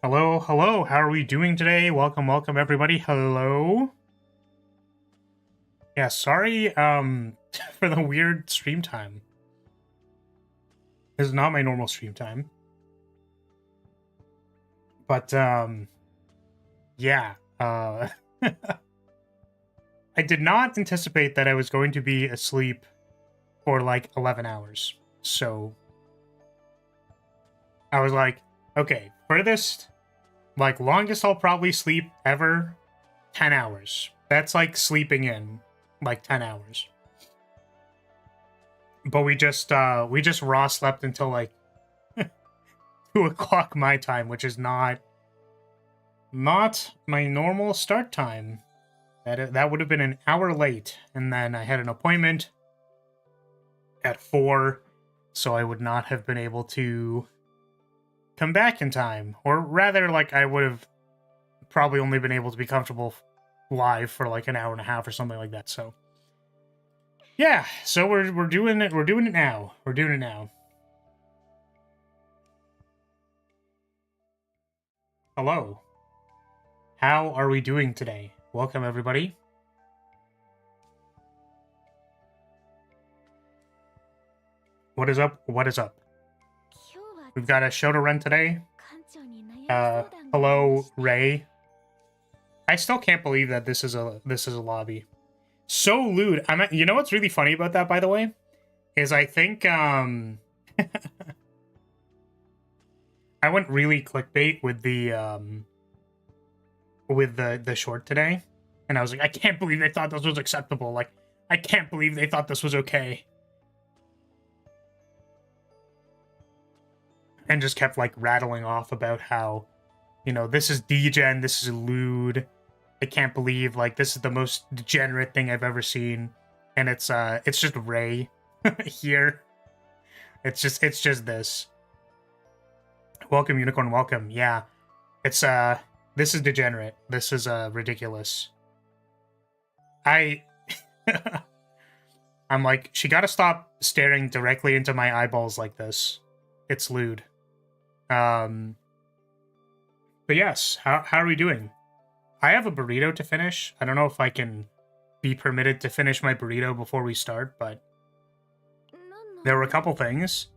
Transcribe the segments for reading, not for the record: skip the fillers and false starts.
Hello, hello, how are we doing today? Welcome, welcome everybody. Hello. Yeah, sorry for the weird stream time. This is not my normal stream time. But yeah, I did not anticipate that I was going to be asleep for like 11 hours. So I was like, okay, furthest, like longest I'll probably sleep ever, 10 hours. That's like sleeping in like 10 hours. But we just raw slept until like 2 o'clock my time, which is not my normal start time. That would have been an hour late, and then I had an appointment at 4, so I would not have been able to come back in time. Or rather, like, I would have probably only been able to be comfortable live for like an hour and a half or something like that. So yeah, so we're doing it. We're doing it now. We're doing it now. Hello. How are we doing today? Welcome everybody. What is up? What is up? We've got a show to run today. Hello, Ray. I still can't believe that this is a lobby. So lewd. You know what's really funny about that, by the way, is I think I went really clickbait with the short today, and I was like, I can't believe they thought this was acceptable. Like, I can't believe they thought this was okay. And just kept like rattling off about how, you know, this is degen, this is lewd. I can't believe like this is the most degenerate thing I've ever seen, and it's just Ray here. It's just this. Welcome, Unicorn. Welcome. Yeah, it's this is degenerate. This is ridiculous. I'm like, she got to stop staring directly into my eyeballs like this. It's lewd. But yes, how are we doing? I have a burrito to finish. I don't know if I can be permitted to finish my burrito before we start, but there were a couple things,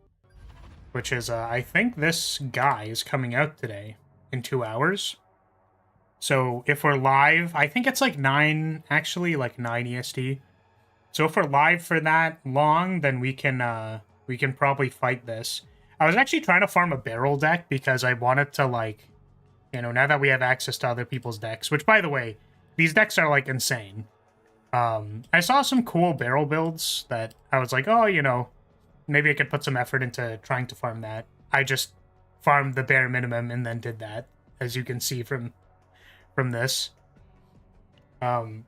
which is, I think this guy is coming out today in 2 hours. So if we're live, I think it's like 9, actually, like 9 EST. So if we're live for that long, then we can probably fight this. I was actually trying to farm a barrel deck because I wanted to, like, you know, now that we have access to other people's decks, which, by the way, these decks are, like, insane. I saw some cool barrel builds that I was like, oh, you know, maybe I could put some effort into trying to farm that. I just farmed the bare minimum and then did that, as you can see from this. Rather,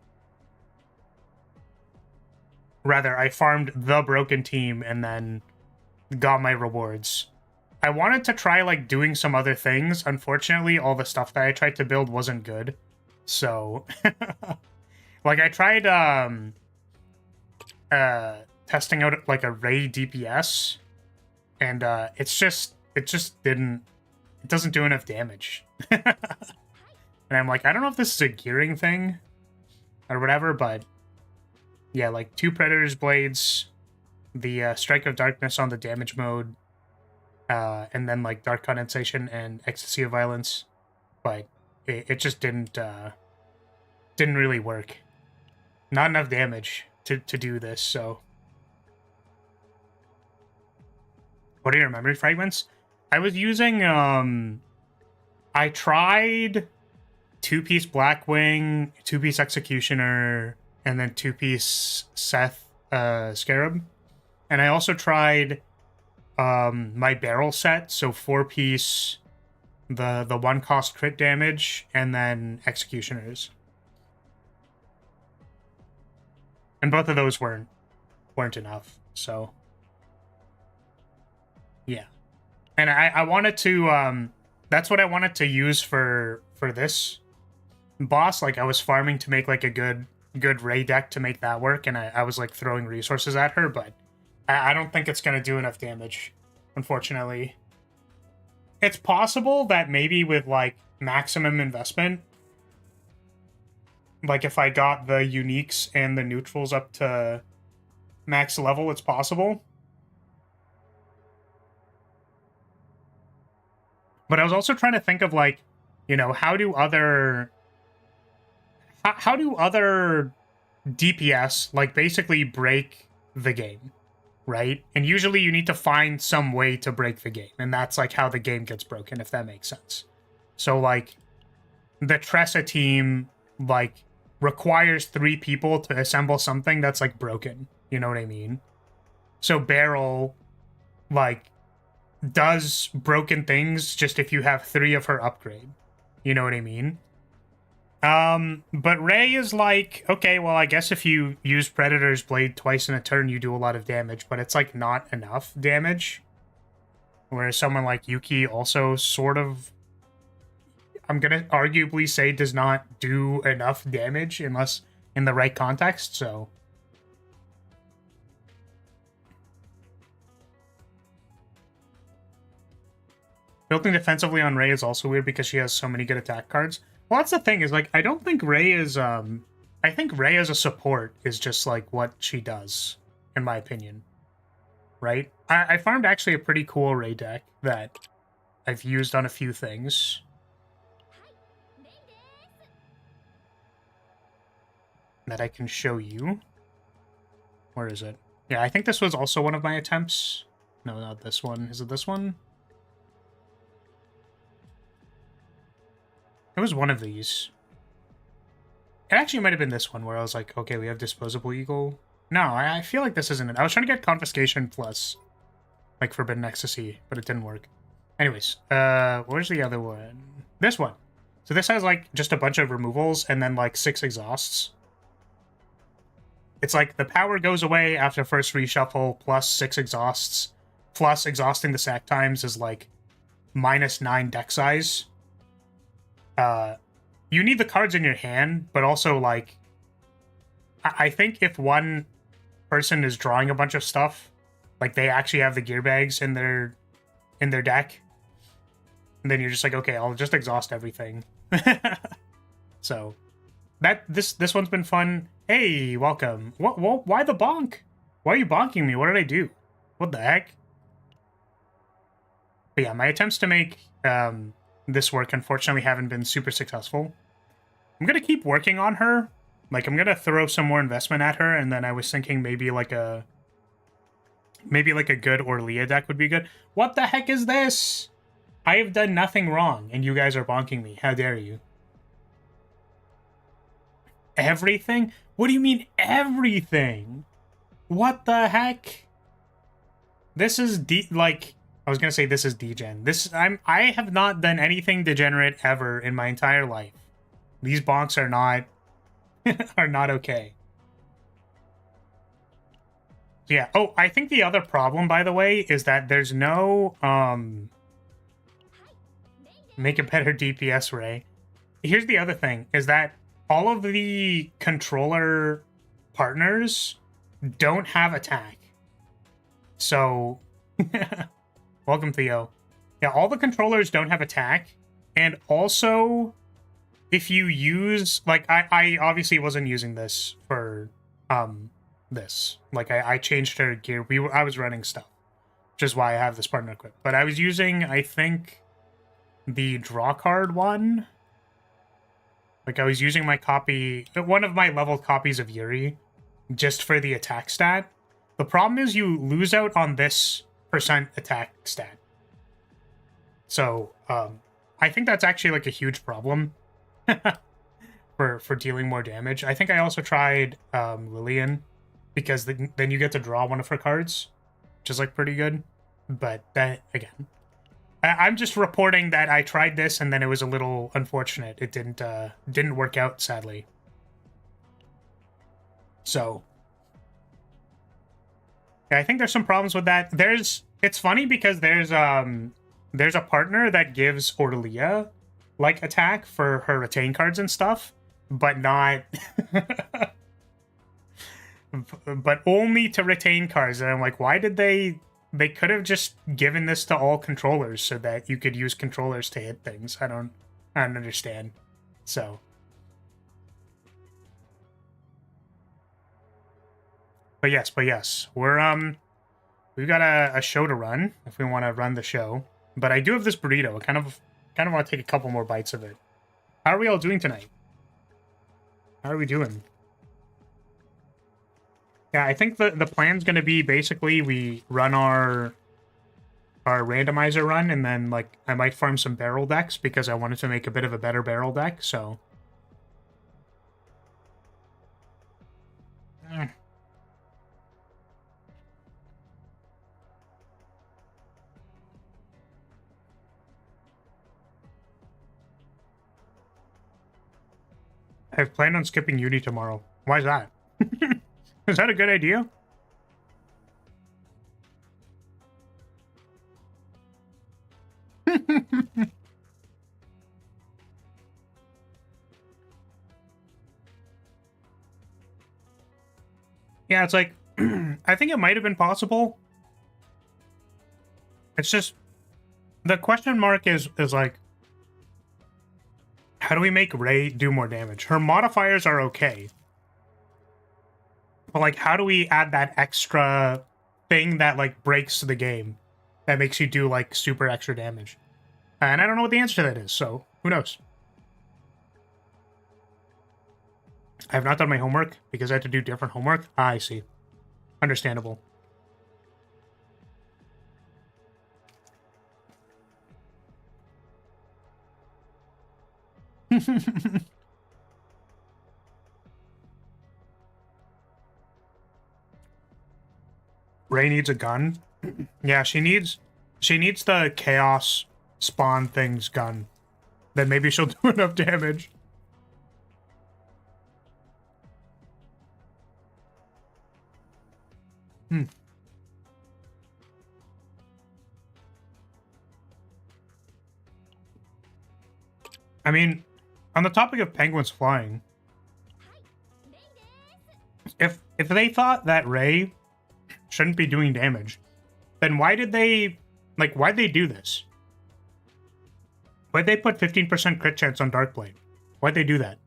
I farmed the broken team and then got my rewards. I wanted to try, like, doing some other things. Unfortunately, all the stuff that I tried to build wasn't good. So, like, I tried, testing out, like, a Ray DPS, and, it just didn't, it doesn't do enough damage. And I'm like, I don't know if this is a gearing thing or whatever, but yeah, like 2 Predator's Blades, the Strike of Darkness on the damage mode, and then like Dark Condensation and Ecstasy of Violence, but it just didn't really work. Not enough damage to do this, so. What are your memory fragments? I was using, I tried 2-piece Blackwing, 2-piece Executioner, and then 2-piece Seth Scarab. And I also tried my barrel set, so 4-piece, the 1-cost crit damage, and then Executioners. And both of those weren't enough, so yeah. And I wanted to that's what I wanted to use for this boss. Like, I was farming to make like a good Ray deck to make that work, and I was like throwing resources at her, but I don't think it's gonna do enough damage, unfortunately. It's possible that maybe with, like, maximum investment, like, if I got the uniques and the neutrals up to max level, it's possible. But I was also trying to think of, like, you know, how do other DPS, like, basically break the game, right? And usually you need to find some way to break the game, and that's, like, how the game gets broken, if that makes sense. So, like, the Tressa team, like, requires 3 people to assemble something that's, like, broken. You know what I mean? So Beryl, like, does broken things just if you have 3 of her upgrade. You know what I mean? But Ray is like, okay, well, I guess if you use Predator's Blade twice in a turn, you do a lot of damage, but it's, like, not enough damage. Whereas someone like Yuki also sort of, I'm gonna arguably say, does not do enough damage unless in the right context, so... Building defensively on Ray is also weird because she has so many good attack cards. Well, that's the thing, is, like, I don't think Ray is, I think Ray as a support is just, like, what she does, in my opinion. Right? I farmed actually a pretty cool Ray deck that I've used on a few things. That I can show you. Where is it? Yeah, I think this was also one of my attempts. No, not this one. Is it this one? It was one of these. It actually might have been this one where I was like, okay, we have Disposable Eagle. No, I feel like this isn't it. I was trying to get Confiscation plus, like, Forbidden Ecstasy, but it didn't work. Anyways, where's the other one? This one. So this has, like, just a bunch of removals and then, like, 6 exhausts. It's like the power goes away after first reshuffle plus 6 exhausts, plus exhausting the sack times is, like, -9 deck size. You need the cards in your hand, but also, like, I think if one person is drawing a bunch of stuff, like, they actually have the gear bags in their deck, and then you're just like, okay, I'll just exhaust everything. So this one's been fun. Hey, welcome. What? Why the bonk? Why are you bonking me? What did I do? What the heck? But yeah, my attempts to make this work, unfortunately, haven't been super successful. I'm gonna keep working on her. Like, I'm gonna throw some more investment at her, and then I was thinking maybe like a good Orlia deck would be good. What the heck is this? I have done nothing wrong, and you guys are bonking me. How dare you? Everything? What do you mean everything? What the heck? This is like, I was gonna say this is degen. I have not done anything degenerate ever in my entire life. These bonks are not are not okay. Yeah. Oh, I think the other problem, by the way, is that there's no make a better DPS Ray. Here's the other thing, is that all of the controller partners don't have attack. So welcome, Theo. Yeah, all the controllers don't have attack, and also if you use, like, I obviously wasn't using this for this. Like, I changed her gear. I was running stuff, which is why I have this partner equipped. But I was using, I think, the draw card one. Like, I was using my copy, one of my leveled copies of Yuri, just for the attack stat. The problem is you lose out on this % attack stat. So, I think that's actually, like, a huge problem for dealing more damage. I think I also tried Lillian, because then you get to draw one of her cards, which is, like, pretty good. But that, again, I'm just reporting that I tried this and then it was a little unfortunate. It didn't work out, sadly. So yeah, I think there's some problems with that. It's funny because there's a partner that gives Orlia, like, attack for her retain cards and stuff, but not but only to retain cards. And I'm like, why did they they could have just given this to all controllers so that you could use controllers to hit things. I don't understand. So. But yes, we've got a show to run if we want to run the show. But I do have this burrito. I kind of want to take a couple more bites of it. How are we all doing tonight? How are we doing? Yeah, I think the plan's going to be basically we run our randomizer run, and then like I might farm some barrel decks because I wanted to make a bit of a better barrel deck, so. I've planned on skipping uni tomorrow. Why is that? Is that a good idea? Yeah, it's like, I think it might have been possible. It's just, the question mark is like, how do we make Rey do more damage? Her modifiers are okay. But like, how do we add that extra thing that like breaks the game? That makes you do like super extra damage? And I don't know what the answer to that is, so who knows? I have not done my homework because I had to do different homework. Ah, I see. Understandable. Rey needs a gun. Yeah, she needs the chaos spawn things gun. Then maybe she'll do enough damage. I mean, on the topic of penguins flying, if they thought that Rey shouldn't be doing damage, then why'd they do this? Why'd they put 15% crit chance on Darkblade? Why'd they do that?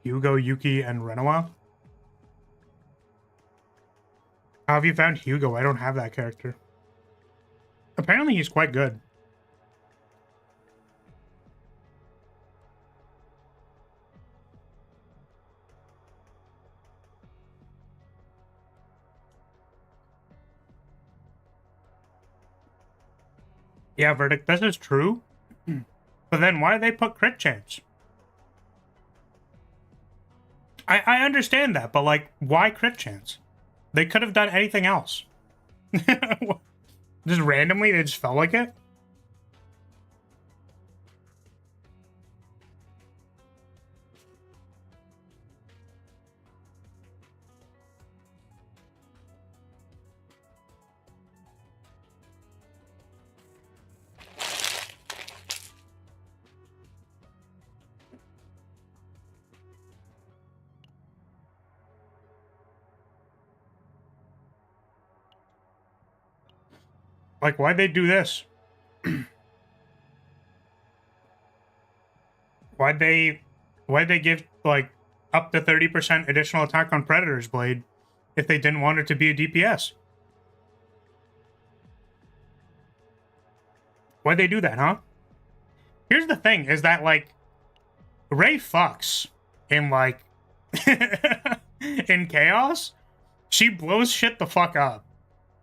Hugo, Yuki, and Renoa? How have you found Hugo? I don't have that character. Apparently he's quite good. Yeah, Verdict, this is true. But then why did they put crit chance? I understand that, but like, why crit chance? They could have done anything else. Just randomly, they just felt like it? Like, why'd they do this? Why'd they give, like, up to 30% additional attack on Predator's Blade if they didn't want it to be a DPS? Why'd they do that, huh? Here's the thing, is that, like, Rey fucks in, like, in Chaos. She blows shit the fuck up.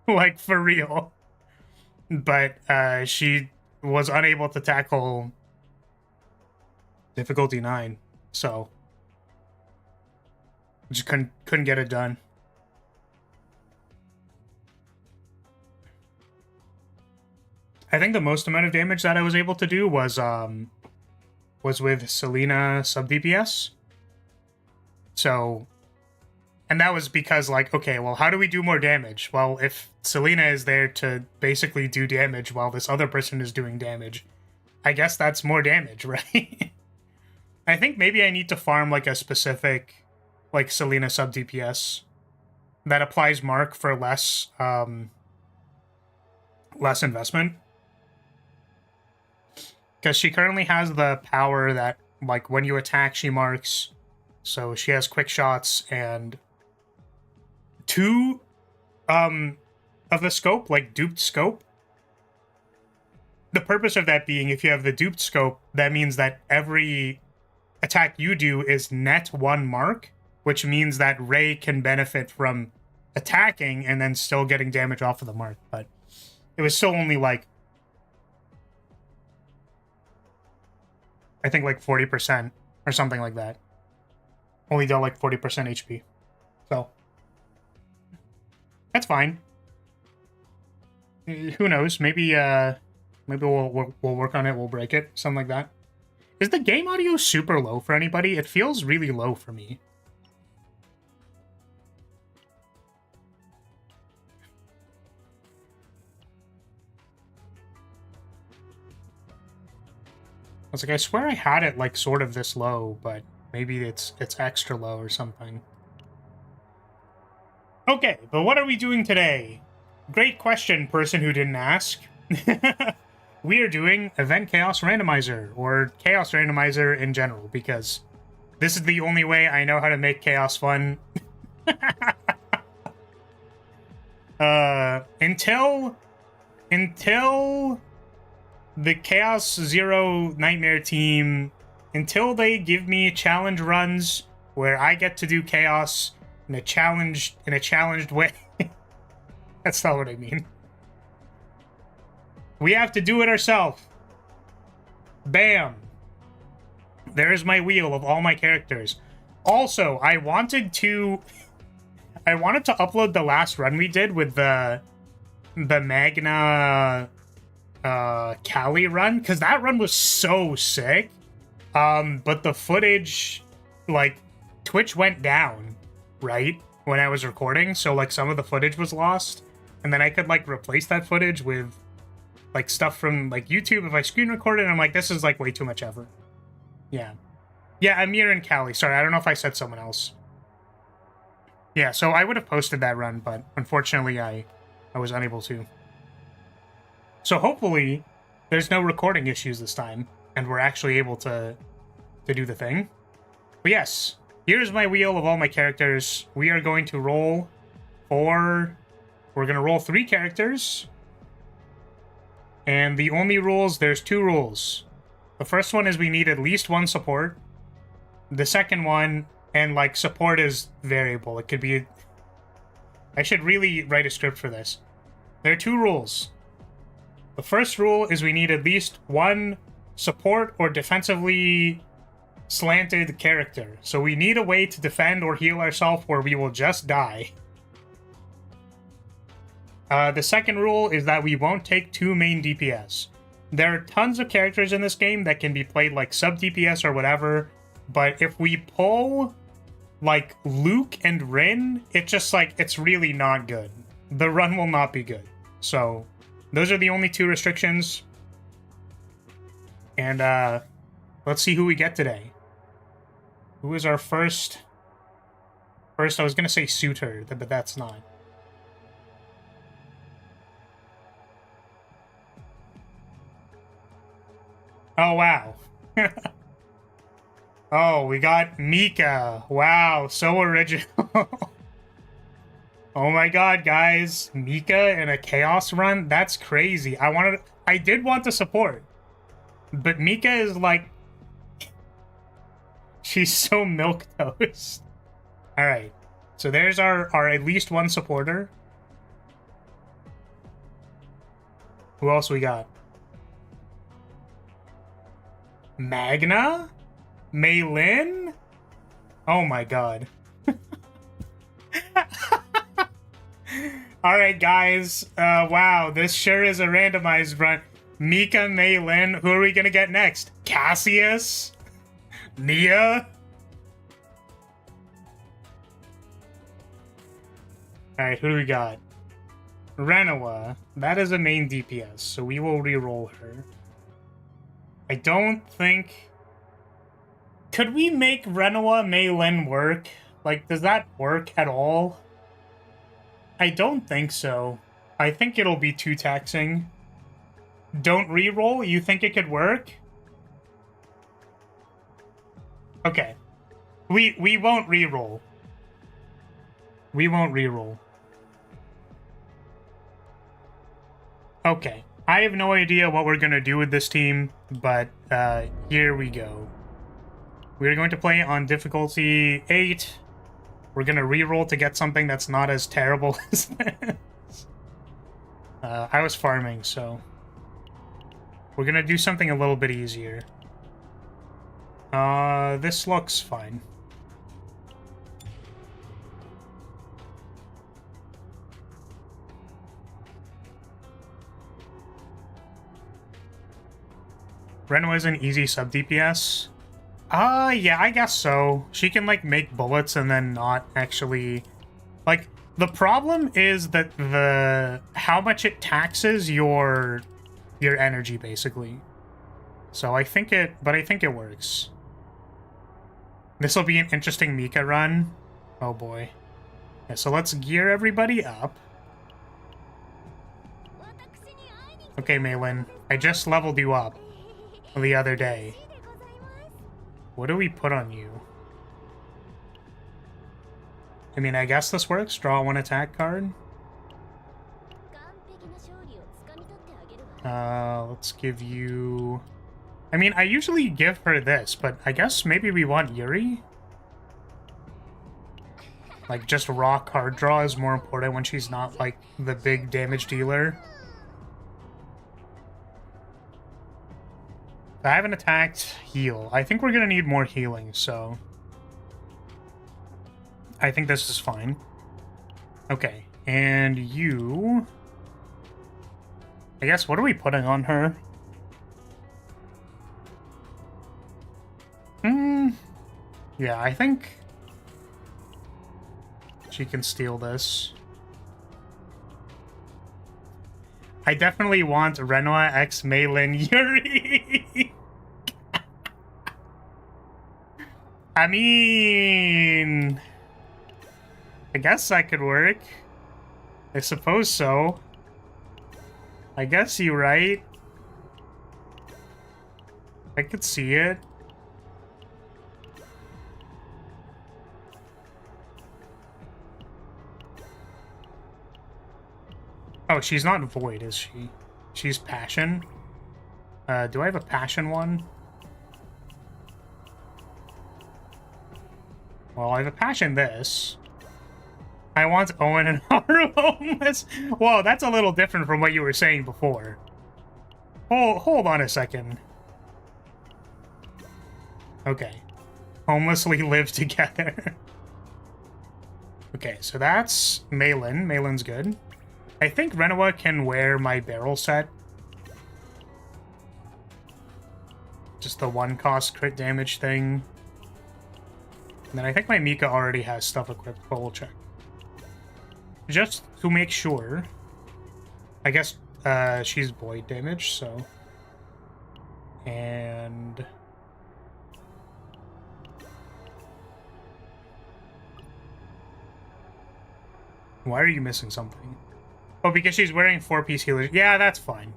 Like, for real. But she was unable to tackle difficulty 9, so just couldn't get it done. I think the most amount of damage that I was able to do was with Selena sub DPS. So And that was because, like, okay, well, how do we do more damage? Well, if Selena is there to basically do damage while this other person is doing damage, I guess that's more damage, right? I think maybe I need to farm, like, a specific, like, Selena sub DPS that applies Mark for less investment. Because she currently has the power that, like, when you attack, she marks. So she has quick shots and 2 of the scope, like duped scope. The purpose of that being, if you have the duped scope, that means that every attack you do is net 1 mark, which means that Ray can benefit from attacking and then still getting damage off of the mark. But it was still only like, I think like 40% or something like that. Only dealt like 40% HP. So that's fine. Who knows? Maybe we'll work on it. We'll break it. Something like that. Is the game audio super low for anybody? It feels really low for me. I was like, I swear I had it like sort of this low, but maybe it's extra low or something. Okay, but what are we doing today? Great question, person who didn't ask. We are doing Event Chaos Randomizer, or Chaos Randomizer in general, because this is the only way I know how to make chaos fun. Until the Chaos Zero Nightmare team, until they give me challenge runs where I get to do chaos in a challenged way. That's not what I mean. We have to do it ourselves. Bam. There's my wheel of all my characters. Also, I wanted to upload the last run we did with the Magna Cali run, because that run was so sick. But the footage, like, Twitch went down, right, when I was recording, so like some of the footage was lost, and then I could like replace that footage with like stuff from like YouTube if I screen recorded, and I'm like, this is like way too much effort. Yeah, Amir and Callie. Sorry, I don't know if I said someone else. Yeah, so I would have posted that run, but unfortunately I was unable to. So hopefully there's no recording issues this time, and we're actually able to do the thing. But yes, here's my wheel of all my characters. We are going to roll we're going to roll 3 characters. And the only rules, there's 2 rules. The first one is we need at least 1 support. The second one, and like support is variable. It could be... I should really write a script for this. There are 2 rules. The first rule is we need at least 1 support or defensively slanted character. So we need a way to defend or heal ourselves or we will just die. The second rule is that we won't take 2 main DPS. There are tons of characters in this game that can be played like sub DPS or whatever, but if we pull like Luke and Rin, it's just like, it's really not good. The run will not be good. So those are the only 2 restrictions. And let's see who we get today. Who is our first? First, I was going to say suitor, but that's not. Oh, wow. Oh, we got Mika. Wow, so original. Oh my god, guys. Mika in a chaos run? That's crazy. I did want to support. But Mika is like... She's so milquetoast. Alright. So there's our at least 1 supporter. Who else we got? Magna? Maylin? Oh my god. Alright, guys. Wow, this sure is a randomized run. Mika, Maylin. Who are we gonna get next? Cassius? Nia? Alright, who do we got? Renoa. That is a main DPS, so we will re-roll her. I don't think... Could we make Renoa Mei Lin work? Like, does that work at all? I don't think so. I think it'll be too taxing. Don't re-roll? You think it could work? Okay. We won't re-roll. We won't re-roll. Okay. I have no idea what we're gonna do with this team, but here we go. We're going to play on difficulty 8. We're gonna re-roll to get something that's not as terrible as this. I was farming, so... We're gonna do something a little bit easier. This looks fine. Renoa is an easy sub DPS. Yeah, I guess so. She can, like, make bullets and then not actually... Like, the problem is that how much it taxes your energy, basically. So I think it works. This will be an interesting Mika run. Oh boy. Yeah, so let's gear everybody up. Okay, Maylin, I just leveled you up the other day. What do we put on you? I mean, I guess this works. Draw 1 attack card. Let's give you... I mean, I usually give her this, but I guess maybe we want Yuri? Like, just raw card draw is more important when she's not, like, the big damage dealer. I haven't attacked heal. I think we're gonna need more healing, so... I think this is fine. Okay, and you... I guess, what are we putting on her? Yeah, I think... she can steal this. I definitely want Renoa x Maylin Yuri! I mean... I guess that could work. I suppose so. I guess you're right. I could see it. Oh, she's not Void, is she? She's Passion. Do I have a Passion one? Well, I have a Passion this. I want Owen and Haru homeless. Whoa, that's a little different from what you were saying before. Hold on a second. Okay. Homelessly live together. Okay, so that's Maylin. Maylin's good. I think Renoa can wear my barrel set. Just the 1-cost crit damage thing. And then I think my Mika already has stuff equipped, but we'll check. Just to make sure. I guess she's void damage, so... And... Why are you missing something? Oh, because she's wearing 4-piece healers. Yeah, that's fine.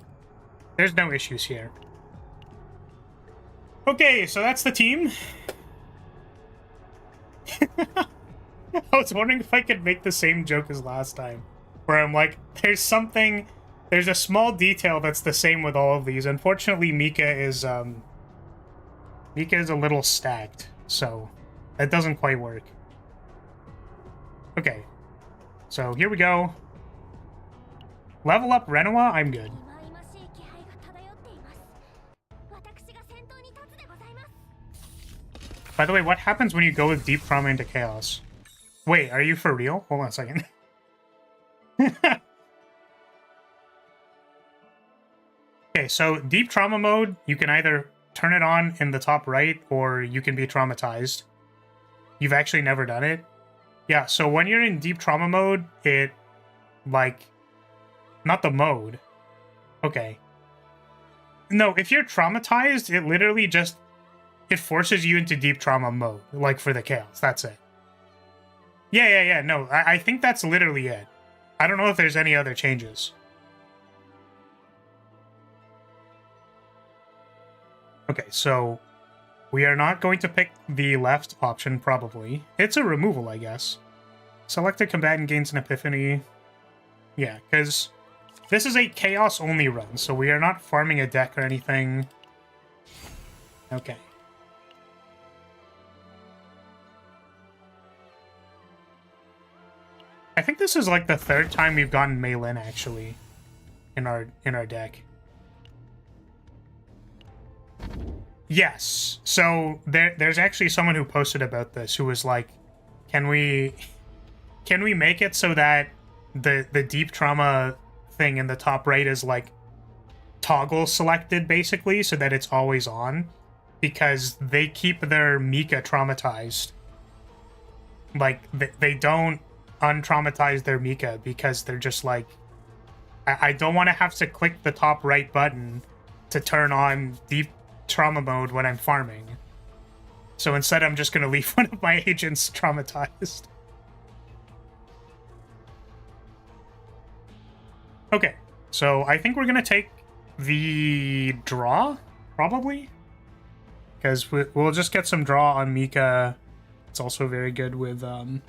There's no issues here. Okay, so that's the team. I was wondering if I could make the same joke as last time. Where I'm like, there's a small detail that's the same with all of these. Unfortunately, Mika is a little stacked. So, that doesn't quite work. Okay. So, here we go. Level up Renoa, I'm good. By the way, what happens when you go with Deep Trauma into Chaos? Wait, are you for real? Hold on a second. Okay, so Deep Trauma mode, you can either turn it on in the top right, or you can be traumatized. You've actually never done it. Yeah, so when you're in deep trauma mode, it, like, not the mode. Okay. No, if you're traumatized, it literally just, it forces you into deep trauma mode, like for the chaos. That's it. Yeah. No, I think that's literally it. I don't know if there's any other changes. Okay, so we are not going to pick the left option, probably. It's a removal, I guess. Select a combatant gains an epiphany. Yeah, because this is a chaos-only run, so we are not farming a deck or anything. Okay. I think this is like the third time we've gotten Meilin, actually, in our deck. Yes. So there's actually someone who posted about this who was like, can we make it so that the deep trauma thing in the top right is like toggle selected, basically, so that it's always on, because they keep their Mika traumatized. Like, they don't untraumatize their Mika because they're just like, I don't want to have to click the top right button to turn on deep trauma mode when I'm farming. So instead, I'm just going to leave one of my agents traumatized. Okay, so I think we're going to take the draw, probably. Because we'll just get some draw on Mika. It's also very good with Renwa.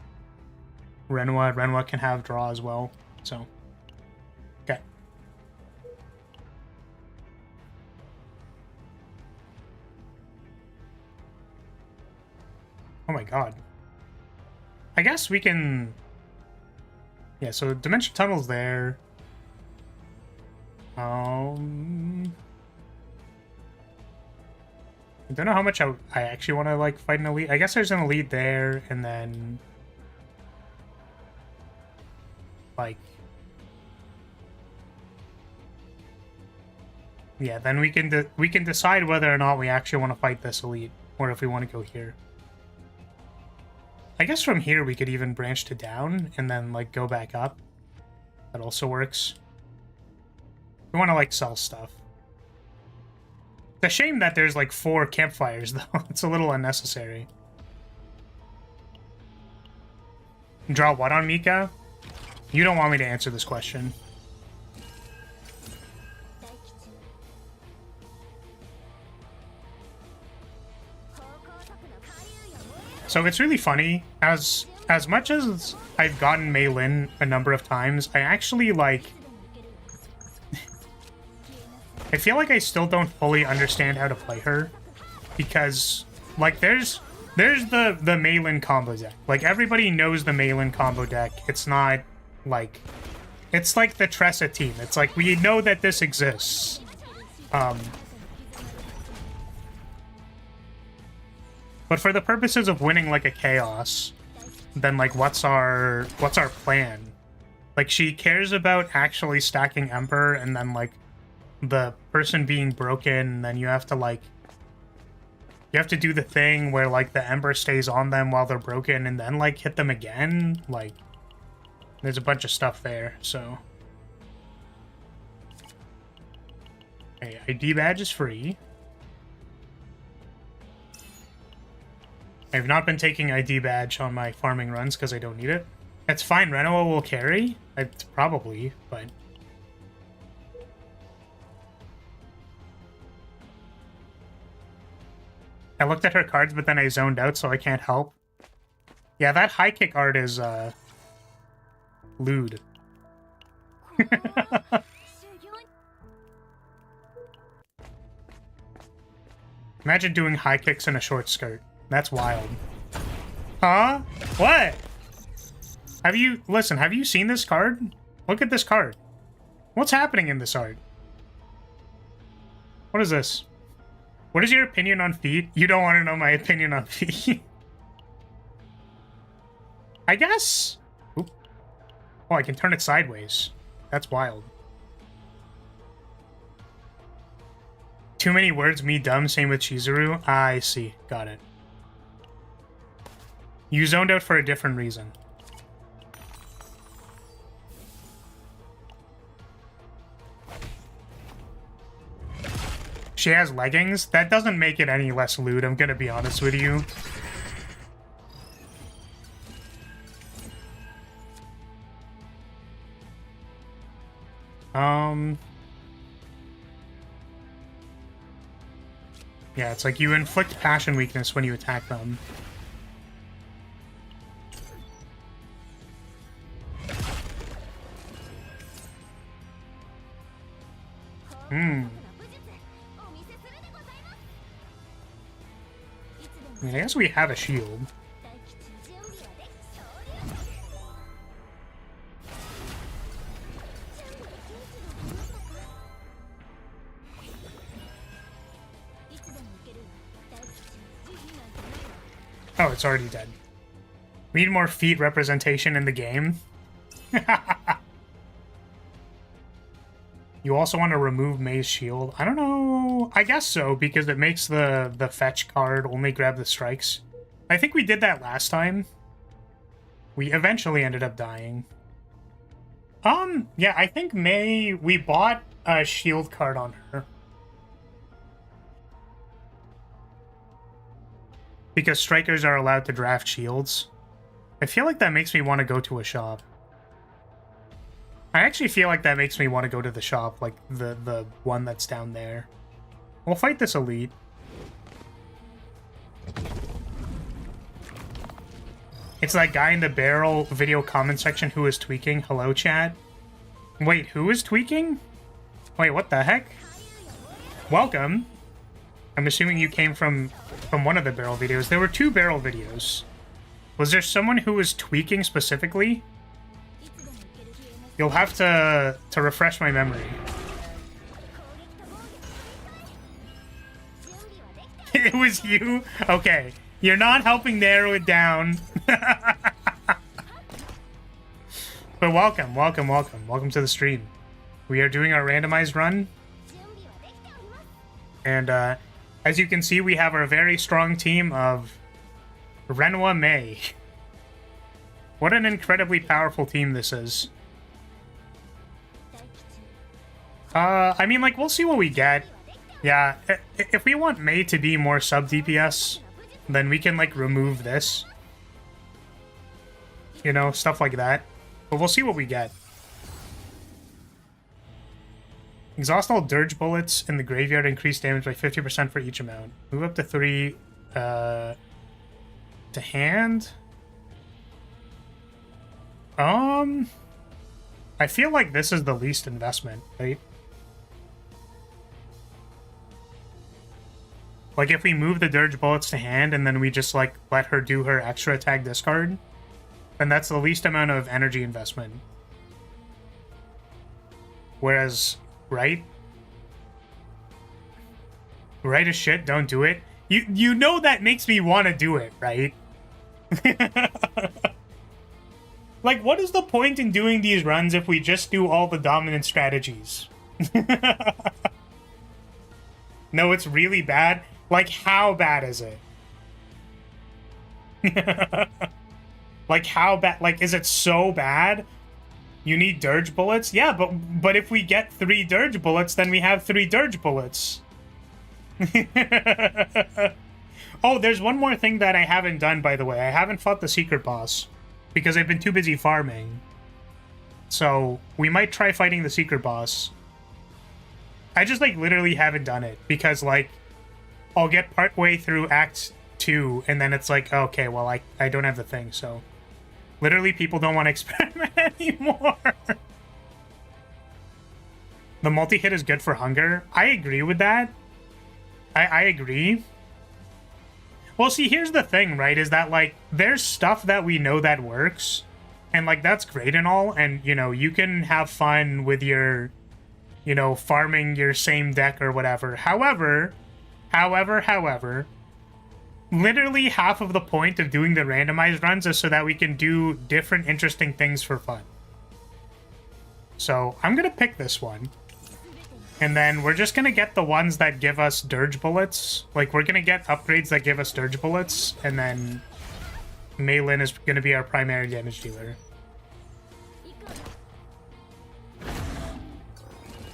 Renwa can have draw as well, so... Okay. Oh my god. I guess we can... Yeah, so Dimension Tunnel's there. I don't know how much I actually want to, like, fight an elite. I guess there's an elite there, and then... Like... Yeah, then we can decide whether or not we actually want to fight this elite, or if we want to go here. I guess from here we could even branch to down, and then, like, go back up. That also works. We want to, like, sell stuff. It's a shame that there's, like, 4 campfires, though. It's a little unnecessary. Draw what on Mika? You don't want me to answer this question. So it's really funny. As much as I've gotten Meilin a number of times, I actually, like... I feel like I still don't fully understand how to play her, because, like, there's the Meilin combo deck. Like, everybody knows the Meilin combo deck. It's not, like... It's like the Tressa team. It's like, we know that this exists. But for the purposes of winning, like, a chaos, then, like, what's our plan? Like, she cares about actually stacking Emperor, and then, like, the person being broken, and then you have to, like... You have to do the thing where, like, the Ember stays on them while they're broken, and then, like, hit them again. Like, there's a bunch of stuff there, so... Okay, ID badge is free. I've not been taking ID badge on my farming runs because I don't need it. It's fine, Renoa will carry. Probably, but... I looked at her cards, but then I zoned out, so I can't help. Yeah, that high kick art is, lewd. Imagine doing high kicks in a short skirt. That's wild. Huh? What? Listen, have you seen this card? Look at this card. What's happening in this art? What is this? What is your opinion on feet? You don't want to know my opinion on feet. I guess. Oop. Oh, I can turn it sideways. That's wild. Too many words, me dumb, same with Chizuru. I see. Got it. You zoned out for a different reason. She has leggings? That doesn't make it any less lewd, I'm gonna be honest with you. Yeah, it's like you inflict passion weakness when you attack them. I mean, I guess we have a shield. Oh, it's already dead. We need more feet representation in the game. You also want to remove May's shield? I don't know. I guess so, because it makes the fetch card only grab the strikes. I think we did that last time. We eventually ended up dying. Yeah, I think May, we bought a shield card on her. Because strikers are allowed to draft shields. I feel like that makes me want to go to a shop. I actually feel like that makes me want to go to the shop, like the one that's down there. We'll fight this elite. It's that guy in the barrel video comment section who is tweaking. Hello, chat. Wait, who is tweaking? Wait, what the heck? Welcome. I'm assuming you came from one of the barrel videos. There were 2 barrel videos. Was there someone who was tweaking specifically? You'll have to refresh my memory. It was you? Okay. You're not helping narrow it down. But welcome, welcome, welcome. Welcome to the stream. We are doing our randomized run. And as you can see, we have our very strong team of Renoa May. What an incredibly powerful team this is. I mean, like, we'll see what we get. Yeah, if we want May to be more sub-DPS, then we can, like, remove this. You know, stuff like that. But we'll see what we get. Exhaust all dirge bullets in the graveyard, increase damage by 50% for each amount. Move up to 3, to hand? I feel like this is the least investment, right? Like, if we move the dirge bullets to hand and then we just, like, let her do her extra attack discard, then that's the least amount of energy investment. Whereas, right? Right as shit, don't do it. You know that makes me want to do it, right? Like, what is the point in doing these runs if we just do all the dominant strategies? No, it's really bad. Like, how bad is it? Like, how bad? Like, is it so bad? You need dirge bullets? Yeah, but if we get 3 dirge bullets, then we have 3 dirge bullets. Oh, there's one more thing that I haven't done, by the way. I haven't fought the secret boss because I've been too busy farming. So, we might try fighting the secret boss. I just, like, literally haven't done it because, like, I'll get partway through Act 2, and then it's like, okay, well, I don't have the thing, so... Literally, people don't want to experiment anymore. The multi-hit is good for hunger. I agree with that. I agree. Well, see, here's the thing, right, is that, like, there's stuff that we know that works, and, like, that's great and all, and, you know, you can have fun with your, you know, farming your same deck or whatever. However, literally half of the point of doing the randomized runs is so that we can do different interesting things for fun. So, I'm gonna pick this one. And then we're just gonna get the ones that give us dirge bullets. Like, we're gonna get upgrades that give us dirge bullets, and then Maylin is gonna be our primary damage dealer.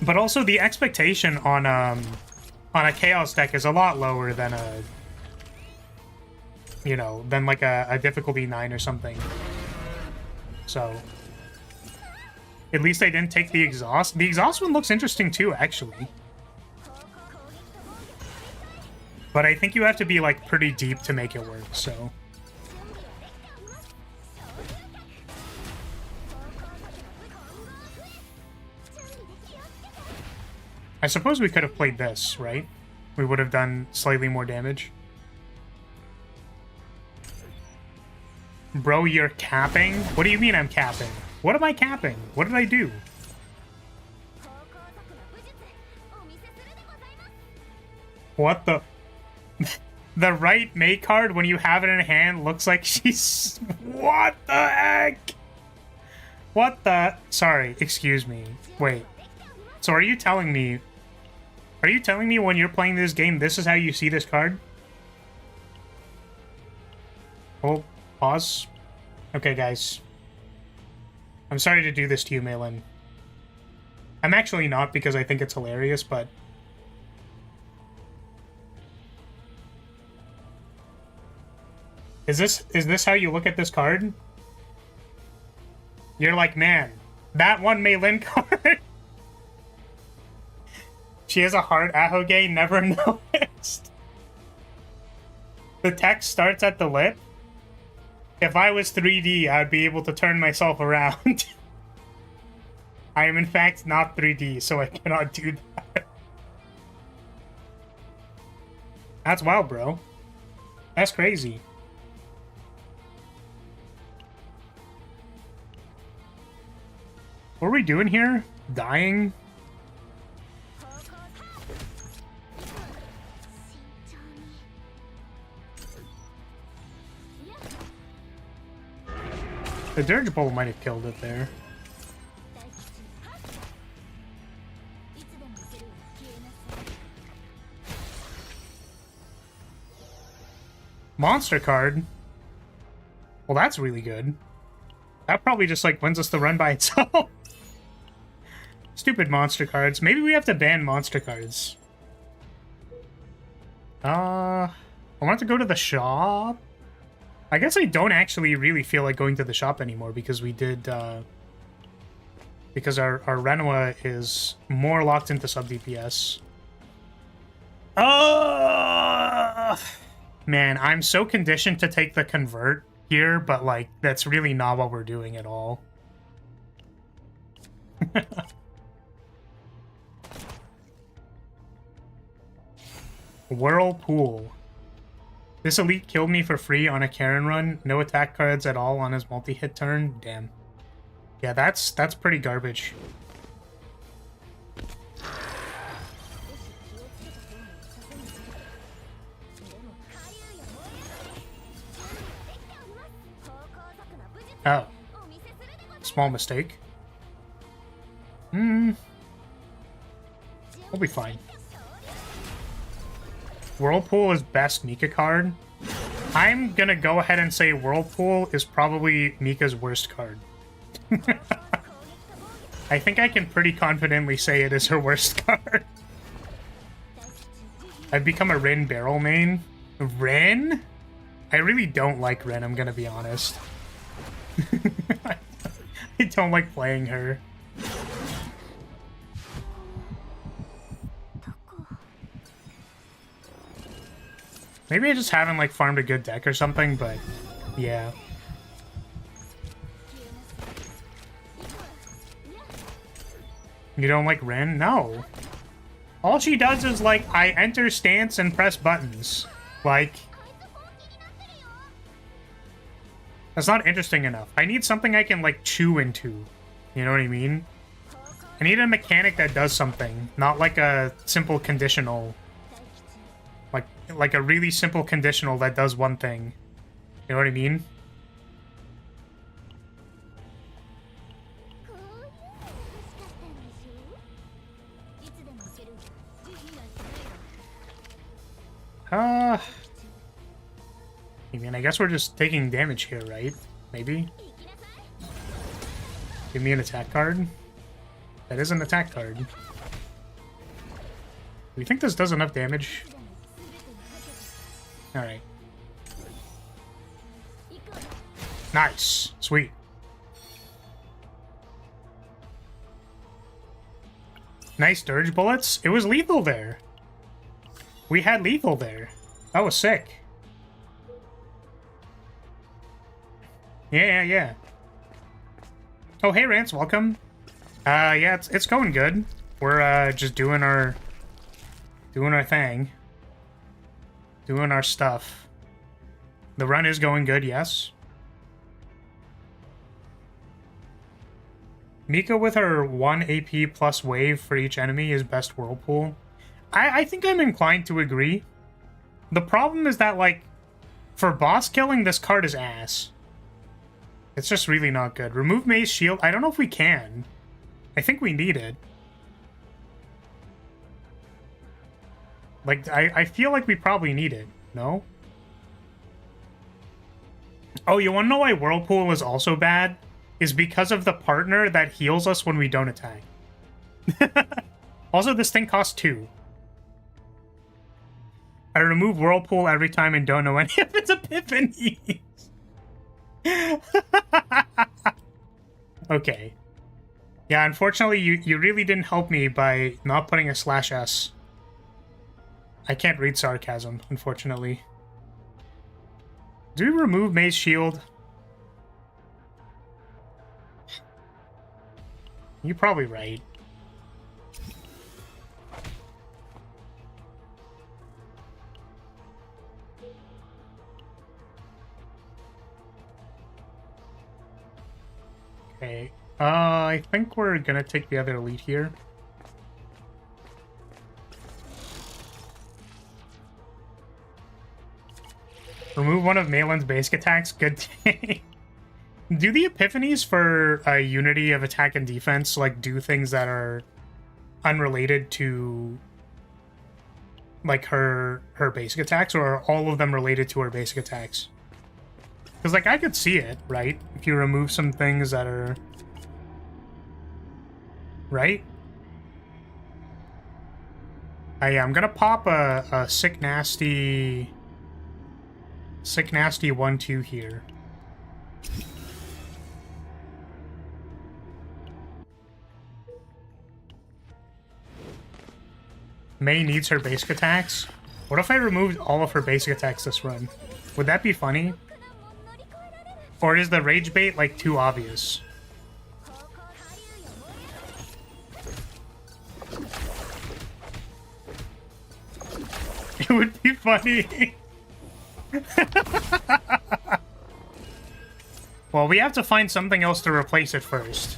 But also, the expectation on on a Chaos deck is a lot lower than a, you know, than like a difficulty 9 or something. So, at least I didn't take the exhaust. The exhaust one looks interesting too, actually. But I think you have to be like pretty deep to make it work, so. I suppose we could have played this, right? We would have done slightly more damage. Bro, you're capping? What do you mean I'm capping? What am I capping? What did I do? What the... The right May card, when you have it in hand, looks like she's... What the heck? What the... Sorry, excuse me. Wait. So are you telling me... Are you telling me when you're playing this game, this is how you see this card? Oh, pause. Okay, guys. I'm sorry to do this to you, Malin. I'm actually not, because I think it's hilarious, but... Is this how you look at this card? You're like, man, that one Malin card... She has a hard Ahoge, never noticed. The text starts at the lip. If I was 3D, I'd be able to turn myself around. I am in fact not 3D, so I cannot do that. That's wild, bro. That's crazy. What are we doing here? Dying? The dirigible might have killed it there. Monster card? Well, that's really good. That probably just, like, wins us the run by itself. Stupid monster cards. Maybe we have to ban monster cards. I want to go to the shop. I guess I don't actually really feel like going to the shop anymore because we did, because our Renoa is more locked into sub DPS. Man, I'm so conditioned to take the convert here, but like, that's really not what we're doing at all. Whirlpool. This elite killed me for free on a Karen run. No attack cards at all on his multi-hit turn. Damn. Yeah, that's pretty garbage. Oh. Small mistake. We'll be fine. Whirlpool is best Mika card. I'm gonna go ahead and say Whirlpool is probably Mika's worst card. I think I can pretty confidently say it is her worst card. I've become a Ren barrel main. Ren? I really don't like Ren, I'm gonna be honest. I don't like playing her. Maybe I just haven't, like, farmed a good deck or something, but yeah. You don't like Ren? No. All she does is, like, I enter stance and press buttons. Like, that's not interesting enough. I need something I can, like, chew into. You know what I mean? I need a mechanic that does something, not like a simple conditional. Like a really simple conditional that does one thing. You know what I mean? I mean, I guess we're just taking damage here, right? Maybe? Give me an attack card? That is an attack card. we think this does enough damage? Alright. Nice. Sweet. Nice dirge bullets. It was lethal there. We had lethal there. That was sick. Yeah. Oh, hey, Rance. Welcome. Yeah, it's going good. We're, just doing our thing. Doing our stuff. The run is going good, yes. Mika with her 1 AP plus wave for each enemy is best Whirlpool. I think I'm inclined to agree. The problem is that, like, for boss killing, this card is ass. It's just really not good. Remove May's shield. I don't know if we can. I think we need it. Like, I feel like we probably need it. No? Oh, you want to know why Whirlpool is also bad? Is because of the partner that heals us when we don't attack. Also, this thing costs 2. I remove Whirlpool every time and don't know any of its epiphanies. Okay. Yeah, unfortunately, you really didn't help me by not putting a /S. I can't read sarcasm, unfortunately. Do we remove May's shield? You're probably right. Okay. I think we're gonna take the other elite here. Remove one of Malin's basic attacks. Good day. Do the epiphanies for unity of attack and defense like do things that are unrelated to like her basic attacks, or are all of them related to her basic attacks? Because like I could see it, right? If you remove some things that are right. Yeah, I'm gonna pop a sick nasty 1/2 here. May needs her basic attacks. What if I removed all of her basic attacks this run? Would that be funny? Or is the rage bait like too obvious? It would be funny. Well, we have to find something else to replace it first.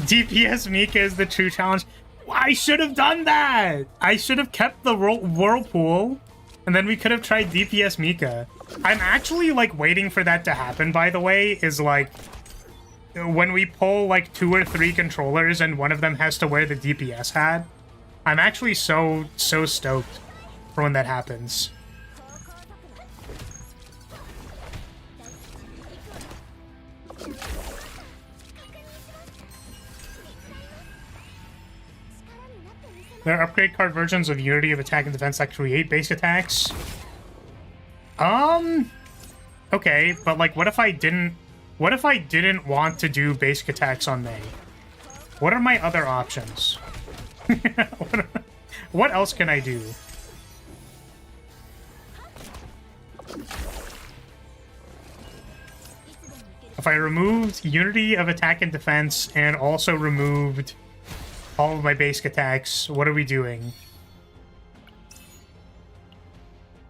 DPS Mika is the true challenge. I should have done that! I should have kept the Whirlpool, and then we could have tried DPS Mika. I'm actually, like, waiting for that to happen, by the way, is, like, when we pull, like, 2 or 3 controllers and one of them has to wear the DPS hat. I'm actually so stoked for when that happens. There are upgrade card versions of Unity of Attack and Defense that create base attacks. Okay, but like what if I didn't want to do basic attacks on May? What are my other options? What else can I do? If I removed Unity of Attack and Defense and also removed all of my basic attacks, what are we doing?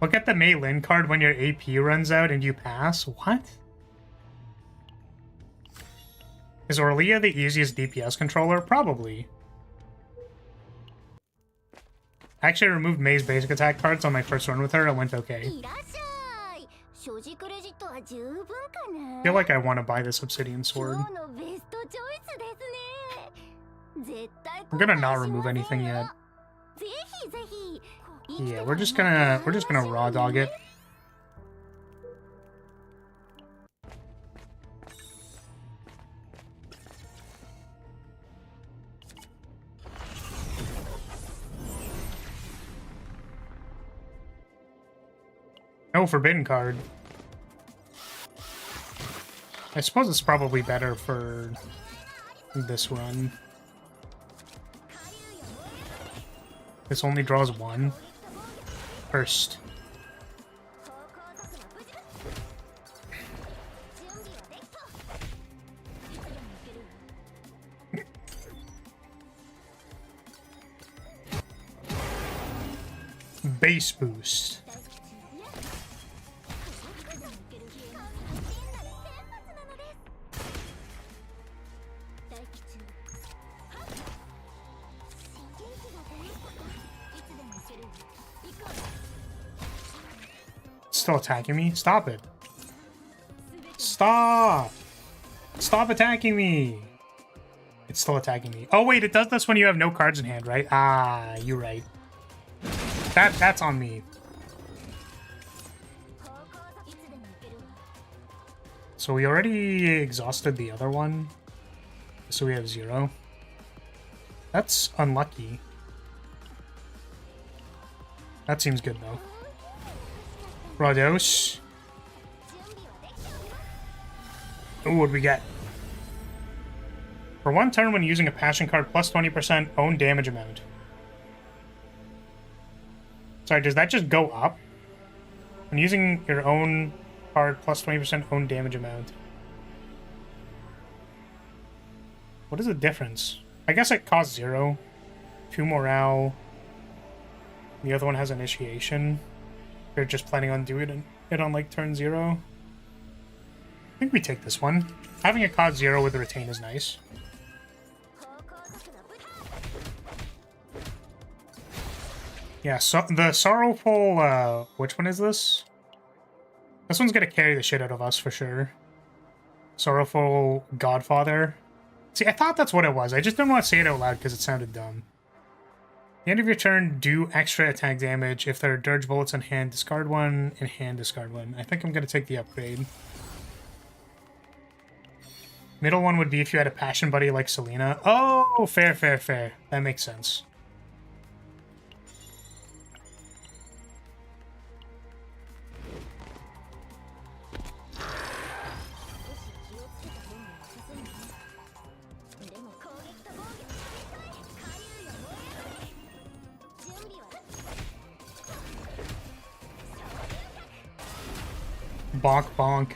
Look at the Mei Lin card when your AP runs out and you pass? What? Is Orlia the easiest DPS controller? Probably. I actually removed Mei's basic attack cards on my first run with her. It went okay. I feel like I want to buy this obsidian sword. I'm gonna not remove anything yet. Yeah, we're just gonna raw dog it. no forbidden card. I suppose it's probably better for this run. This only draws one. First. Base boost. Still attacking me? Stop it. Stop! Stop attacking me! It's still attacking me. Oh wait, it does this when you have no cards in hand, right? Ah, you're right. That's on me. So we already exhausted the other one. So we have 0. That's unlucky. That seems good though. Rados. Ooh, what'd we get? For one turn when using a passion card, plus 20% own damage amount. Sorry, does that just go up? When using your own card, plus 20% own damage amount. What is the difference? I guess it costs 0. 2 morale. The other one has initiation. They're just planning on doing it on like turn 0. I think we take this one. Having a cost 0 with a retain is nice. Yeah, so the sorrowful, which one is this? This one's gonna carry the shit out of us for sure. Sorrowful Godfather. See, I thought that's what it was. I just didn't want to say it out loud because it sounded dumb. At the end of your turn, do extra attack damage. If there are dirge bullets in hand, discard one. In hand, discard one. I think I'm gonna take the upgrade. Middle one would be if you had a passion buddy like Selena. Oh, fair, fair, fair. That makes sense. Bonk, bonk.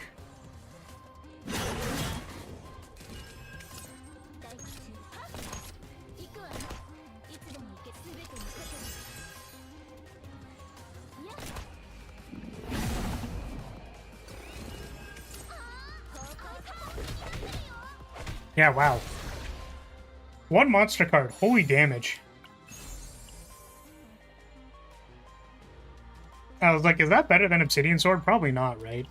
Yeah, wow. One monster card. Holy damage. I was like, is that better than Obsidian Sword? Probably not, right?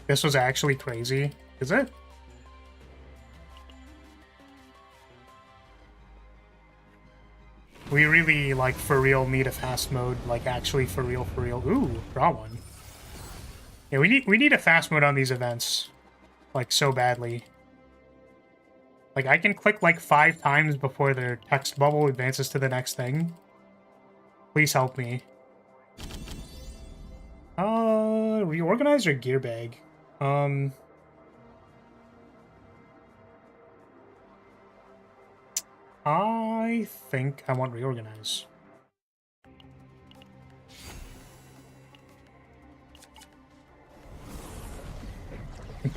This was actually crazy. Is it? We really, like, for real need a fast mode. Like, actually for real, for real. Ooh, draw one. Yeah, we need a fast mode on these events. Like, so badly. Like, I can click, like, 5 times before their text bubble advances to the next thing. Please help me. Reorganize or gear bag? I think I want reorganize.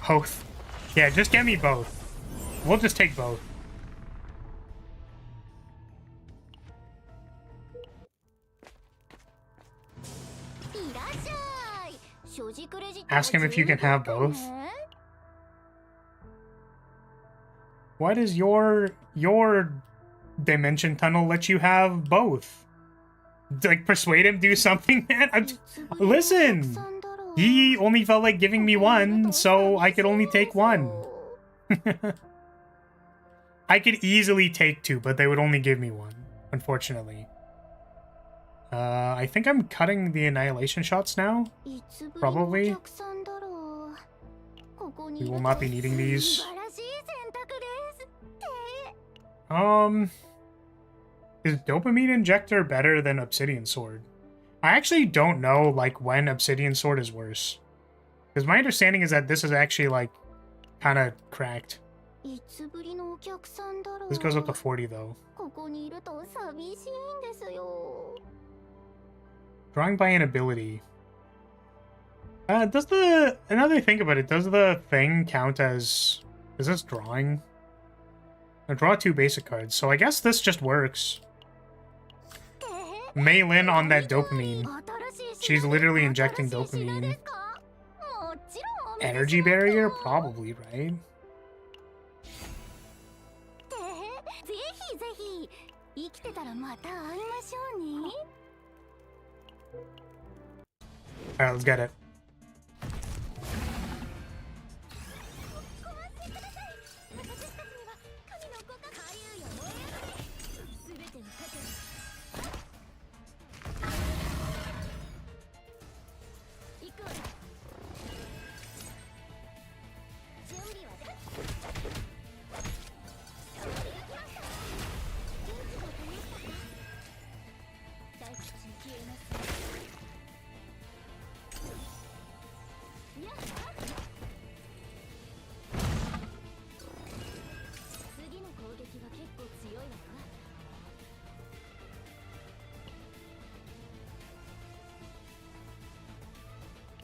Both. Yeah, just get me both. We'll just take both. Ask him if you can have both. Why does your dimension tunnel let you have both? Like, persuade him, do something, man? Listen! He only felt like giving me one, so I could only take one. I could easily take 2, but they would only give me 1, unfortunately. I think I'm cutting the annihilation shots now. Probably. We will not be needing these. Is dopamine injector better than obsidian sword? I actually don't know, like, when obsidian sword is worse. Because my understanding is that this is actually, like, kind of cracked. This goes up to 40, though. Drawing by an ability. Another thing think about it, does the thing count as... Is this drawing? I draw 2 basic cards, so I guess this just works. Maylin on that dopamine. She's literally injecting dopamine. Energy barrier? Probably, right? Alright, let's get it.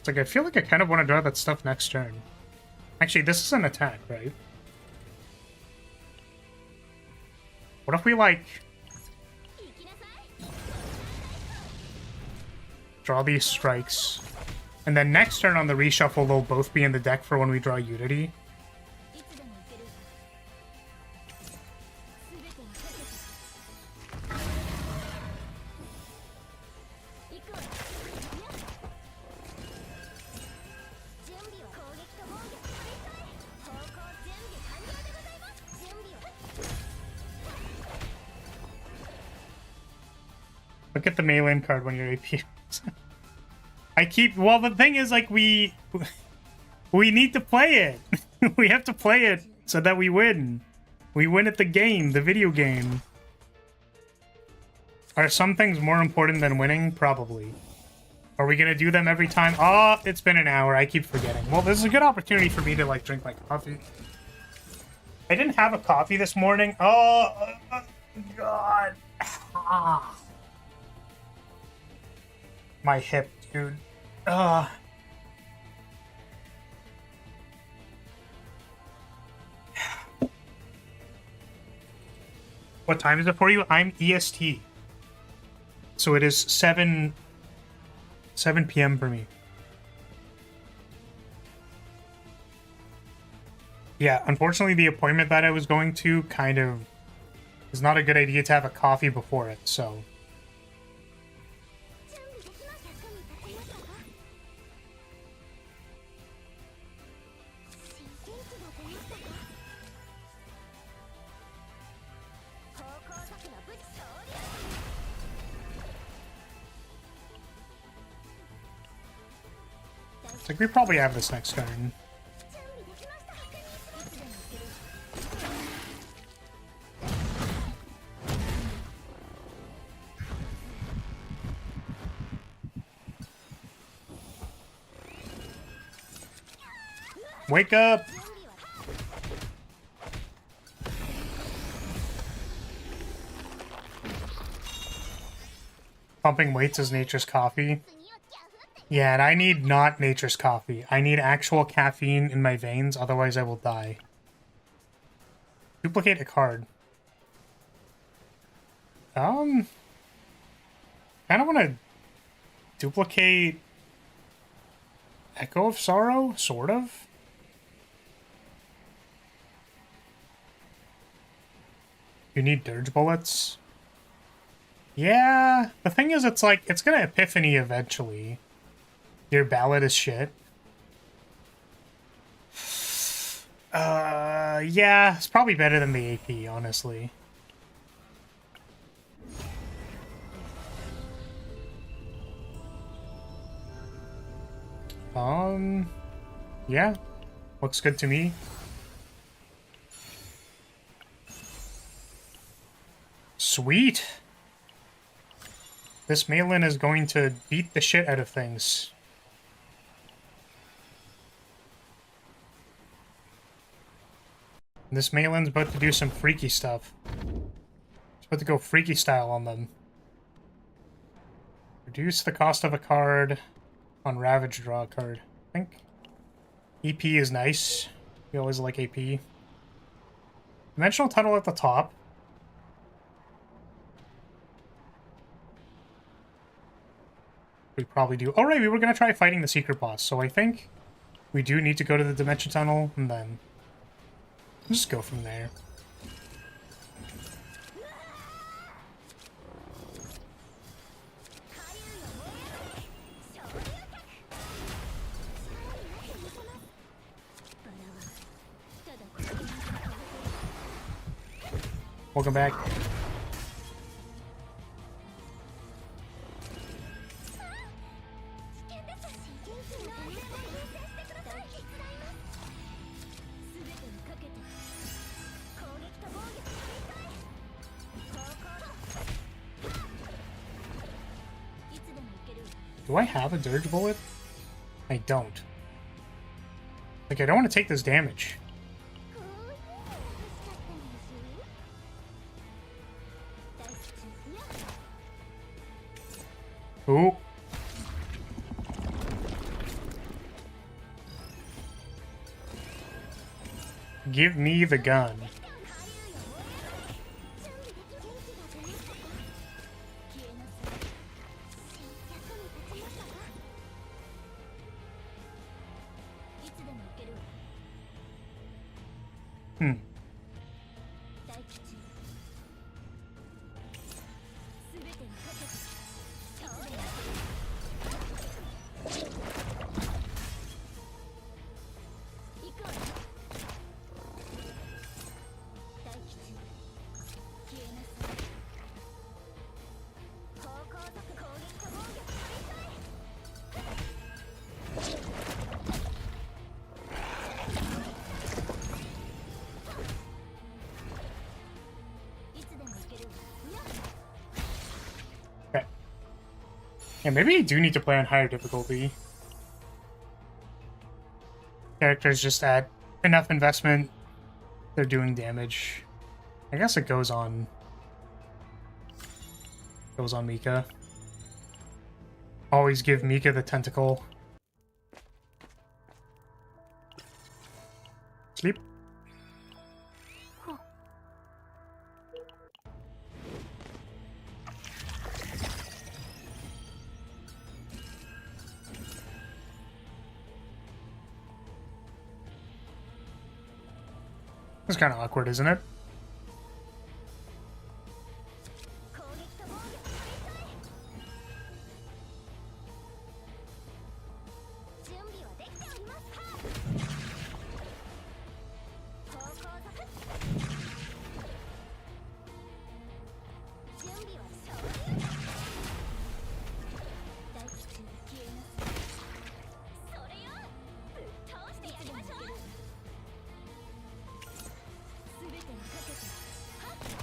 It's like, I feel like I kind of want to draw that stuff next turn. Actually, this is an attack, right? What if we, like... draw these strikes. And then next turn on the reshuffle, they'll both be in the deck for when we draw Unity. Look at the Maylin card when you're AP. Well, the thing is, like, we need to play it. We have to play it so that we win. We win at the game, the video game. Are some things more important than winning? Probably. Are we gonna do them every time? Oh, it's been an hour. I keep forgetting. Well, this is a good opportunity for me to, like, drink my coffee. I didn't have a coffee this morning. Oh, God. My hip, dude. What time is it for you? I'm EST. So it is 7 p.m. for me. Yeah, unfortunately the appointment that I was going to kind of is not a good idea to have a coffee before it, so... Like, we probably have this next turn. Wake up! Pumping weights is nature's coffee. Yeah, and I need not nature's coffee. I need actual caffeine in my veins, otherwise I will die. Duplicate a card. Kind of want to duplicate Echo of Sorrow, sort of. You need dirge bullets. Yeah, the thing is, it's like, it's gonna epiphany eventually. Your ballad is shit. Yeah, it's probably better than the AP, honestly. Yeah, looks good to me. Sweet! This Malin is going to beat the shit out of things. This Malin's about to do some freaky stuff. It's about to go freaky style on them. Reduce the cost of a card on Ravage, draw a card. I think EP is nice. We always like AP. Dimensional Tunnel at the top. We probably do. Oh, right, we were going to try fighting the secret boss, so I think we do need to go to the Dimension Tunnel, and then just go from there. Welcome back. Do I have a dirge bullet? I don't. Like, I don't want to take this damage. Ooh. Give me the gun. Yeah, maybe you do need to play on higher difficulty. Characters just add enough investment, they're doing damage. I guess it goes on Mika. Always give Mika the tentacle. Sleep. It's kind of awkward, isn't it?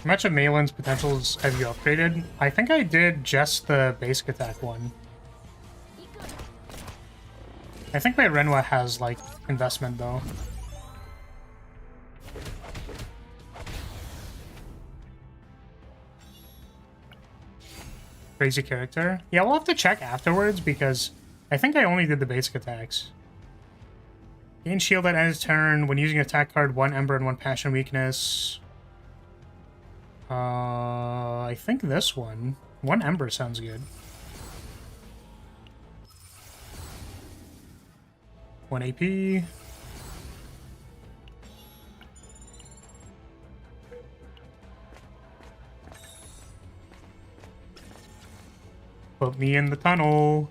How much of Malin's potentials have you upgraded? I think I did just the basic attack one. I think my Renwa has, like, investment, though. Crazy character. Yeah, we'll have to check afterwards, because I think I only did the basic attacks. Gain shield at end of turn. When using attack card, 1 Ember and 1 Passion weakness. I think this one. 1 Ember sounds good. 1 AP. Put me in the tunnel.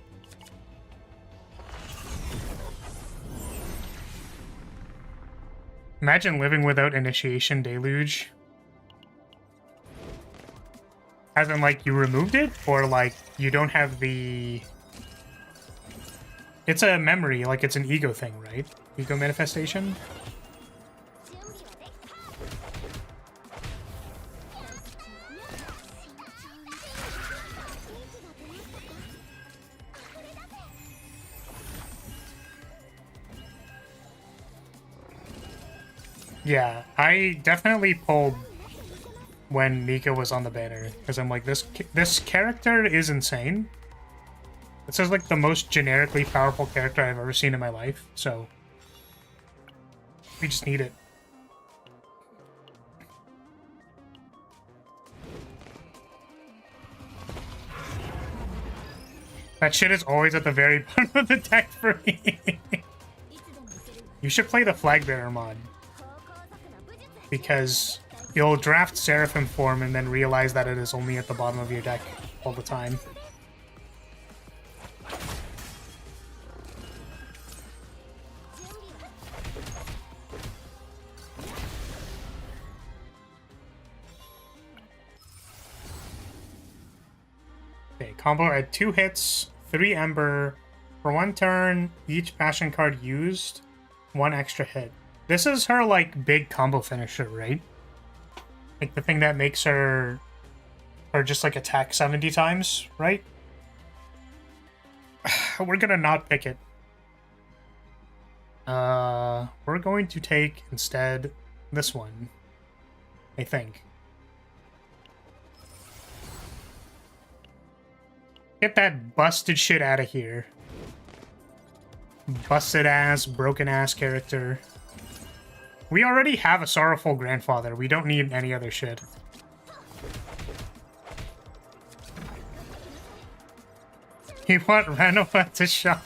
Imagine living without Initiation Deluge. As in, like, you removed it? Or, like, you don't have the... It's a memory, like, it's an ego thing, right? Ego manifestation? Yeah, I definitely pulled when Nika was on the banner, because I'm like, this character is insane. This is like the most generically powerful character I've ever seen in my life, so we just need it. That shit is always at the very bottom of the deck for me. You should play the Flag Bearer mod, because you'll draft Seraphim form and then realize that it is only at the bottom of your deck all the time. Okay, combo at 2 hits, 3 Ember. For 1 turn, each Passion card used, 1 extra hit. This is her, like, big combo finisher, right? Like, the thing that makes her just, like, attack 70 times, right? We're gonna not pick it. We're going to take, instead, this one. I think. Get that busted shit out of here. Busted ass, broken ass character. We already have a sorrowful grandfather. We don't need any other shit. You want Renova to shine.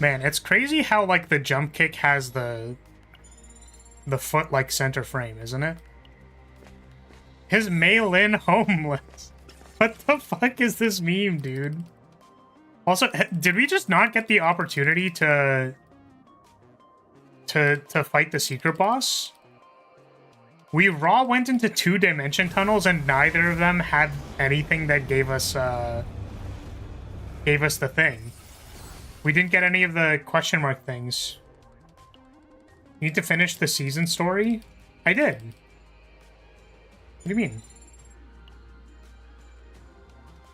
Man, it's crazy how, like, the jump kick has the foot, like, center frame, isn't it? His Mail-in homeless. What the fuck is this meme, dude? Also, did we just not get the opportunity to fight the secret boss? We raw went into 2 dimension tunnels and neither of them had anything that gave us the thing. We didn't get any of the question mark things. You need to finish the season story? I did. What do you mean?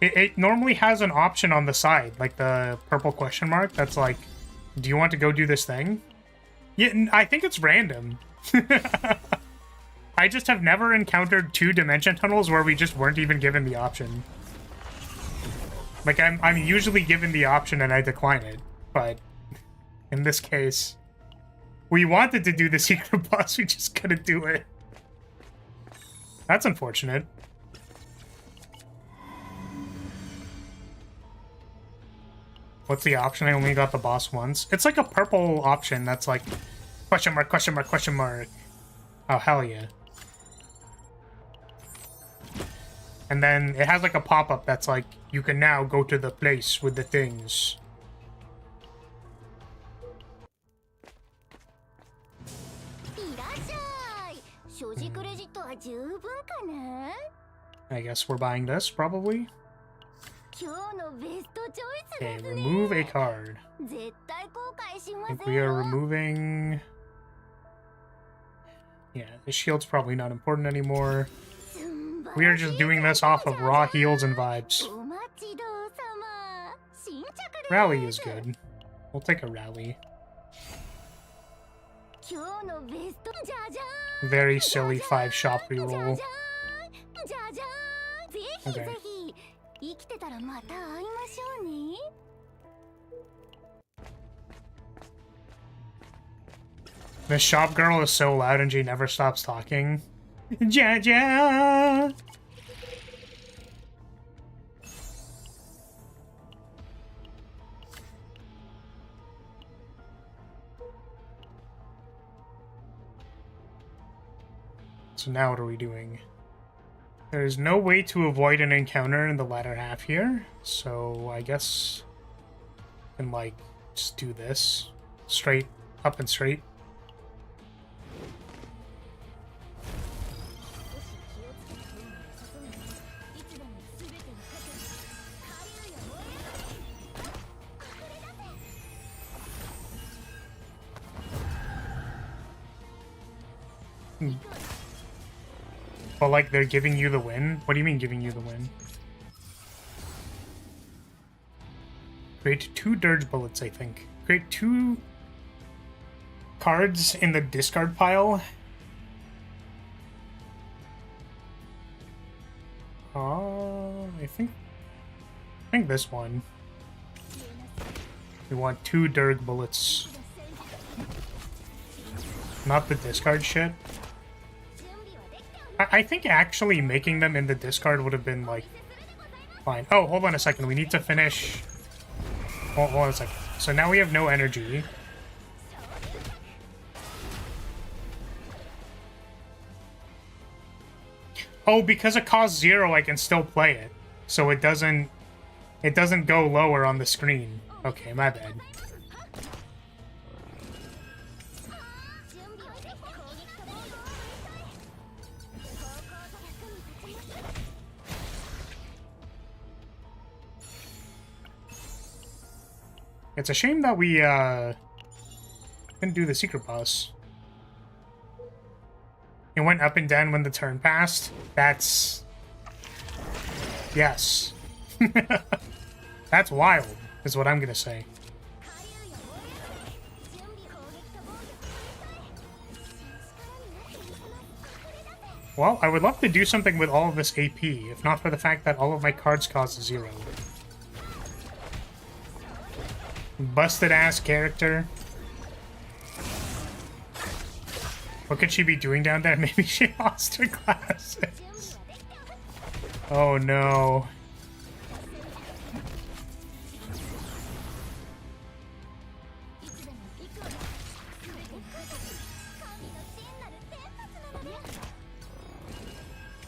It normally has an option on the side, like the purple question mark, that's like, do you want to go do this thing? Yeah, I think it's random. I just have never encountered 2 dimension tunnels where we just weren't even given the option. Like, I'm usually given the option and I decline it, but in this case, we wanted to do the secret boss, we just couldn't do it. That's unfortunate. What's the option? I only got the boss once. It's like a purple option that's like, question mark, question mark, question mark. Oh, hell yeah. And then it has like a pop-up that's like, you can now go to the place with the things. I guess we're buying this, probably. Okay, remove a card. I think we are removing... Yeah, the shield's probably not important anymore. We are just doing this off of raw heals and vibes. Rally is good. We'll take a rally. Very silly 5-shop reroll. Okay. The shop girl is so loud and she never stops talking. Ja. So now what are we doing? There's no way to avoid an encounter in the latter half here, so I guess I can, like, just do this. Straight, up and straight. But, like, they're giving you the win? What do you mean giving you the win? Create 2 dirge bullets, I think. Create 2 cards in the discard pile. I think this one. We want 2 dirge bullets. Not the discard shit. I think actually making them in the discard would have been, like, fine. Oh, hold on a second. We need to finish... Hold on a second. So now we have no energy. Oh, because it costs 0, I can still play it. So it doesn't go lower on the screen. Okay, my bad. It's a shame that we didn't do the secret boss. It went up and down when the turn passed. That's... Yes. That's wild, is what I'm gonna say. Well, I would love to do something with all of this AP, if not for the fact that all of my cards cost 0. Busted ass character. What could she be doing down there? Maybe she lost her glasses. Oh no.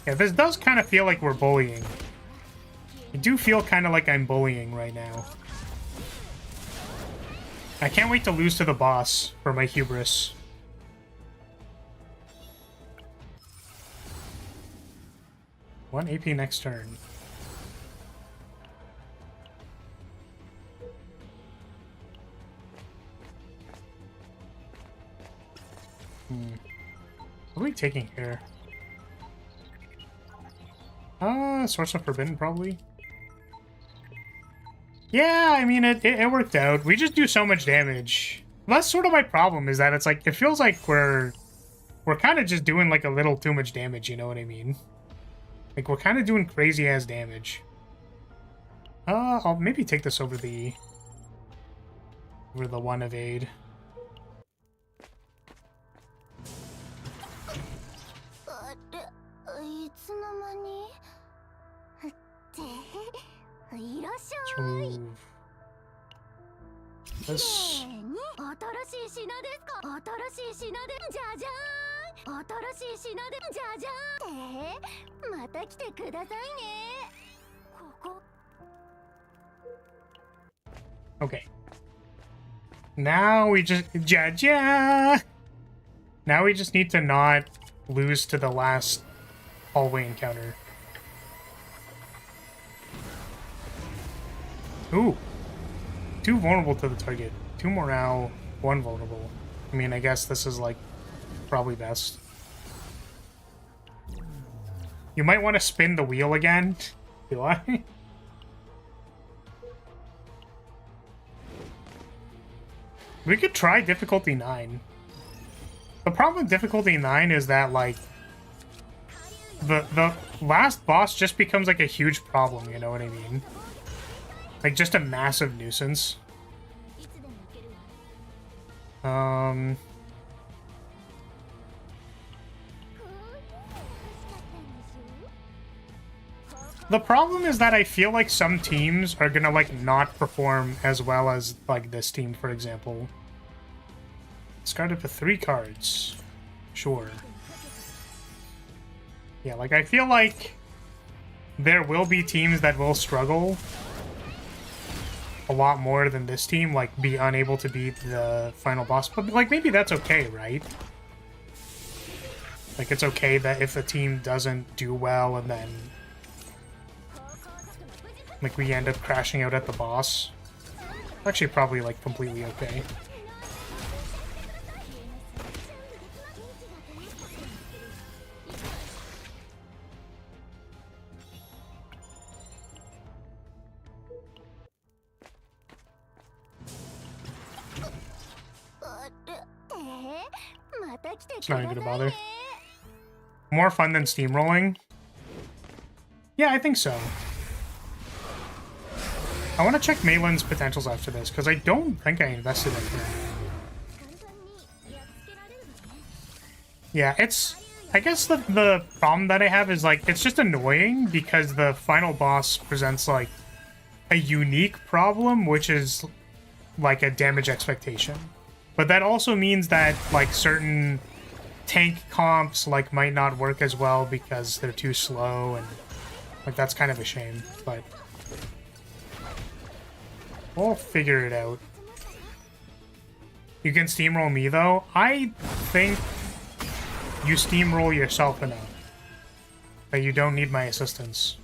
Yeah, this does kind of feel like we're bullying. I do feel kind of like I'm bullying right now. I can't wait to lose to the boss for my hubris. One AP next turn. What are we taking here? Source of Forbidden, probably. Yeah, I mean, it worked out. We just do so much damage. That's sort of my problem, is that it's like, it feels like we're kind of just doing like a little too much damage, you know what I mean? Like, we're kind of doing crazy-ass damage. I'll maybe take this over the one evade. Move. This. Okay. Now we just... Now we just need to not lose to the last hallway encounter. Ooh. 2 vulnerable to the target. 2 morale, 1 vulnerable. I mean, I guess this is, like, probably best. You might want to spin the wheel again. Do I? We could try difficulty 9. The problem with difficulty 9 is that, like, the last boss just becomes, like, a huge problem, you know what I mean? Like, just a massive nuisance. The problem is that I feel like some teams are gonna, like, not perform as well as, like, this team, for example. Discard up to 3 cards. Sure. Yeah, like, I feel like there will be teams that will struggle a lot more than this team, like, be unable to beat the final boss. But, like, maybe that's okay, right? Like, it's okay that if the team doesn't do well and then, like, we end up crashing out at the boss. Actually, probably, like, completely okay. It's not even gonna bother. More fun than steamrolling? Yeah, I think so. I want to check Malin's potentials after this, because I don't think I invested in her. Yeah, it's... I guess the problem that I have is, like, it's just annoying because the final boss presents, like, a unique problem, which is, like, a damage expectation. But that also means that, like, certain tank comps, like, might not work as well because they're too slow, and, like, that's kind of a shame, but... we'll figure it out. You can steamroll me, though. I think you steamroll yourself enough that you don't need my assistance.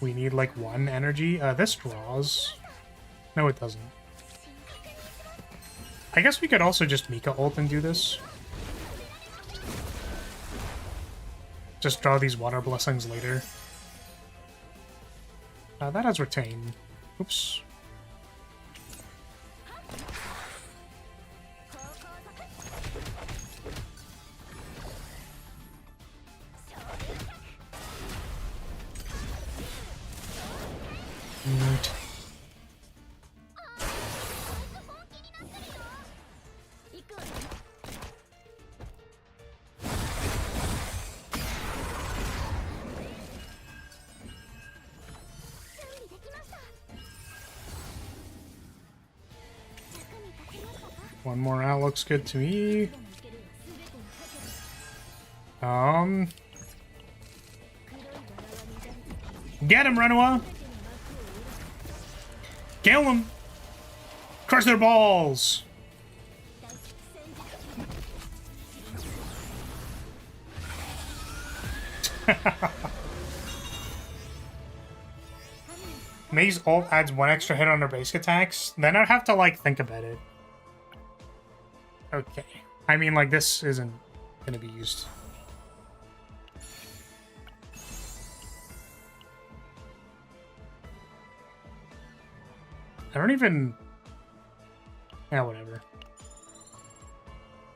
We need, like, 1 energy. This draws. No, it doesn't. I guess we could also just Mika ult and do this. Just draw these water blessings later. That has retain. Oops. One more out looks good to me. Get him, Renua! Kill him! Crush their balls! May's ult adds 1 extra hit on their basic attacks. Then I'd have to, like, think about it. Okay. I mean, like, this isn't gonna be used. I don't even... yeah, whatever.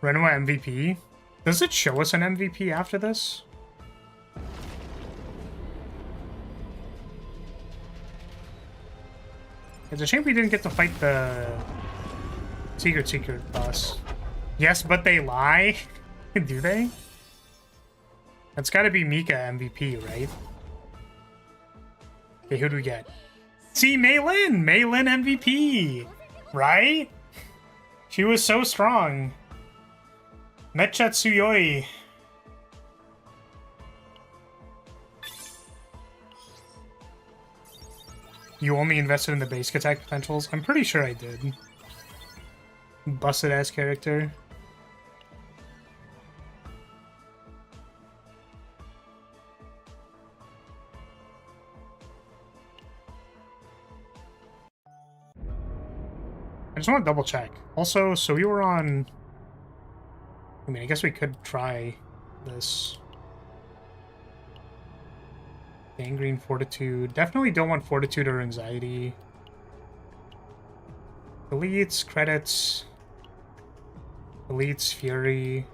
Renua MVP? Does it show us an MVP after this? It's a shame we didn't get to fight the Secret boss. Yes, but they lie? Do they? That's gotta be Mika MVP, right? Okay, who do we get? See, Maylin! Maylin MVP! Right? She was so strong. Metchatsuyoi. You only invested in the basic attack potentials? I'm pretty sure I did. Busted ass character. I just want to double check. Also, so we were on... I mean, I guess we could try this. Gangrene, Fortitude. Definitely don't want Fortitude or Anxiety. Elites, Credits. Elites, Fury.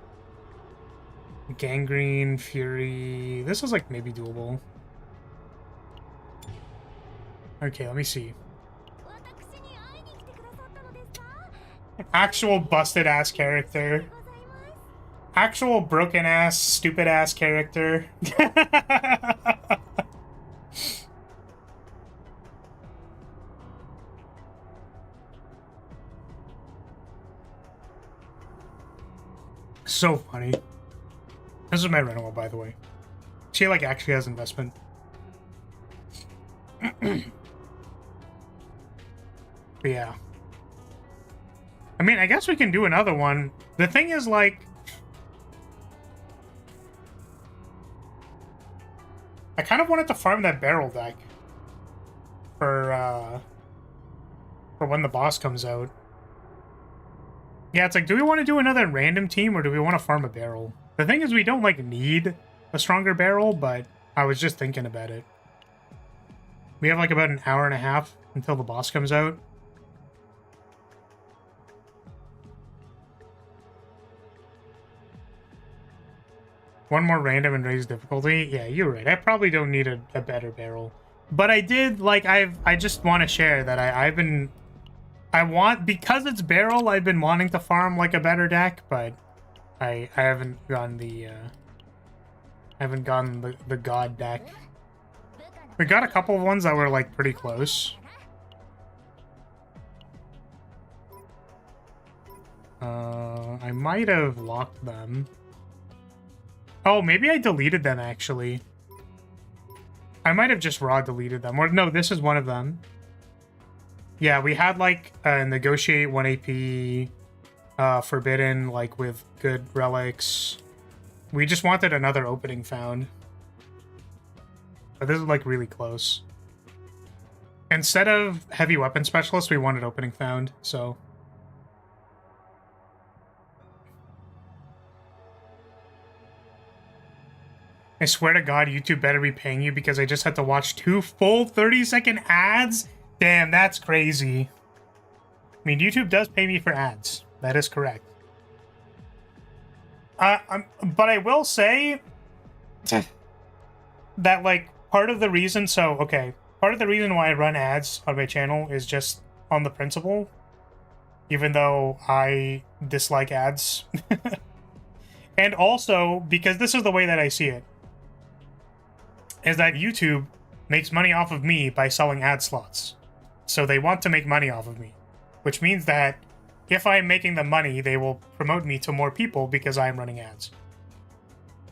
Gangrene, Fury. This is, like, maybe doable. Okay, let me see. Actual busted-ass character. Actual broken-ass, stupid-ass character. So funny. This is my Renua, by the way. She, like, actually has investment. But yeah. I mean, I guess we can do another one. The thing is, like... I kind of wanted to farm that barrel deck. For when the boss comes out. Yeah, it's like, do we want to do another random team or do we want to farm a barrel? The thing is, we don't, like, need a stronger barrel, but I was just thinking about it. We have, like, about an hour and a half until the boss comes out. One more random and raise difficulty. Yeah, you're right. I probably don't need a better barrel. But I did, like, I just want to share that because it's barrel, I've been wanting to farm, like, a better deck, but I haven't gotten the god deck. We got a couple of ones that were, like, pretty close. I might have locked them. Oh, maybe I deleted them, actually. I might have just raw deleted them. Or, no, this is one of them. Yeah, we had, like, negotiate 1 AP, forbidden, like, with good relics. We just wanted another opening found. But this is, like, really close. Instead of heavy weapon specialist, we wanted opening found, so... I swear to God, YouTube better be paying you because I just had to watch 2 full 30-second ads? Damn, that's crazy. I mean, YouTube does pay me for ads. That is correct. But I will say that, like, part of the reason... So, okay. Part of the reason why I run ads on my channel is just on the principle. Even though I dislike ads. And also, because this is the way that I see it. Is that YouTube makes money off of me by selling ad slots. So they want to make money off of me. Which means that if I'm making them money, they will promote me to more people because I'm running ads.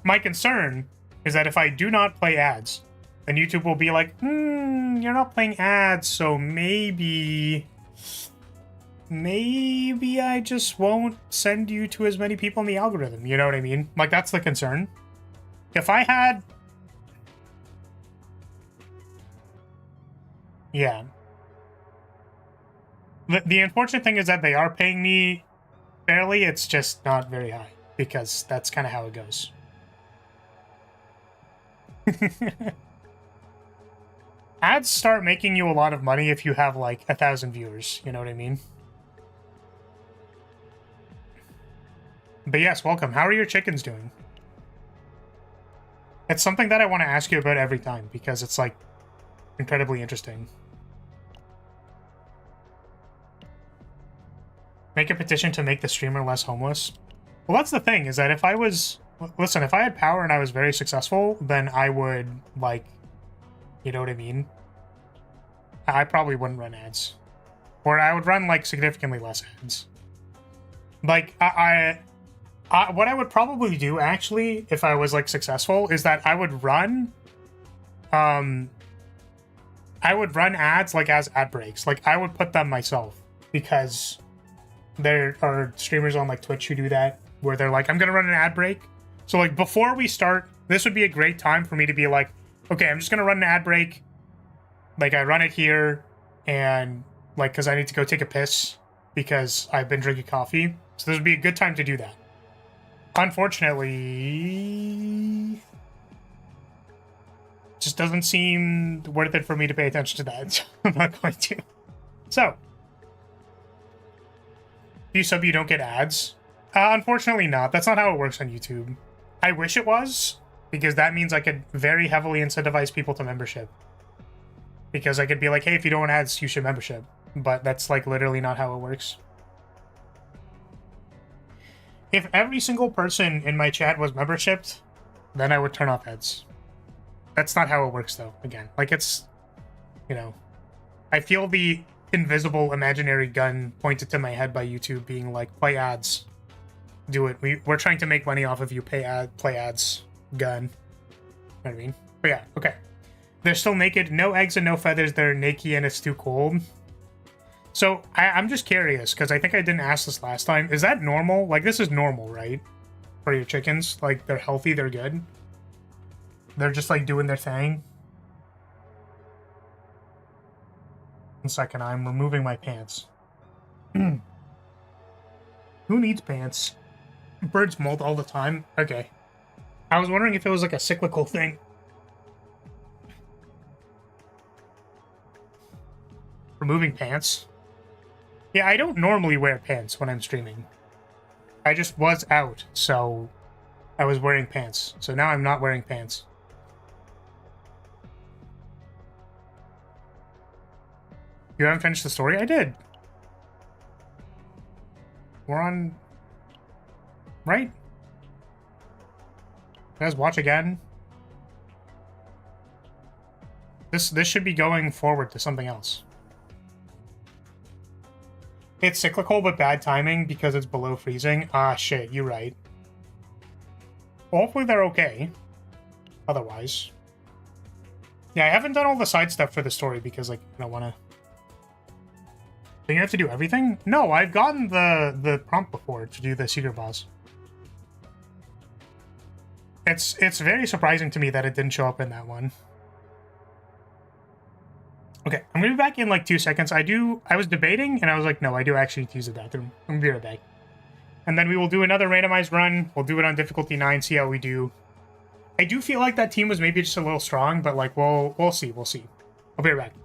My concern is that if I do not play ads, then YouTube will be like, you're not playing ads, so maybe I just won't send you to as many people in the algorithm. You know what I mean? Like, that's the concern. If I had... Yeah. The unfortunate thing is that they are paying me fairly, it's just not very high, because that's kind of how it goes. Ads start making you a lot of money if you have, like, 1,000 viewers, you know what I mean? But yes, welcome. How are your chickens doing? It's something that I want to ask you about every time, because it's, like, incredibly interesting. Make a petition to make the streamer less homeless. Well, that's the thing, is that if I was... Listen, if I had power and I was very successful, then I would, like... You know what I mean? I probably wouldn't run ads. Or I would run, like, significantly less ads. Like, what I would probably do, actually, if I was, like, successful, is that I would run... I would run ads, like, as ad breaks. Like, I would put them myself. Because... there are streamers on, like, Twitch who do that, where they're like, I'm gonna run an ad break. So, like, before we start, this would be a great time for me to be like, okay, I'm just gonna run an ad break. Like, I run it here, and, like, because I need to go take a piss, because I've been drinking coffee. So this would be a good time to do that. Unfortunately... just doesn't seem worth it for me to pay attention to that, so I'm not going to. So... If you sub, you don't get ads? Unfortunately not. That's not how it works on YouTube. I wish it was, because that means I could very heavily incentivize people to membership. Because I could be like, hey, if you don't want ads, you should membership. But that's, like, literally not how it works. If every single person in my chat was membershiped, then I would turn off ads. That's not how it works, though, again. Like, it's, you know... I feel the... invisible imaginary gun pointed to my head by YouTube being like, play ads. Do it. We're trying to make money off of you. Play ads. Gun. You know what I mean? But yeah, okay. They're still naked. No eggs and no feathers. They're naked and it's too cold. So, I'm just curious, because I think I didn't ask this last time. Is that normal? Like, this is normal, right? For your chickens? Like, they're healthy, they're good? They're just, like, doing their thing? 1 second, I'm removing my pants. Who needs pants? Birds molt all the time? Okay. I was wondering if it was like a cyclical thing. Removing pants? Yeah, I don't normally wear pants when I'm streaming. I just was out, so I was wearing pants. So now I'm not wearing pants. You haven't finished the story? I did. We're on... Right? You guys watch again? This should be going forward to something else. It's cyclical, but bad timing because it's below freezing. Ah, shit, you're right. Hopefully they're okay. Otherwise. Yeah, I haven't done all the side stuff for the story because, like, I don't want to... Do you have to do everything? No, I've gotten the prompt before to do the secret boss. It's very surprising to me that it didn't show up in that one. Okay, I'm gonna be back in like 2 seconds. I was debating, and I was like, no, I do actually need to use the bathroom. I'm gonna be right back. And then we will do another randomized run. We'll do it on difficulty 9, see how we do. I do feel like that team was maybe just a little strong, but like, we'll see, we'll see. I'll be right back.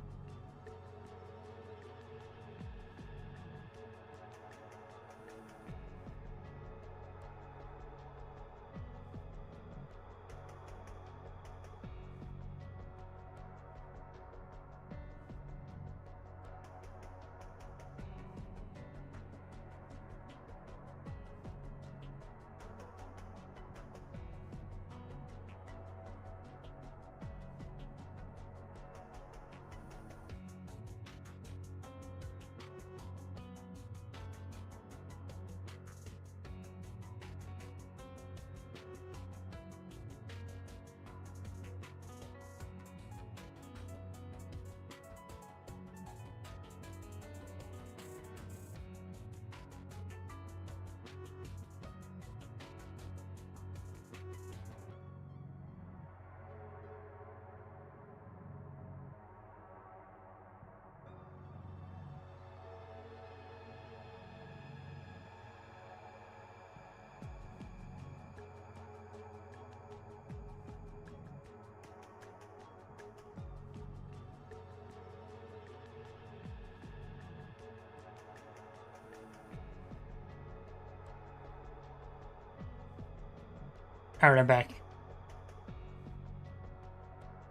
Alright, I'm back.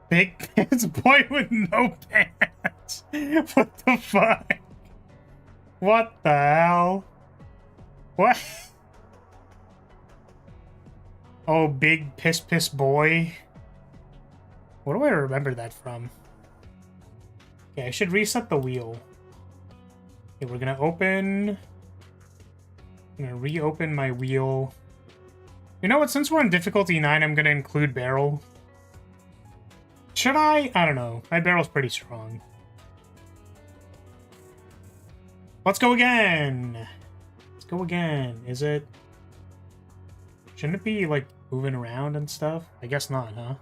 Big pants boy with no pants. What the fuck? What the hell? What? Oh, big piss boy. What do I remember that from? Okay, I should reset the wheel. Okay, we're gonna open... I'm gonna reopen my wheel. You know what? Since we're on difficulty 9, I'm gonna include barrel. Should I? I don't know. My barrel's pretty strong. Let's go again. Let's go again. Is it? Shouldn't it be like moving around and stuff? I guess not, huh?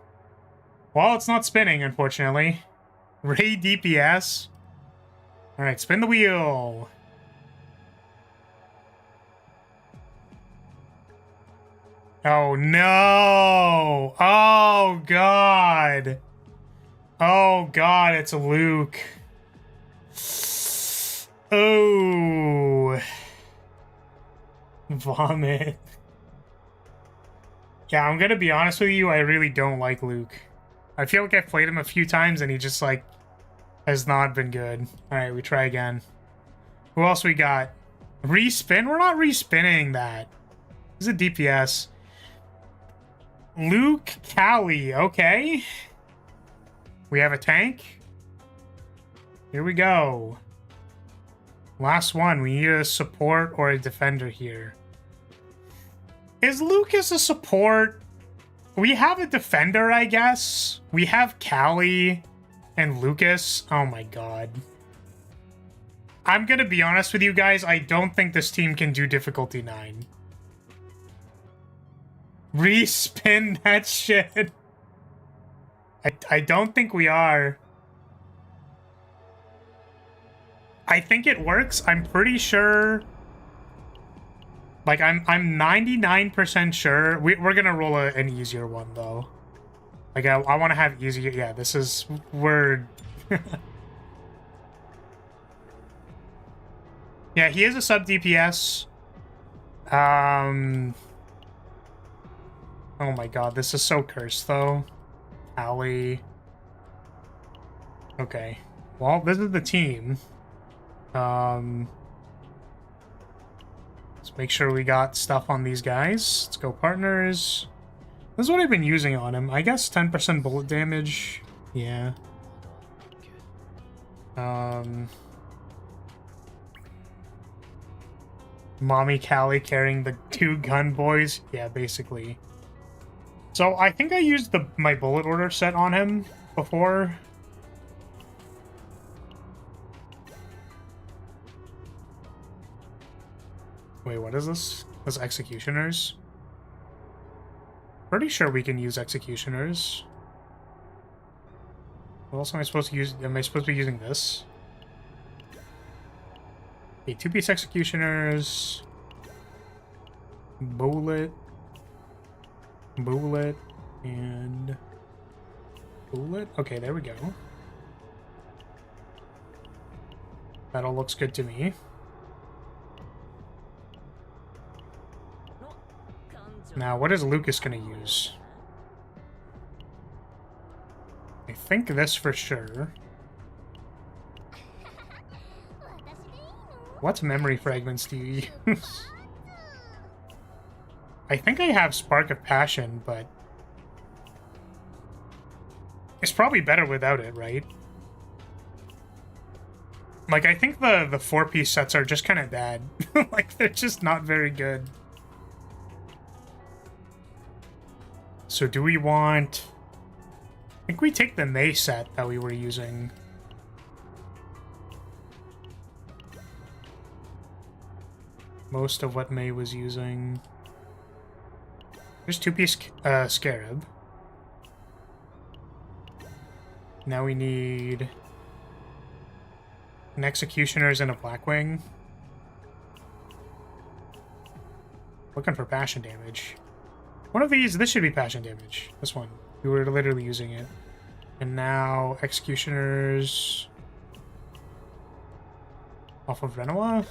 Well, it's not spinning, unfortunately. Ray DPS. All right, spin the wheel. Oh, no. Oh, God. Oh, God, it's Luke. Oh. Vomit. Yeah, I'm gonna be honest with you, I really don't like Luke. I feel like I've played him a few times and he just, like, has not been good. Alright, we try again. Who else we got? Respin? We're not respinning that. This is a DPS. Luke Callie, okay. We have a tank. Here we go. Last one. We need a support or a defender here. Is Lucas a support? We have a defender, I guess. We have Callie and Lucas. Oh my god. I'm gonna be honest with you guys. I don't think this team can do difficulty 9. Respin that shit. I don't think we are. I think it works. I'm pretty sure Like, I'm 99% sure. We're gonna roll an easier one, though. Like, I want to have easier... Yeah, this is... We're... Yeah, he is a sub DPS. Oh my god, this is so cursed, though. Allie. Okay. Well, this is the team. Let's make sure we got stuff on these guys. Let's go partners. This is what I've been using on him. I guess 10% bullet damage. Yeah. Mommy Callie carrying the 2 gun boys. Yeah, basically. So I think I used my bullet order set on him before. Wait, what is this? This executioners? Pretty sure we can use executioners. What else am I supposed to use? Am I supposed to be using this? Okay, 2-piece executioners. Bullet. Bullet. And... Bullet? Okay, there we go. That all looks good to me. Now, what is Lucas gonna use? I think this for sure. What memory fragments do you use? I think I have Spark of Passion, but... It's probably better without it, right? Like, I think the 4-piece sets are just kind of bad. Like, they're just not very good. So do we want... I think we take the May set that we were using. Most of what May was using. There's 2-piece Scarab. Now we need an Executioners and a Blackwing. Looking for passion damage. One of these, this should be passion damage. This one. We were literally using it. And now Executioners off of Renoa.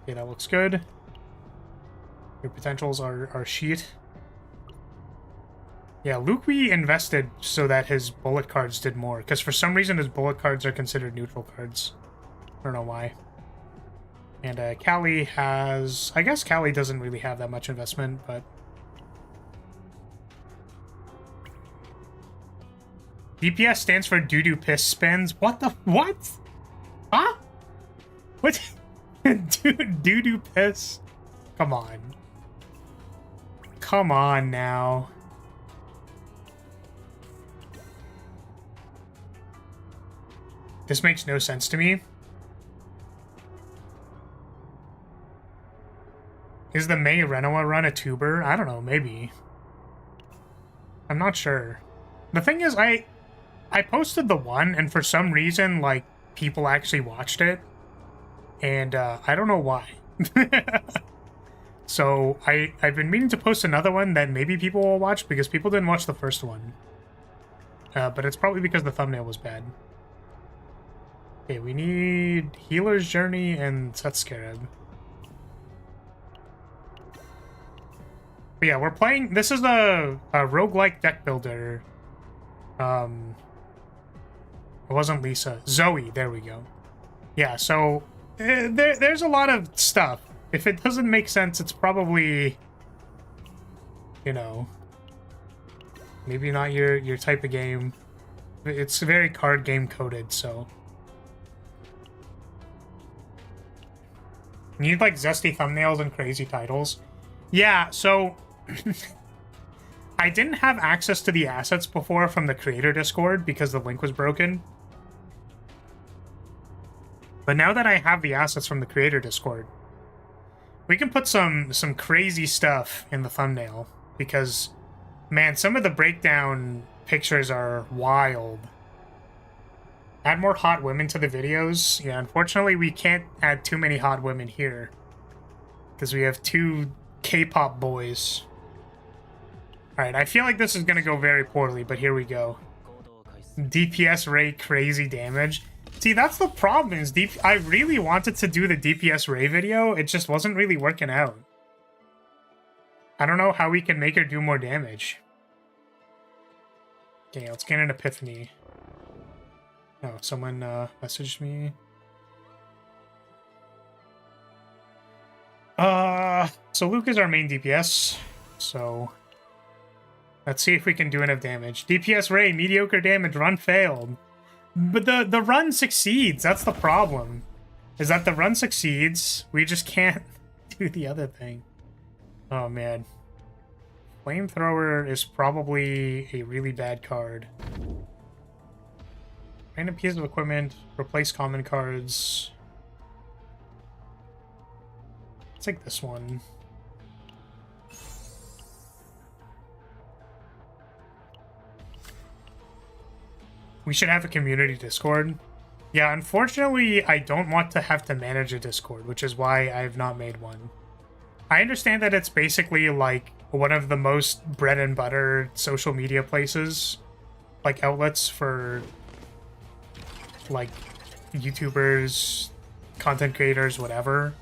Okay, that looks good. Your potentials are shit. Yeah, Luke we invested so that his bullet cards did more. Because for some reason his bullet cards are considered neutral cards. I don't know why. And Callie has... I guess Callie doesn't really have that much investment, but... DPS stands for doo-doo piss spins. What the... What? Huh? What? Doo-doo piss? Come on. Come on now. This makes no sense to me. Is the May Renoa run a tuber? I don't know, maybe. I'm not sure. The thing is, I posted the one, and for some reason, like, people actually watched it. And, I don't know why. So, I've been meaning to post another one that maybe people will watch, because people didn't watch the first one. But it's probably because the thumbnail was bad. Okay, we need Healer's Journey and Set Scarab. But yeah, we're playing... This is a roguelike deck builder. It wasn't Lisa. Zoe, there we go. Yeah, so there's a lot of stuff. If it doesn't make sense, it's probably, you know, maybe not your type of game. It's very card game coded, so. You need, like, zesty thumbnails and crazy titles. Yeah, so... I didn't have access to the assets before from the creator Discord because the link was broken. But now that I have the assets from the creator Discord, we can put some crazy stuff in the thumbnail because, man, some of the breakdown pictures are wild. Add more hot women to the videos. Yeah, unfortunately, we can't add too many hot women here. Because we have two K-pop boys. Alright, I feel like this is going to go very poorly, but here we go. DPS Ray crazy damage. See, that's the problem is I really wanted to do the DPS Ray video. It just wasn't really working out. I don't know how we can make her do more damage. Okay, let's get an epiphany. Oh, someone messaged me. So Luke is our main DPS. So let's see if we can do enough damage. DPS Ray, mediocre damage, run failed. But the run succeeds. That's the problem. Is that the run succeeds. We just can't do the other thing. Oh man. Flamethrower is probably a really bad card. Random piece of equipment, replace common cards. Let's take this one. We should have a community Discord. Yeah, unfortunately, I don't want to have to manage a Discord, which is why I have not made one. I understand that it's basically like one of the most bread and butter social media places, like outlets for like YouTubers, content creators, whatever.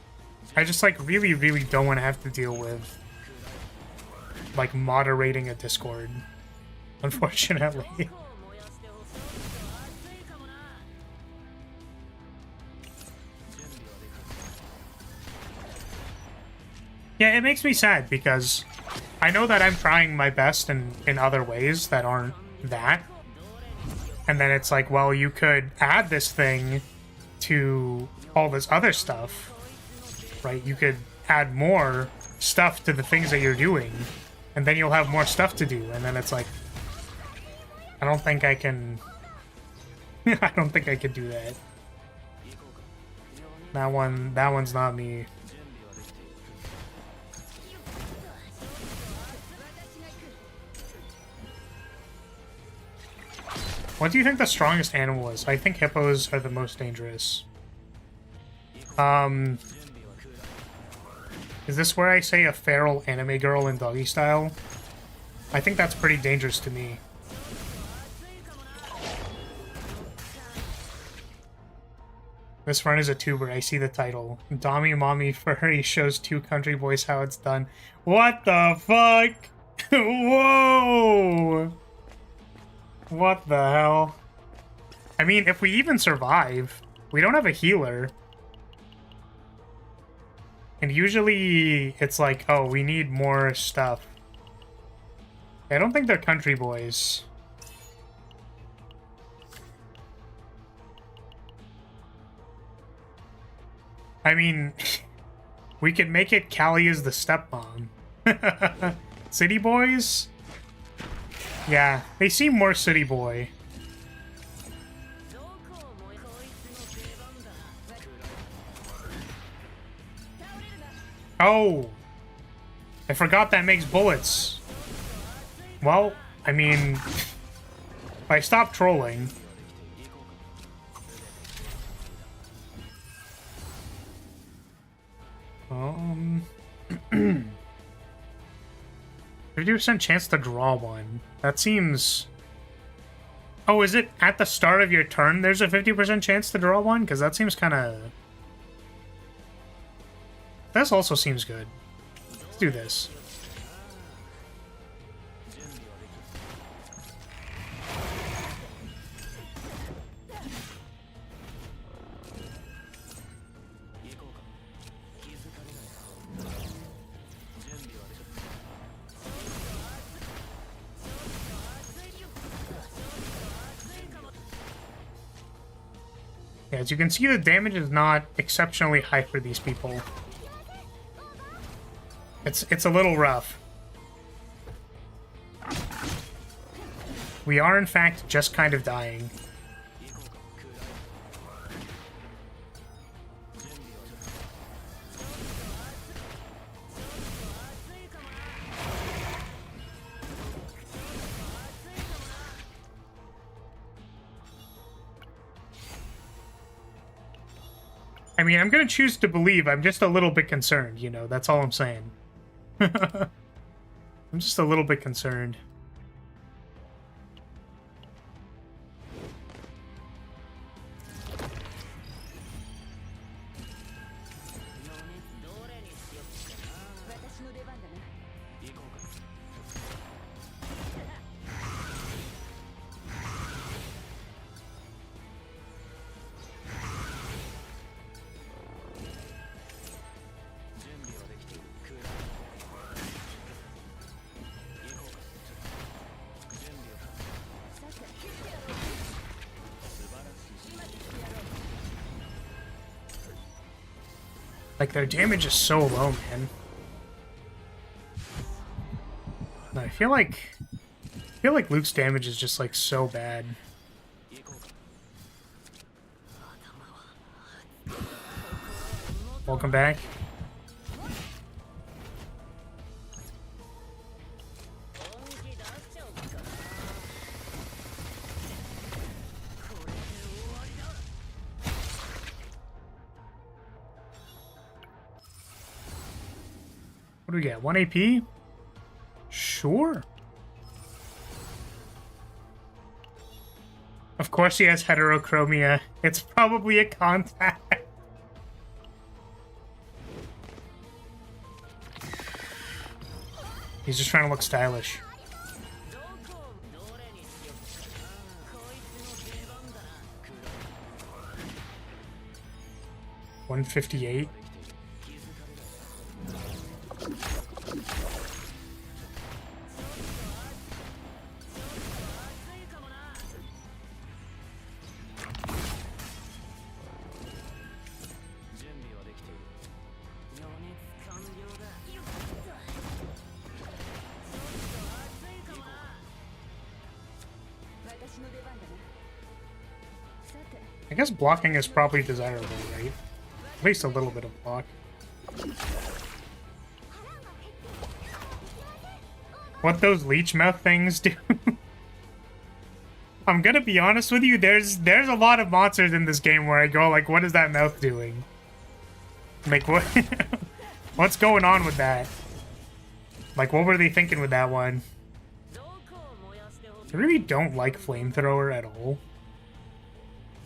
I just like really don't want to have to deal with like moderating a Discord, unfortunately. Yeah, it makes me sad because I know that I'm trying my best in other ways that aren't that. And then it's like, well, you could add this thing to all this other stuff, right? You could add more stuff to the things that you're doing, and then you'll have more stuff to do. And then it's like, I don't think I can... I don't think I could do that. That one's not me. What do you think the strongest animal is? I think hippos are the most dangerous. Is this where I say a feral anime girl in doggy style? I think that's pretty dangerous to me. This run is a tuber. I see the title. Dommy Mommy Furry shows two country boys how it's done. What the fuck? Whoa! What the hell? I mean, if we even survive, we don't have a healer. And usually it's like, oh, we need more stuff. I don't think they're country boys. I mean, we could make it Callie is the stepmom. City boys? Yeah, they seem more city boy. Oh! I forgot that makes bullets. Well, I mean, if I stop trolling... ...50% chance to draw one. That seems... Oh, is it at the start of your turn there's a 50% chance to draw one? Because that seems kind of... This also seems good. Let's do this. Yeah, as you can see, the damage is not exceptionally high for these people. It's a little rough. We are, in fact, just kind of dying. I mean, I'm gonna choose to believe. I'm just a little bit concerned, you know, that's all I'm saying. I'm just a little bit concerned. Like, their damage is so low, man. I feel like Luke's damage is just, like, so bad. Welcome back. What do we get? 1 AP? Sure. Of course he has heterochromia. It's probably a contact. He's just trying to look stylish. $158. I guess blocking is probably desirable, right? At least a little bit of block. What those leech mouth things do. I'm gonna be honest with you, there's a lot of monsters in this game where I go like, what is that mouth doing? Like, what? What's going on with that? Like, what were they thinking with that one? I really don't like flamethrower at all.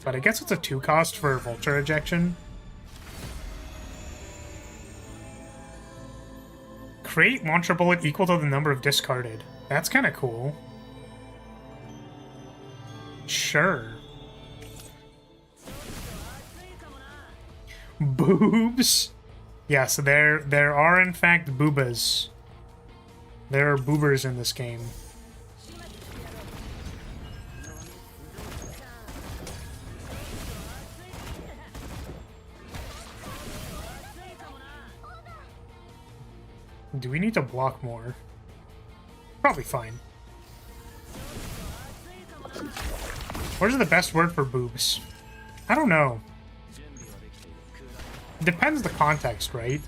But I guess it's a 2 cost for vulture ejection. Create launcher bullet equal to the number of discarded. That's kind of cool. Sure. Boobs? Yeah, so there are in fact boobas. There are boobers in this game. Do we need to block more? Probably fine. What is the best word for boobs? I don't know. Depends the context, right?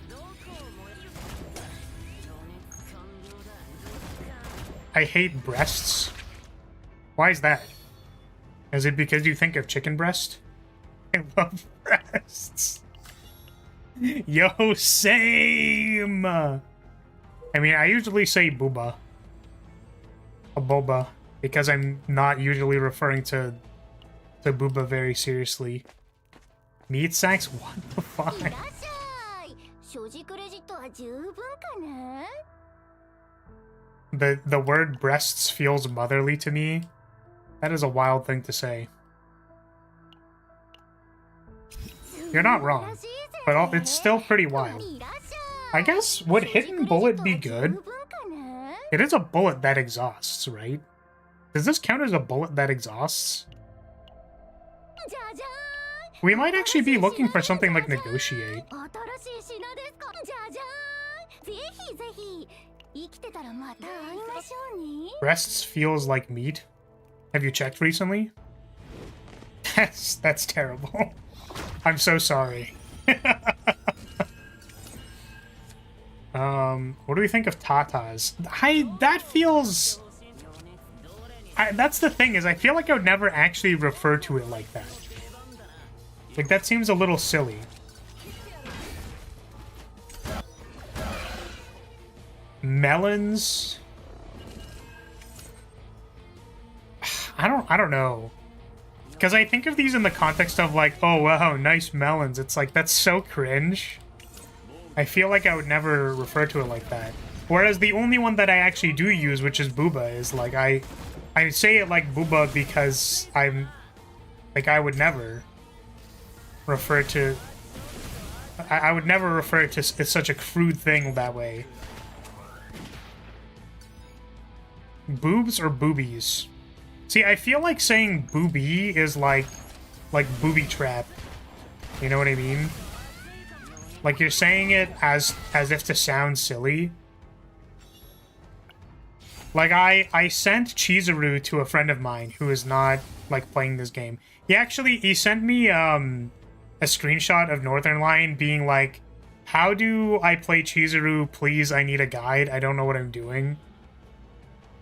I hate breasts. Why is that? Is it because you think of chicken breast? I love breasts. Yo, same! I mean, I usually say booba. A boba. Because I'm not usually referring to booba very seriously. Meat sacks? What the fuck? The word breasts feels motherly to me. That is a wild thing to say. You're not wrong, but it's still pretty wild. I guess, would hidden bullet be good? It is a bullet that exhausts, right? Does this count as a bullet that exhausts? We might actually be looking for something like negotiate. Breasts feels like meat. Have you checked recently? That's terrible. I'm so sorry. What do we think of tatas? That feels... that's the thing, is I feel like I would never actually refer to it like that. Like, that seems a little silly. Melons. I don't know. Because I think of these in the context of like, oh wow, nice melons. It's like, that's so cringe. I feel like I would never refer to it like that. Whereas the only one that I actually do use, which is booba, is like, I say it like booba because I'm, like, I would never refer to, I would never refer to it's such a crude thing that way. Boobs or boobies? See, I feel like saying booby is like booby trap. You know what I mean? Like you're saying it as if to sound silly. Like I sent Chizuru to a friend of mine who is not like playing this game. He sent me a screenshot of Northern Lion being like, "How do I play Chizuru? Please, I need a guide. I don't know what I'm doing."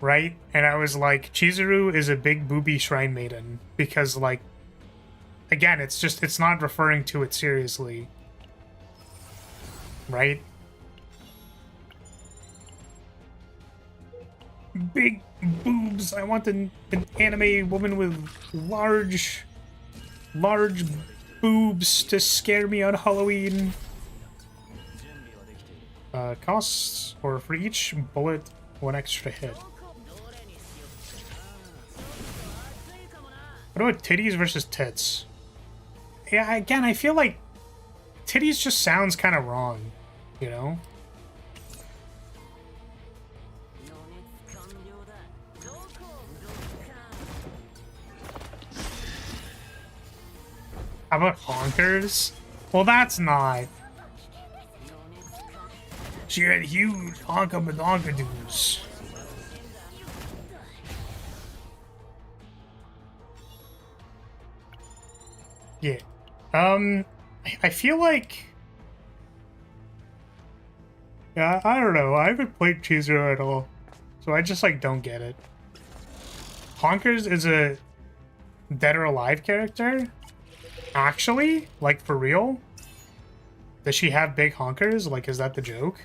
Right? And I was like, Chizuru is a big booby shrine maiden. Because, like, again, it's not referring to it seriously. Right? Big boobs. I want an anime woman with large boobs to scare me on Halloween. Costs, or for each bullet, 1 extra hit. What about titties versus tits? Yeah, again, I feel like titties just sounds kind of wrong, you know? How about honkers? Well, that's not. She had huge honka-madonka-doos. Yeah. I feel like... Yeah, I don't know. I haven't played Chizuru at all. So I just, like, don't get it. Honkers is a Dead or Alive character? Actually? Like, for real? Does she have big honkers? Like, is that the joke?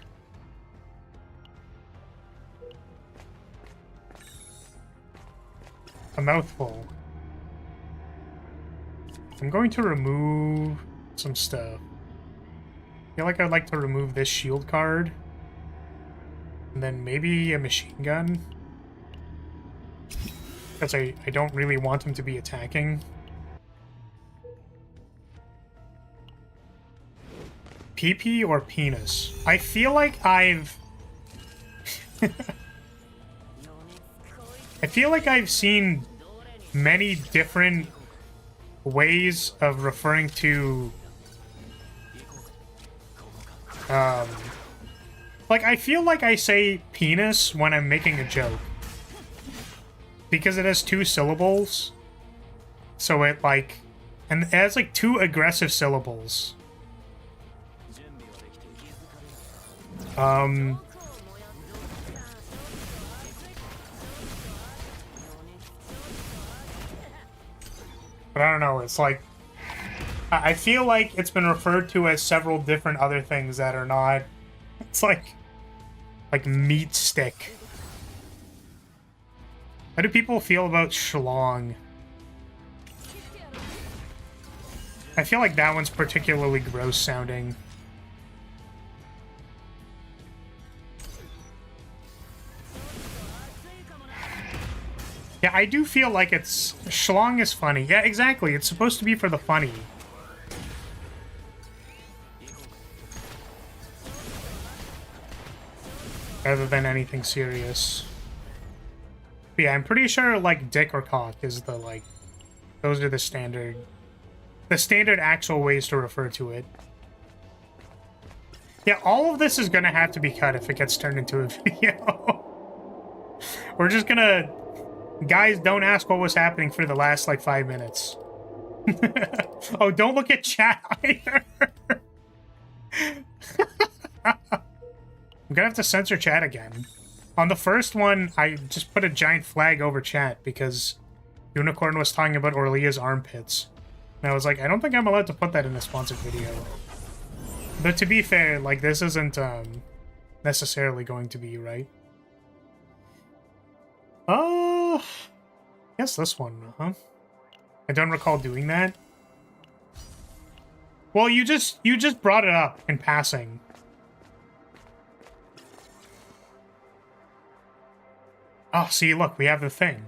A mouthful. I'm going to remove some stuff. I feel like I'd like to remove this shield card. And then maybe a machine gun. Because I don't really want him to be attacking. PP or penis? I feel like I've... I feel like I've seen many different ways of referring to like I feel like I say penis when I'm making a joke because it has 2 syllables, so it like, and it has like 2 aggressive syllables. But I don't know, it's like... I feel like it's been referred to as several different other things that are not... It's like meat stick. How do people feel about schlong? I feel like that one's particularly gross sounding. Yeah, I do feel like it's... Schlong is funny. Yeah, exactly. It's supposed to be for the funny. Rather than anything serious. But yeah, I'm pretty sure, like, dick or cock is the, like... Those are the standard... The standard actual ways to refer to it. Yeah, all of this is gonna have to be cut if it gets turned into a video. We're just gonna... Guys, don't ask what was happening for the last, like, 5 minutes. Oh, don't look at chat either. I'm gonna have to censor chat again. On the first one, I just put a giant flag over chat because Unicorn was talking about Orlia's armpits. And I was like, I don't think I'm allowed to put that in a sponsored video. But to be fair, like, this isn't, necessarily going to be, right? Guess this one, huh? I don't recall doing that. Well, you just brought it up in passing. Oh, see, look, we have the thing.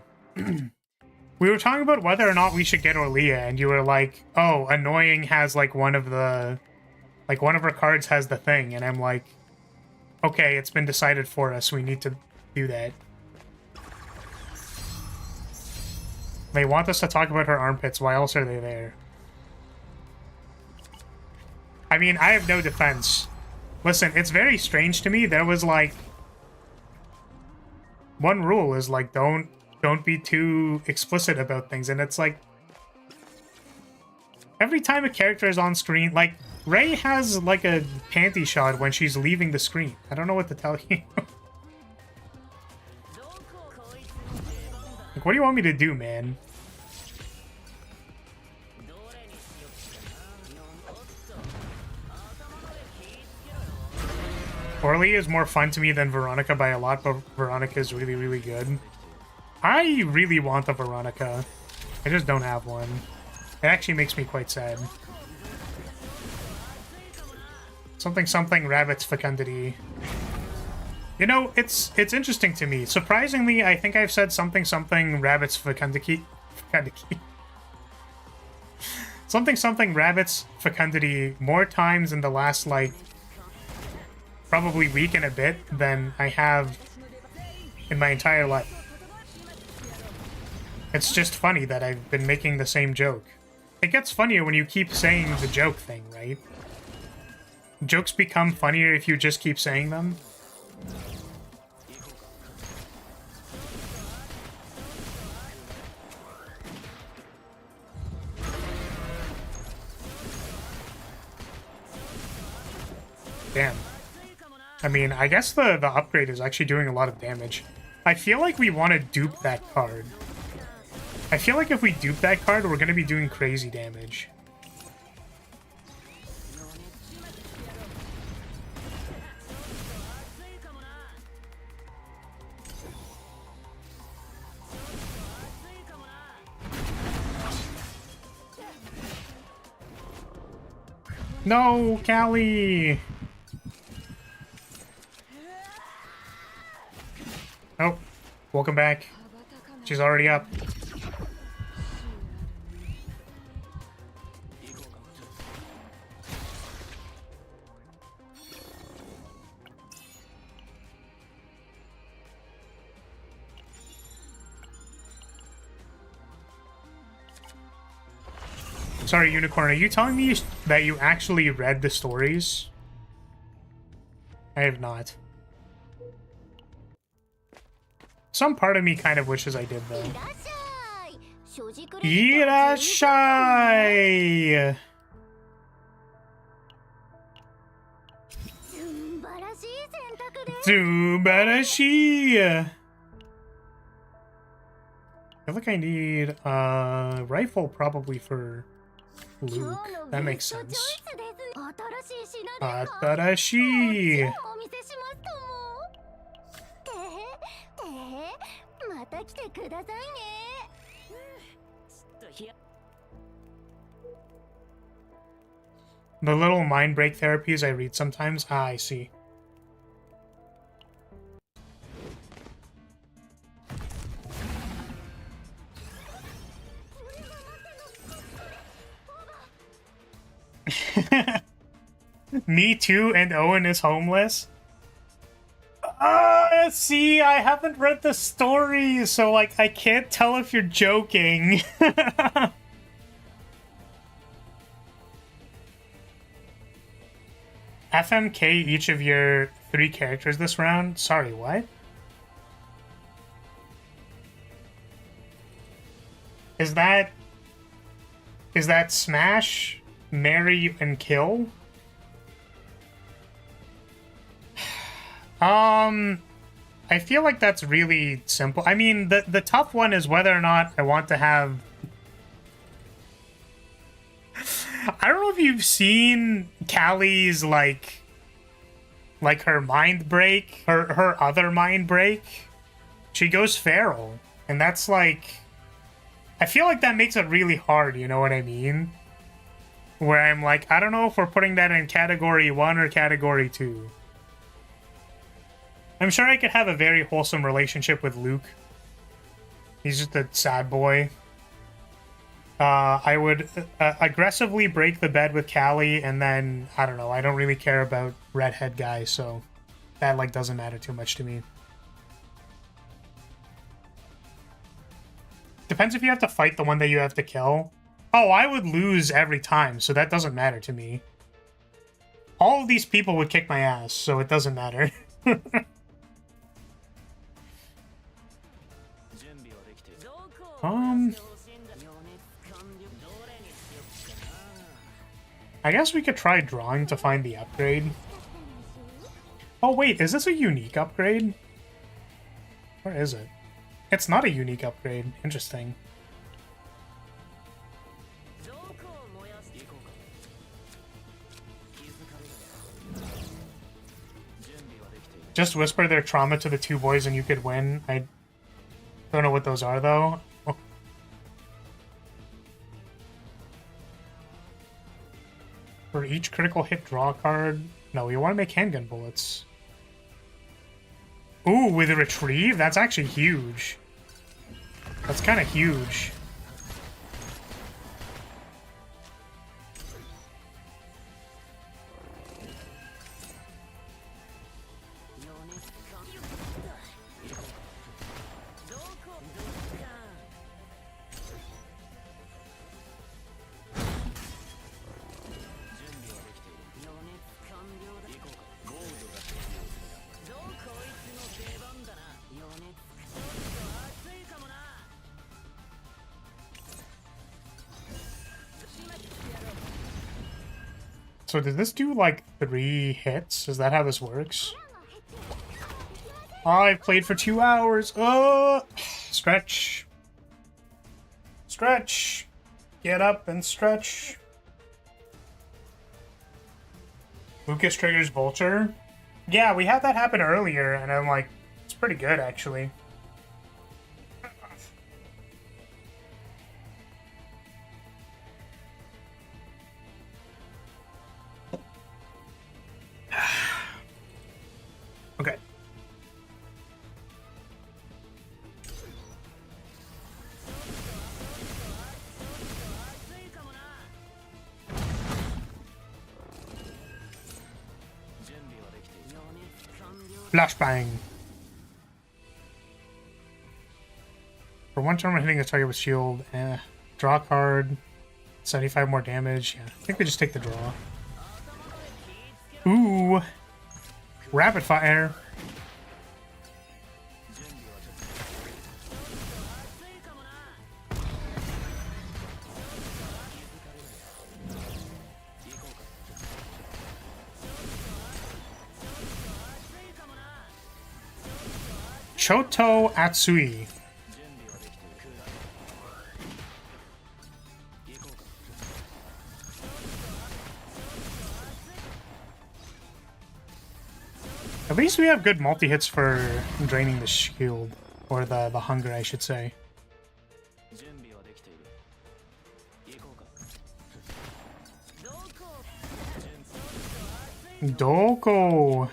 We were talking about whether or not we should get Orlia, and you were like, oh, Annoying has, like, one of her cards has the thing, and I'm like, okay, it's been decided for us, we need to do that. They want us to talk about her armpits, why else are they there? I mean, I have no defense. Listen, it's very strange to me, there was, like, one rule is, like, don't be too explicit about things, and it's like every time a character is on screen, like Ray has like a panty shot when she's leaving the screen. I don't know what to tell you. Like, what do you want me to do, man? Orly is more fun to me than Veronica by a lot, but Veronica is really, really good. I really want a Veronica. I just don't have one. It actually makes me quite sad. Something rabbit's fecundity. You know, it's interesting to me. Surprisingly, I think I've said something rabbit's fecundity. Something rabbit's fecundity more times in the last, like, probably week and a bit than I have in my entire life. It's just funny that I've been making the same joke. It gets funnier when you keep saying the joke thing, right? Jokes become funnier if you just keep saying them. Damn. I mean, I guess the upgrade is actually doing a lot of damage. I feel like we want to dupe that card. I feel like if we dupe that card, we're going to be doing crazy damage. No, Callie! Oh, welcome back. She's already up. Sorry, Unicorn, are you telling me that you actually read the stories? I have not. Some part of me kind of wishes I did, though. Irashai! Tsubarashi! I feel like I need a rifle probably for Luke. That makes sense. Atarashi! The little mind break therapies I read sometimes. Ah, I see. Me too, and Owen is homeless. See, I haven't read the story, so, like, I can't tell if you're joking. FMK each of your 3 characters this round? Sorry, what? Is that smash, marry, and kill? I feel like that's really simple. I mean, the tough one is whether or not I want to have... I don't know if you've seen Callie's, like, Like her mind break, her other mind break, she goes feral. And that's like, I feel like that makes it really hard, you know what I mean? Where I'm like, I don't know if we're putting that in category 1 or category 2. I'm sure I could have a very wholesome relationship with Luke. He's just a sad boy. I would aggressively break the bed with Callie, and then, I don't know, I don't really care about redhead guys, so that, like, doesn't matter too much to me. Depends if you have to fight the one that you have to kill. Oh, I would lose every time, so that doesn't matter to me. All of these people would kick my ass, so it doesn't matter. I guess we could try drawing to find the upgrade. Oh wait, is this a unique upgrade? Where is it? It's not a unique upgrade. Interesting. Just whisper their trauma to the two boys and you could win. I don't know what those are, though. Oh. For each critical hit, draw a card. No, we want to make handgun bullets. Ooh, with a retrieve? That's actually huge. That's kind of huge. So did this do like 3 hits? Is that how this works? Oh, I've played for 2 hours. Oh, stretch. Stretch. Get up and stretch. Lucas triggers Vulture. Yeah, we had that happen earlier, and I'm like, it's pretty good, actually. Okay. Flashbang. For 1 turn when hitting a target with shield, draw a card, 75 more damage. Yeah, I think we just take the draw. Ooh. Rapid fire. Choto Atsui. At least we have good multi-hits for draining the shield. Or the hunger, I should say. Doko!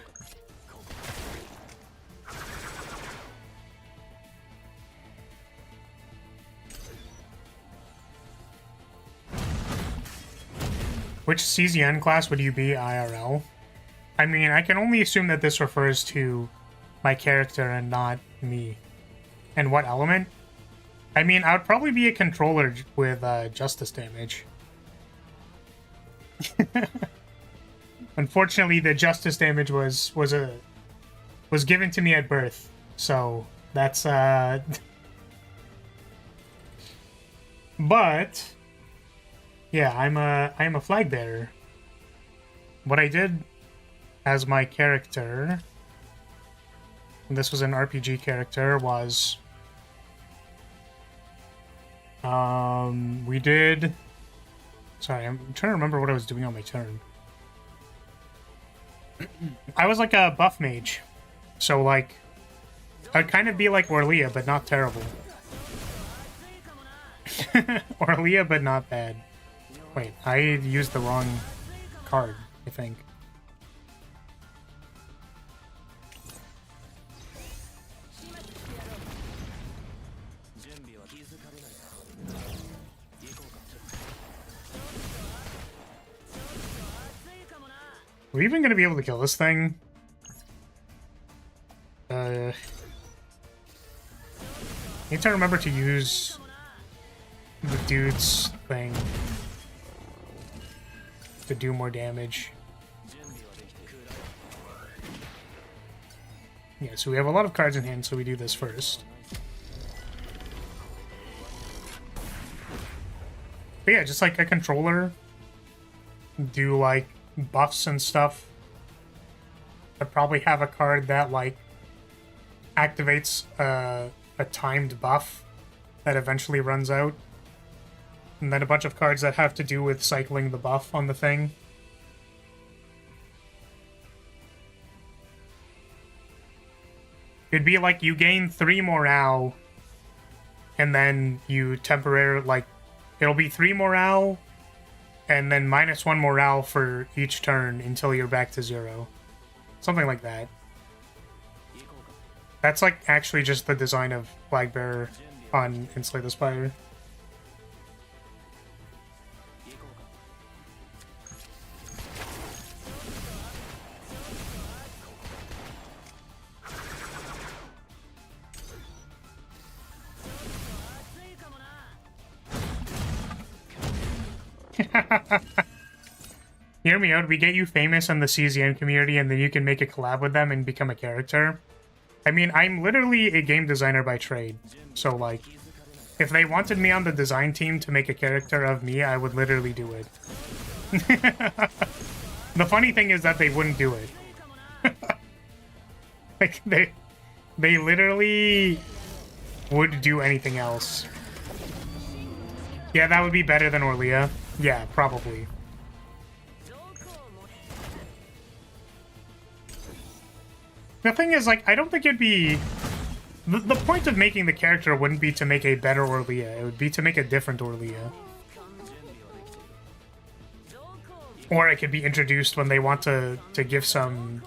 Which CZN class would you be IRL? I mean, I can only assume that this refers to my character and not me. And what element? I mean, I would probably be a controller with justice damage. Unfortunately, the justice damage was given to me at birth, so that's But yeah, I am a flag bearer. What I did as my character, and this was an RPG character, was we did. Sorry, I'm trying to remember what I was doing on my turn. I was like a buff mage. So, like, I'd kind of be like Orlia, but not terrible. Orlia, but not bad. Wait, I used the wrong card, I think. Are we even going to be able to kill this thing? Need to remember to use the dude's thing to do more damage. Yeah, so we have a lot of cards in hand, so we do this first. But yeah, just like a controller, do like buffs and stuff. I'd probably have a card that like activates a timed buff that eventually runs out. And then a bunch of cards that have to do with cycling the buff on the thing. It'd be like you gain 3 morale, and then you temporarily, like, it'll be 3 morale, and then -1 morale for each turn until you're back to 0. Something like that. That's like actually just the design of Flagbearer on Slay the Spire. Hear me out, we get you famous in the CZN community and then you can make a collab with them and become a character. I mean, I'm literally a game designer by trade, so like, if they wanted me on the design team to make a character of me, I would literally do it. The funny thing is that they wouldn't do it. Like, they literally would do anything else. Yeah, that would be better than Orlia. Yeah, probably. The thing is, like, I don't think it'd be... The point of making the character wouldn't be to make a better Orlia. It would be to make a different Orlia. Or it could be introduced when they want to give some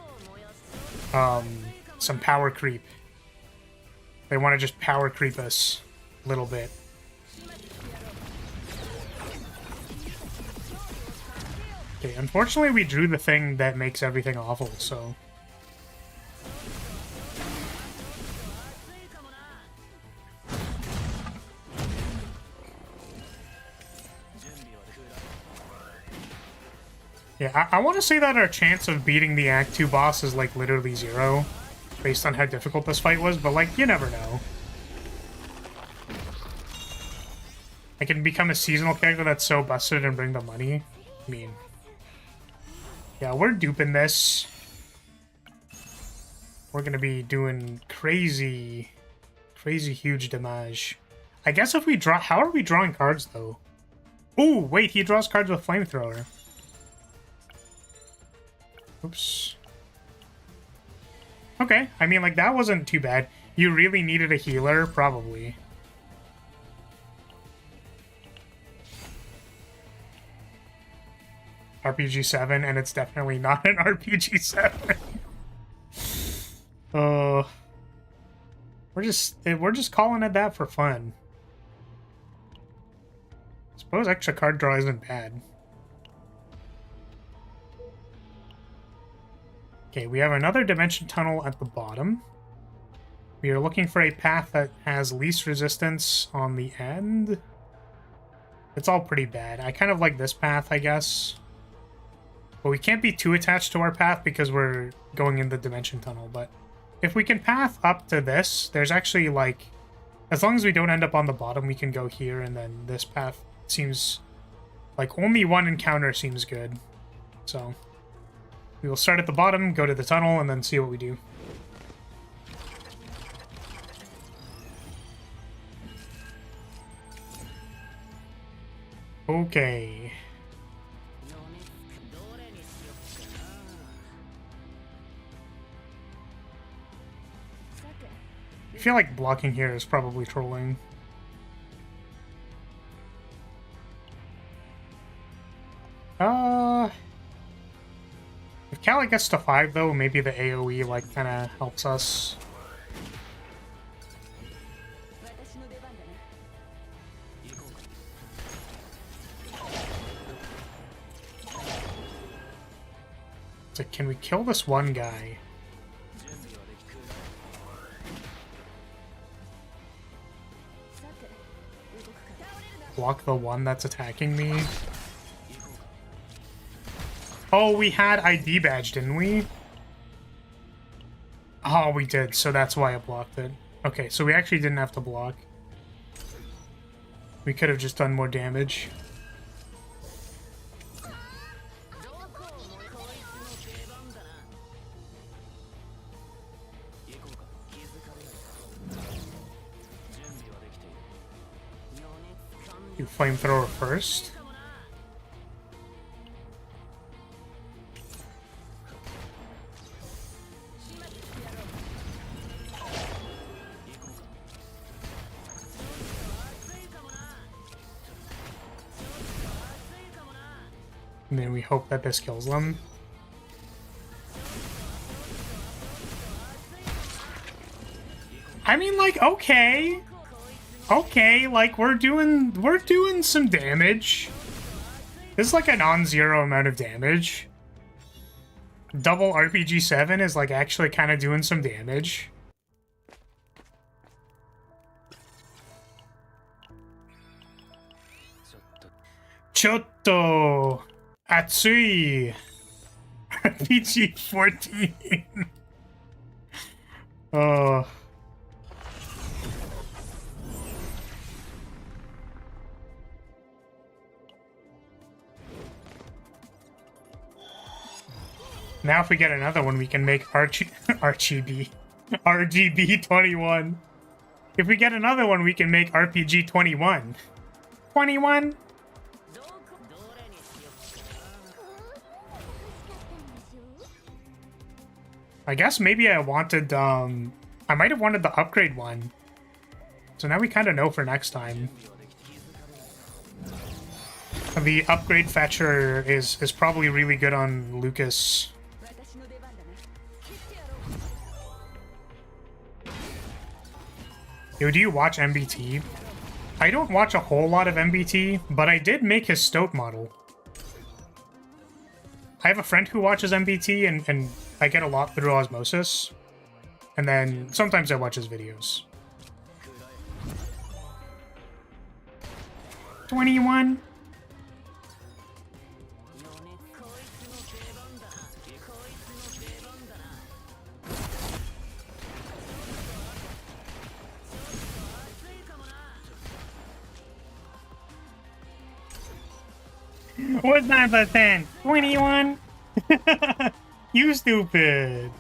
power creep. They want to just power creep us a little bit. Okay, unfortunately we drew the thing that makes everything awful, so... Yeah, I want to say that our chance of beating the Act 2 boss is, like, literally 0, based on how difficult this fight was, but, like, you never know. I can become a seasonal character that's so busted and bring the money. I mean... Yeah, we're duping this. We're gonna be doing crazy huge damage. I guess if we draw... How are we drawing cards, though? Ooh, wait, he draws cards with Flamethrower. Oops. Okay, I mean, like, that wasn't too bad. You really needed a healer? Probably. RPG 7, and it's definitely not an RPG 7. We're just calling it that for fun. I suppose extra card draw isn't bad. Okay, we have another dimension tunnel at the bottom. We are looking for a path that has least resistance on the end. It's all pretty bad. I kind of like this path, I guess. But we can't be too attached to our path because we're going in the dimension tunnel. But if we can path up to this, there's actually, like... As long as we don't end up on the bottom, we can go here, and then this path seems... Like, only one encounter seems good. So... We will start at the bottom, go to the tunnel, and then see what we do. Okay. I feel like blocking here is probably trolling. If Cali gets to 5 though, maybe the AoE like kind of helps us. So can we kill this one guy? Block the one that's attacking me. Oh, we had ID badge, didn't we? Oh, we did, so that's why I blocked it. Okay, so we actually didn't have to block. We could have just done more damage. Do flamethrower first. And then we hope that this kills them. I mean, like, okay. Okay, like, we're doing some damage. This is like a non-zero amount of damage. Double RPG 7 is, like, actually kind of doing some damage. Chotto! Atsui! RPG 14! Oh... Now if we get another one, we can make RGB 21. If we get another one, we can make RPG 21. 21? I guess maybe I wanted, I might have wanted the upgrade one. So now we kind of know for next time. The upgrade fetcher is probably really good on Lucas. Yo, do you watch MBT? I don't watch a whole lot of MBT, but I did make his stoat model. I have a friend who watches MBT, and I get a lot through osmosis. And then sometimes I watch his videos. 21? What's 9%? 21? You stupid.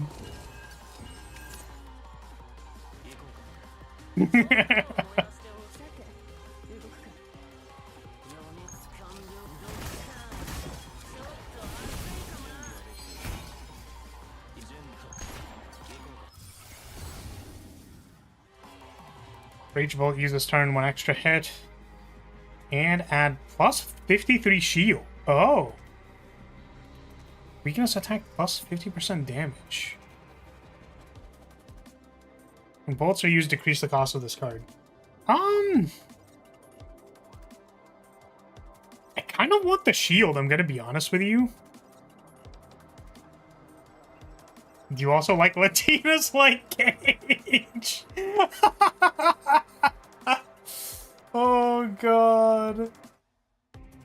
Rage Bolt uses turn 1 extra hit. And add plus 53 shield. Oh. Weakness attack plus 50% damage. When bolts are used, decrease the cost of this card. I kind of want the shield, I'm gonna be honest with you. Do you also like Latinas like Cage? Oh god.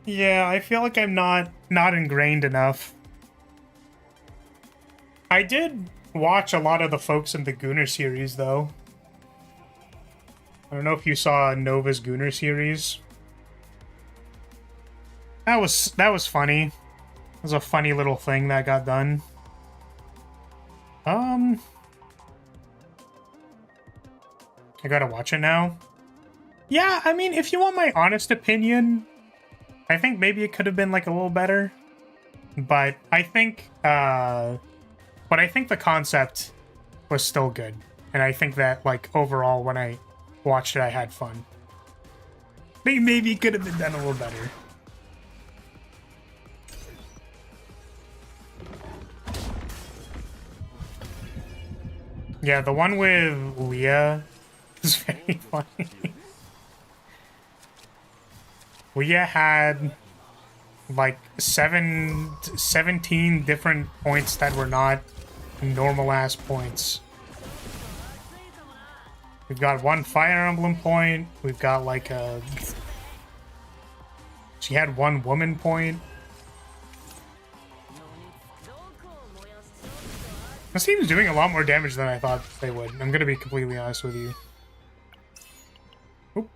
Yeah, I feel like I'm not ingrained enough. I did watch a lot of the folks in the Gunnar series though. I don't know if you saw Nova's Gunnar series. That was funny. It was a funny little thing that got done. I gotta watch it now. Yeah, I mean, if you want my honest opinion, I think maybe it could have been like a little better. But I think the concept was still good. And I think that, like, overall, when I watched it, I had fun. Maybe it could have been done a little better. Yeah, the one with Leah is very funny. Leah had like 17 different points that were not normal ass points. We've got one Fire Emblem point. We've got like a... She had one woman point. This team's doing a lot more damage than I thought they would. I'm gonna be completely honest with you. Oop.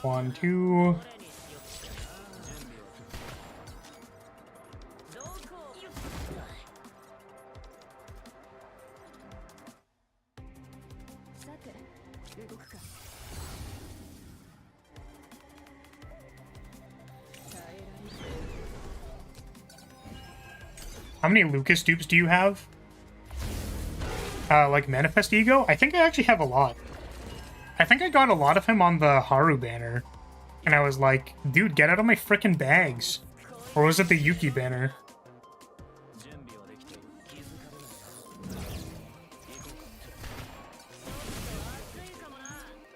One, two. How many Lucas dupes do you have? Like Manifest Ego? I think I actually have a lot. I think I got a lot of him on the Haru banner. And I was like, dude, get out of my frickin' bags. Or was it the Yuki banner?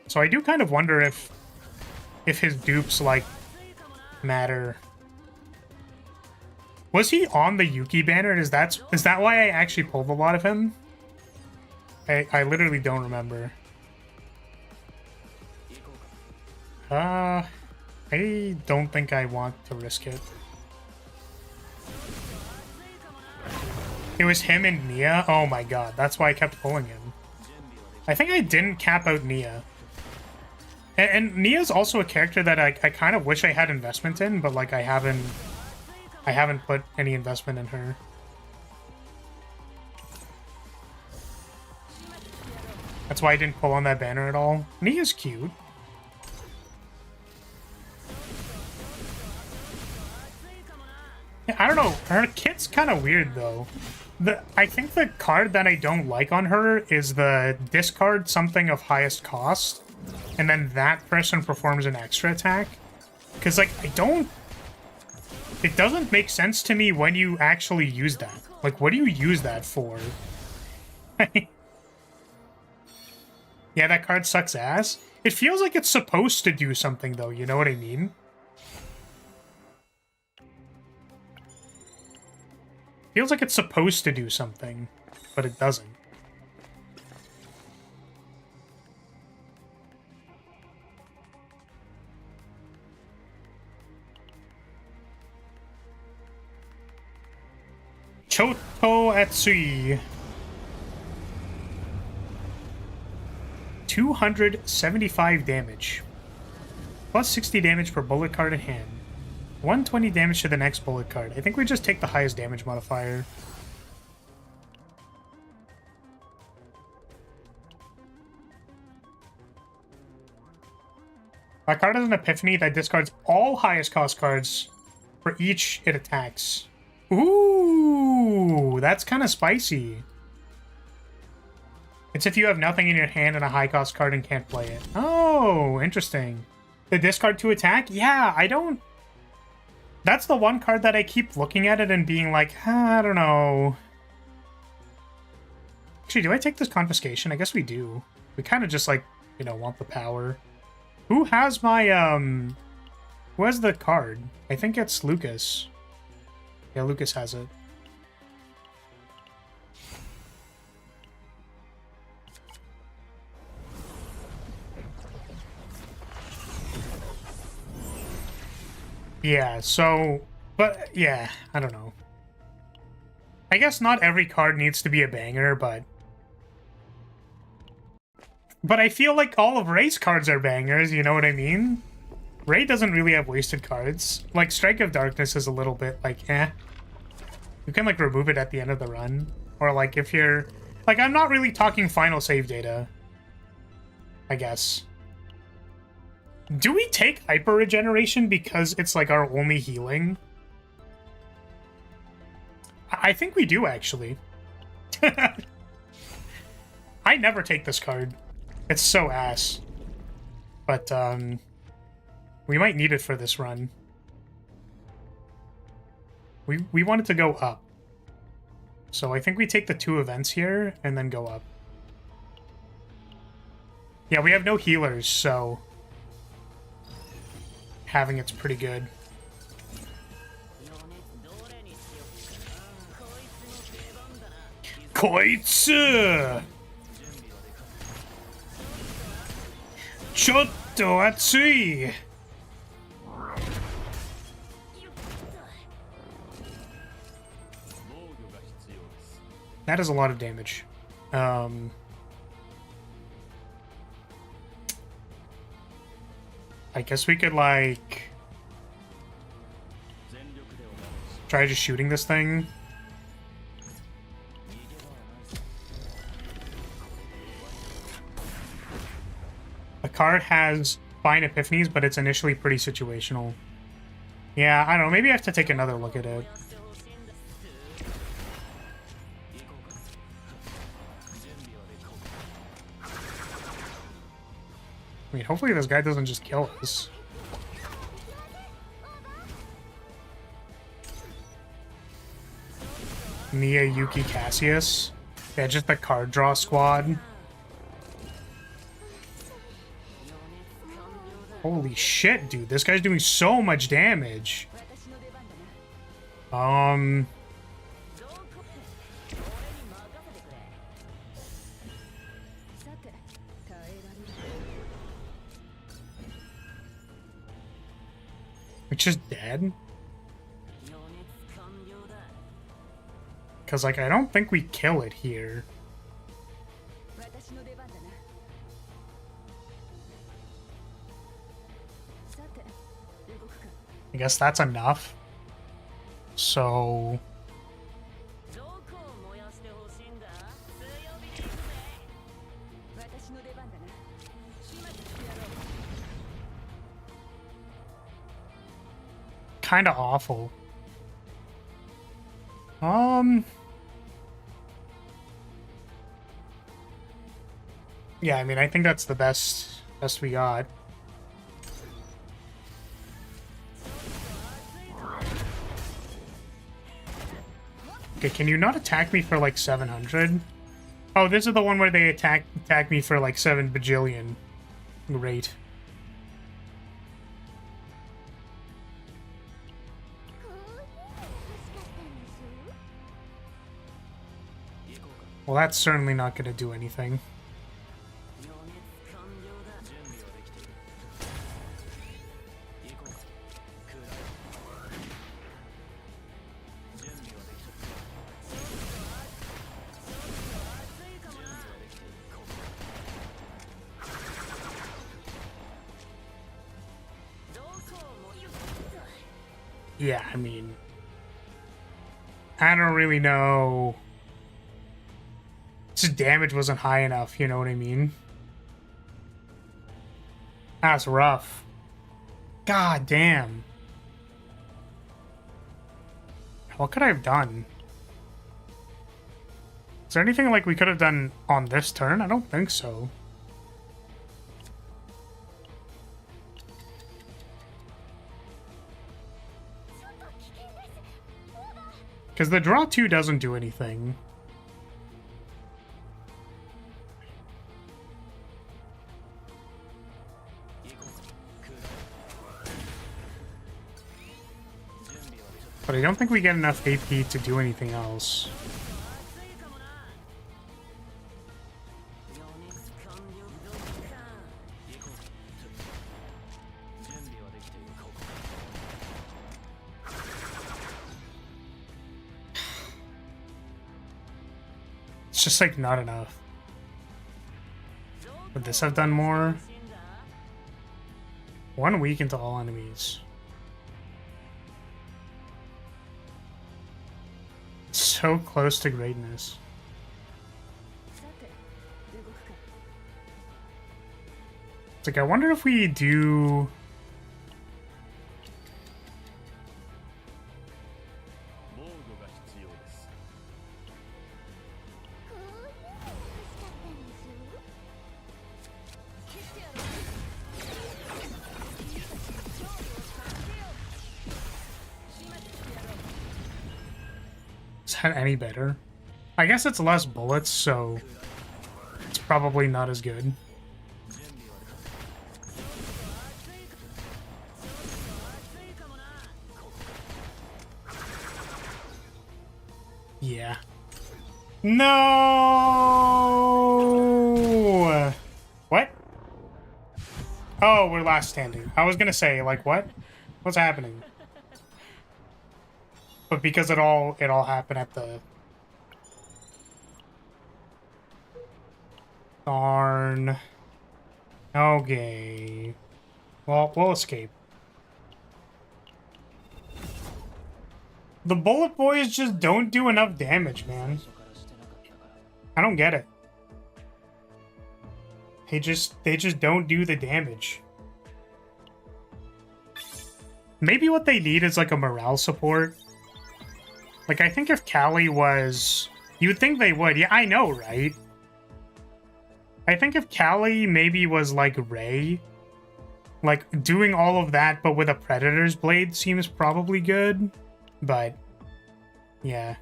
So I do kind of wonder if his dupes, like, matter. Was he on the Yuki banner? Is that why I actually pulled a lot of him? I literally don't remember. I don't think I want to risk it. It was him and Nia? Oh my god, that's why I kept pulling him. I think I didn't cap out Nia. And Nia's also a character that I kind of wish I had investment in, but like I haven't put any investment in her. That's why I didn't pull on that banner at all. Nia's cute. Yeah, I don't know. Her kit's kind of weird though. I think the card that I don't like on her is the discard something of highest cost, and then that person performs an extra attack. Because like it doesn't make sense to me when you actually use that. Like, what do you use that for? Yeah, that card sucks ass. It feels like it's supposed to do something, though. You know what I mean? Feels like it's supposed to do something, but it doesn't. Choto Atsui. 275 damage. Plus 60 damage per bullet card in hand. 120 damage to the next bullet card. I think we just take the highest damage modifier. That card has an epiphany that discards all highest cost cards for each it attacks. Ooh, that's kind of spicy. It's if you have nothing in your hand and a high cost card and can't play it. Oh, interesting. The discard to attack? Yeah, I don't... That's the one card that I keep looking at it and being like, I don't know. Actually, do I take this confiscation? I guess we do. We kind of just, like, you know, want the power. Who has my, Who has the card? I think it's Lucas. Yeah, Lucas has it. Yeah, so... But, yeah, I don't know. I guess not every card needs to be a banger, but... But I feel like all of Ray's cards are bangers, you know what I mean? Ray doesn't really have wasted cards. Like, Strike of Darkness is a little bit, like, eh. You can, like, remove it at the end of the run. Or, like, if you're... Like, I'm not really talking final save data, I guess. Do we take hyper regeneration because it's like our only healing? I think we do, actually. I never take this card. It's so ass. But, we might need it for this run. We want it to go up. So I think we take the 2 events here and then go up. Yeah, we have no healers, so having it's pretty good. Koitsu! Chotto atsui! That is a lot of damage. I guess we could, like, try just shooting this thing. The card has fine epiphanies, but it's initially pretty situational. Yeah, I don't know. Maybe I have to take another look at it. I mean, hopefully this guy doesn't just kill us. Mia, Yuki, Cassius. Yeah, just the card draw squad. Holy shit, dude. This guy's doing so much damage. It's just dead? Because, like, I don't think we kill it here. I guess that's enough. So... kind of awful. Yeah, I mean, I think that's the best we got. Okay, can you not attack me for like 700? Oh, this is the one where they attack me for like 7 bajillion. Great. Well, that's certainly not going to do anything. Yeah, I mean, I don't really know. Just damage wasn't high enough, you know what I mean? That's rough. God damn. What could I have done? Is there anything like we could have done on this turn? I don't think so. Because the draw 2 doesn't do anything. But I don't think we get enough AP to do anything else. It's just like not enough. Would this have done more? 1 week into all enemies. So close to greatness. It's like, I wonder if we do... Is that any better? I guess it's less bullets, so it's probably not as good. Yeah. No! What? Oh, we're last standing. I was gonna say, like, what? What's happening? But because it all happened at the... Darn. Okay. Well, we'll escape. The bullet boys just don't do enough damage, man. I don't get it. They just don't do the damage. Maybe what they need is like a morale support. Like, I think if Callie was... You would think they would. Yeah, I know, right? I think if Callie maybe was like Ray, like doing all of that but with a Predator's blade seems probably good. But, yeah.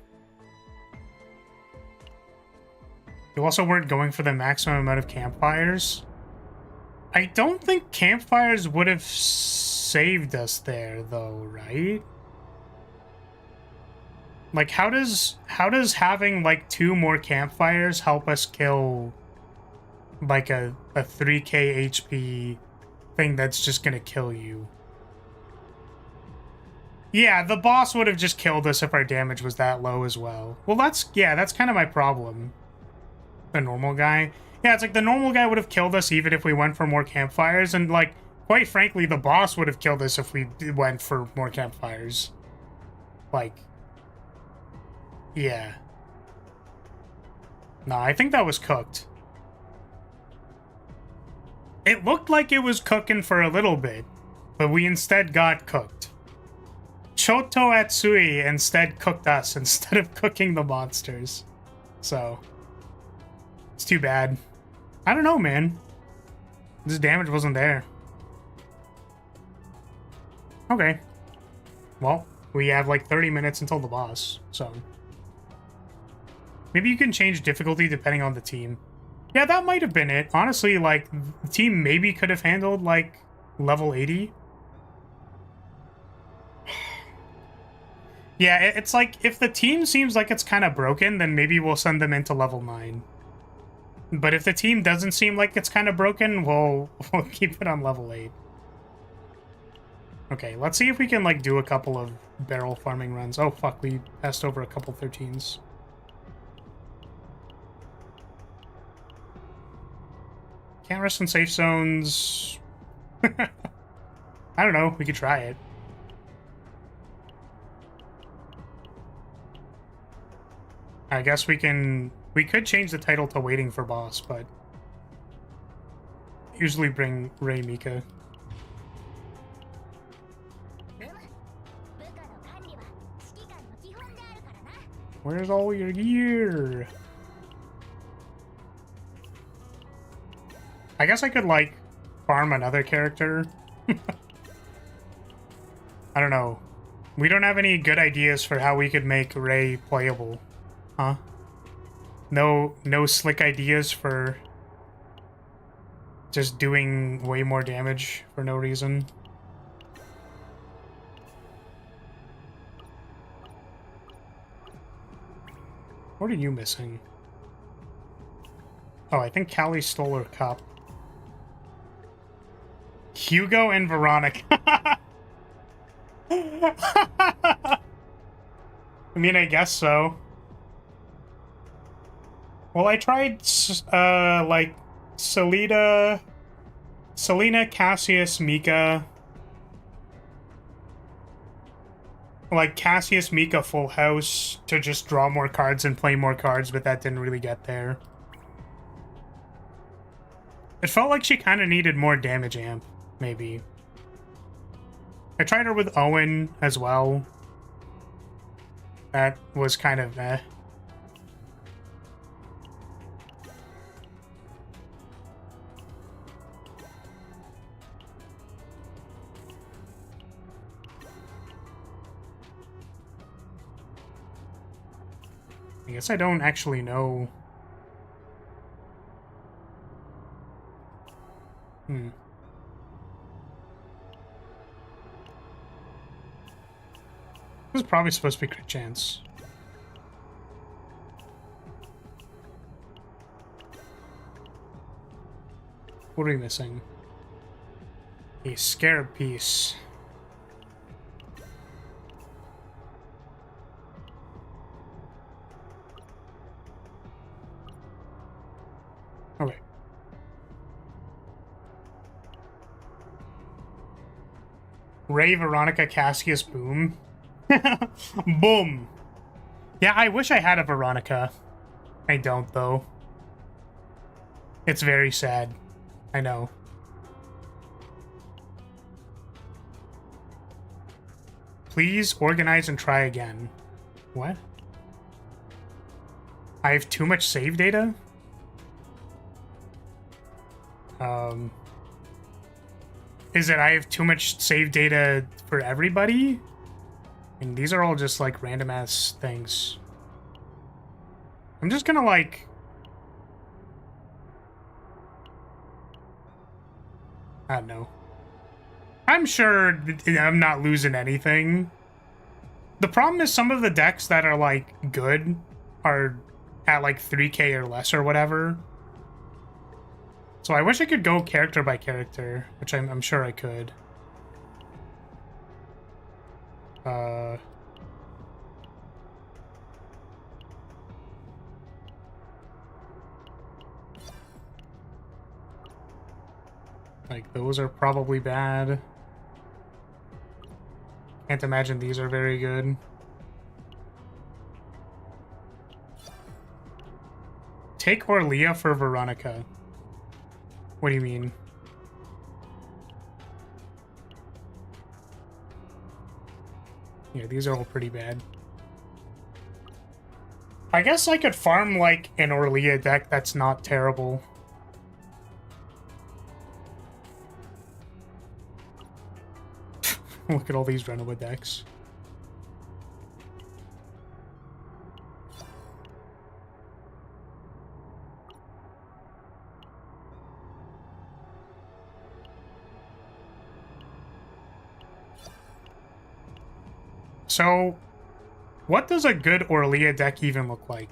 You also weren't going for the maximum amount of campfires. I don't think campfires would have saved us there, though, right? Like, how does having, like, 2 more campfires help us kill, like, a 3k HP thing that's just gonna kill you? Yeah, the boss would have just killed us if our damage was that low as well. Well, that's kind of my problem. The normal guy. Yeah, it's like the normal guy would have killed us even if we went for more campfires, and, like, quite frankly, the boss would have killed us if we went for more campfires. Like, yeah. No, I think that was cooked. It looked like it was cooking for a little bit, but we instead got cooked. Choto Atsui instead cooked us instead of cooking the monsters. So, it's too bad. I don't know, man. This damage wasn't there. Okay. Well, we have like 30 minutes until the boss, so... Maybe you can change difficulty depending on the team. Yeah, that might have been it. Honestly, like, the team maybe could have handled, like, level 80. Yeah, it's like, if the team seems like it's kind of broken, then maybe we'll send them into level 9. But if the team doesn't seem like it's kind of broken, we'll keep it on level 8. Okay, let's see if we can, like, do a couple of barrel farming runs. Oh, fuck, we passed over a couple 13s. Can't rest in safe zones. I don't know, we could try it. I guess we could change the title to Waiting for Boss, but usually bring Ray Mika. Where's all your gear? I guess I could, like, farm another character. I don't know. We don't have any good ideas for how we could make Ray playable. Huh? No slick ideas for just doing way more damage for no reason. What are you missing? Oh, I think Callie stole her cup. Hugo and Veronica. I mean, I guess so. Well, I tried, like, Selena, Cassius, Mika. Like, Cassius, Mika, Full House to just draw more cards and play more cards, but that didn't really get there. It felt like she kind of needed more damage amp, maybe. I tried her with Owen as well. That was kind of I guess I don't actually know. This is probably supposed to be crit chance. What are we missing? A scarab piece. Okay. Ray, Veronica, Cassius, boom. Boom. Yeah, I wish I had a Veronica. I don't, though. It's very sad. I know. Please organize and try again. What? I have too much save data? Is it I have too much save data for everybody? And these are all just like random ass things. I'm just gonna like... I don't know. I'm sure I'm not losing anything. The problem is some of the decks that are like good are at like 3k or less or whatever. So I wish I could go character by character, which I'm sure I could. Like, those are probably bad. Can't imagine these are very good. Take Orlia for Veronica. What do you mean? Yeah, these are all pretty bad. I guess I could farm, like, an Orlia deck that's not terrible. Look at all these Renova decks. So, what does a good Orlia deck even look like?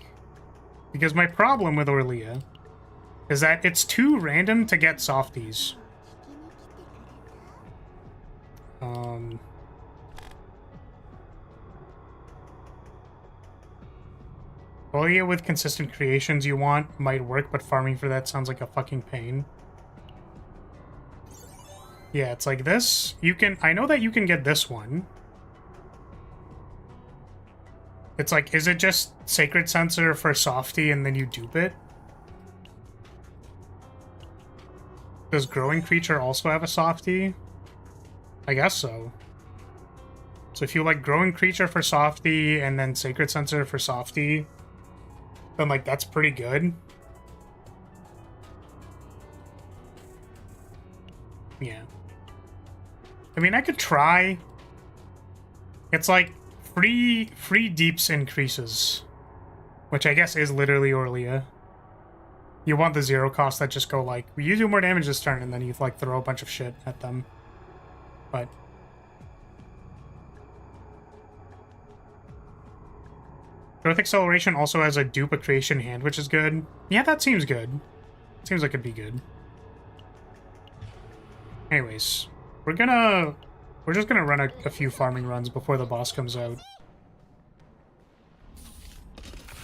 Because my problem with Orlia is that it's too random to get softies. Orlia with consistent creations you want might work, but farming for that sounds like a fucking pain. Yeah, it's like this. You can... I know that you can get this one. It's like, is it just Sacred Sensor for Softy and then you dupe it? Does Growing Creature also have a Softy? I guess so. So if you like Growing Creature for Softy and then Sacred Sensor for Softy, then like that's pretty good. Yeah. I mean, I could try. It's like free deeps increases, which I guess is literally Orlia. You want the 0 cost that just go like, you do more damage this turn, and then you like throw a bunch of shit at them. But Growth Acceleration also has a dupe a creation hand, which is good. Yeah, that seems good. Seems like it'd be good. Anyways, we're just gonna run a few farming runs before the boss comes out.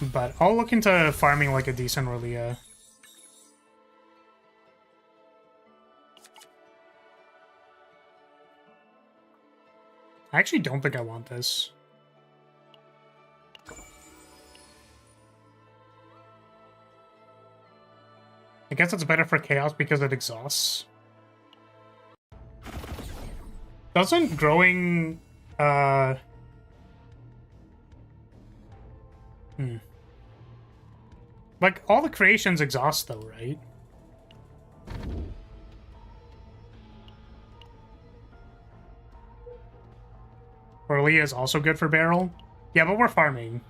But I'll look into farming like a decent Orlia. I actually don't think I want this. I guess it's better for Chaos because it exhausts. Doesn't growing... Like, all the creations exhaust, though, right? Lyria is also good for barrel. Yeah, but we're farming.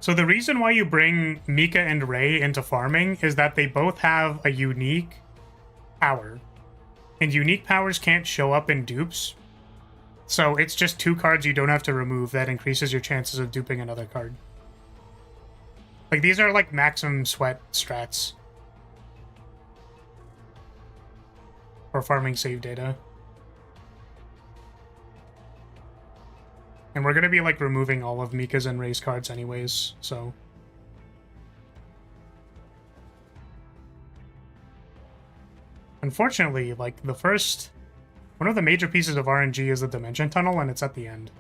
So the reason why you bring Mika and Ray into farming is that they both have a unique power. And unique powers can't show up in dupes. So it's just 2 cards you don't have to remove that increases your chances of duping another card. Like, these are like maximum sweat strats. For farming save data. And we're gonna be like removing all of Mika's and Ray's cards anyways, so... Unfortunately, like, the first... One of the major pieces of RNG is the Dimension Tunnel, and it's at the end.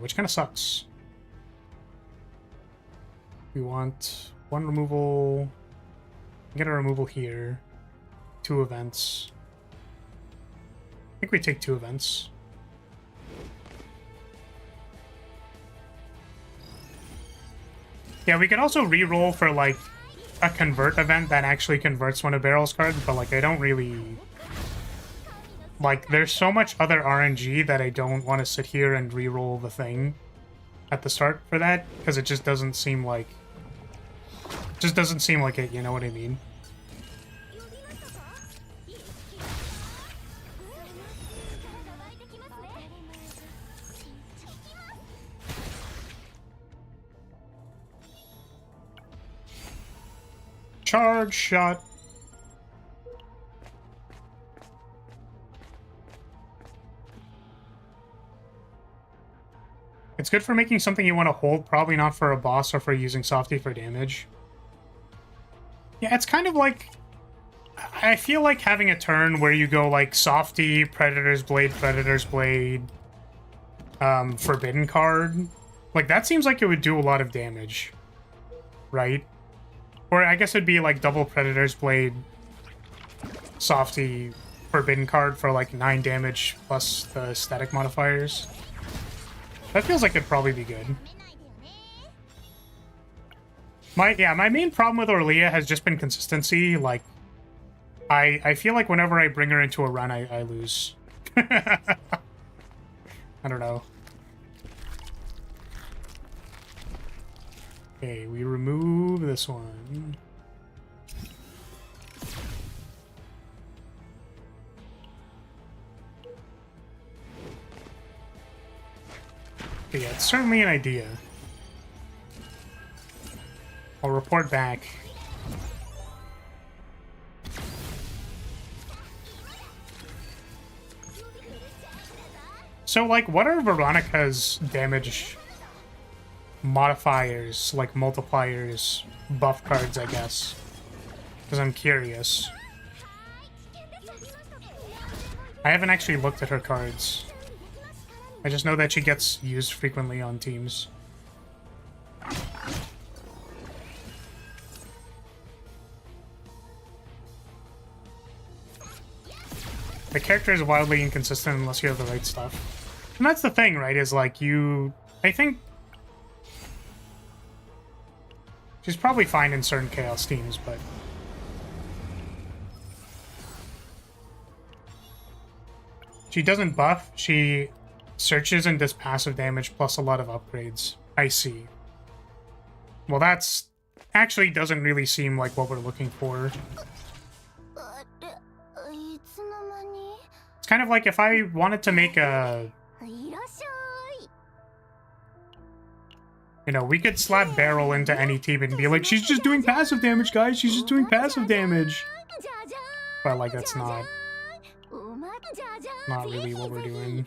Which kind of sucks. We want 1 removal... Get a removal here. 2 events. I think we take 2 events. Yeah, we could also re-roll for, like, a convert event that actually converts one of Barrel's cards, but, like, I don't really... Like, there's so much other RNG that I don't want to sit here and re-roll the thing at the start for that, because it just doesn't seem like... Just doesn't seem like it, you know what I mean? Charge shot. It's good for making something you want to hold, probably not for a boss or for using Softy for damage. Yeah, it's kind of like... I feel like having a turn where you go like Softy, Predator's Blade, Forbidden card. Like, that seems like it would do a lot of damage. Right? Or I guess it'd be like double Predator's Blade, Softy, Forbidden card for like 9 damage plus the static modifiers. That feels like it'd probably be good. My main problem with Orlia has just been consistency. Like, I feel like whenever I bring her into a run, I lose. I don't know. Okay, we remove this one. Okay, yeah, it's certainly an idea. I'll report back. So, like, what are Veronica's damage modifiers, like multipliers, buff cards, I guess? Because I'm curious. I haven't actually looked at her cards. I just know that she gets used frequently on teams. The character is wildly inconsistent unless you have the right stuff. And that's the thing, right, is like I think she's probably fine in certain Chaos teams, but... She doesn't buff, she searches and does passive damage plus a lot of upgrades. I see. Well, that's... actually doesn't really seem like what we're looking for. It's kind of like if I wanted to make a... You know, we could slap Barrel into any team and be like, she's just doing passive damage, guys. She's just doing passive damage. But, like, that's not really what we're doing.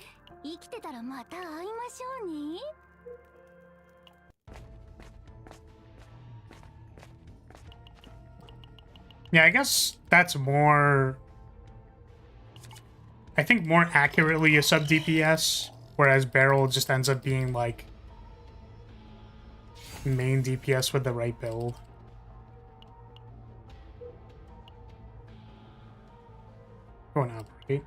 Yeah, I guess that's more... I think more accurately a sub DPS, whereas Barrel just ends up being, like, main DPS with the right build. Going up, right?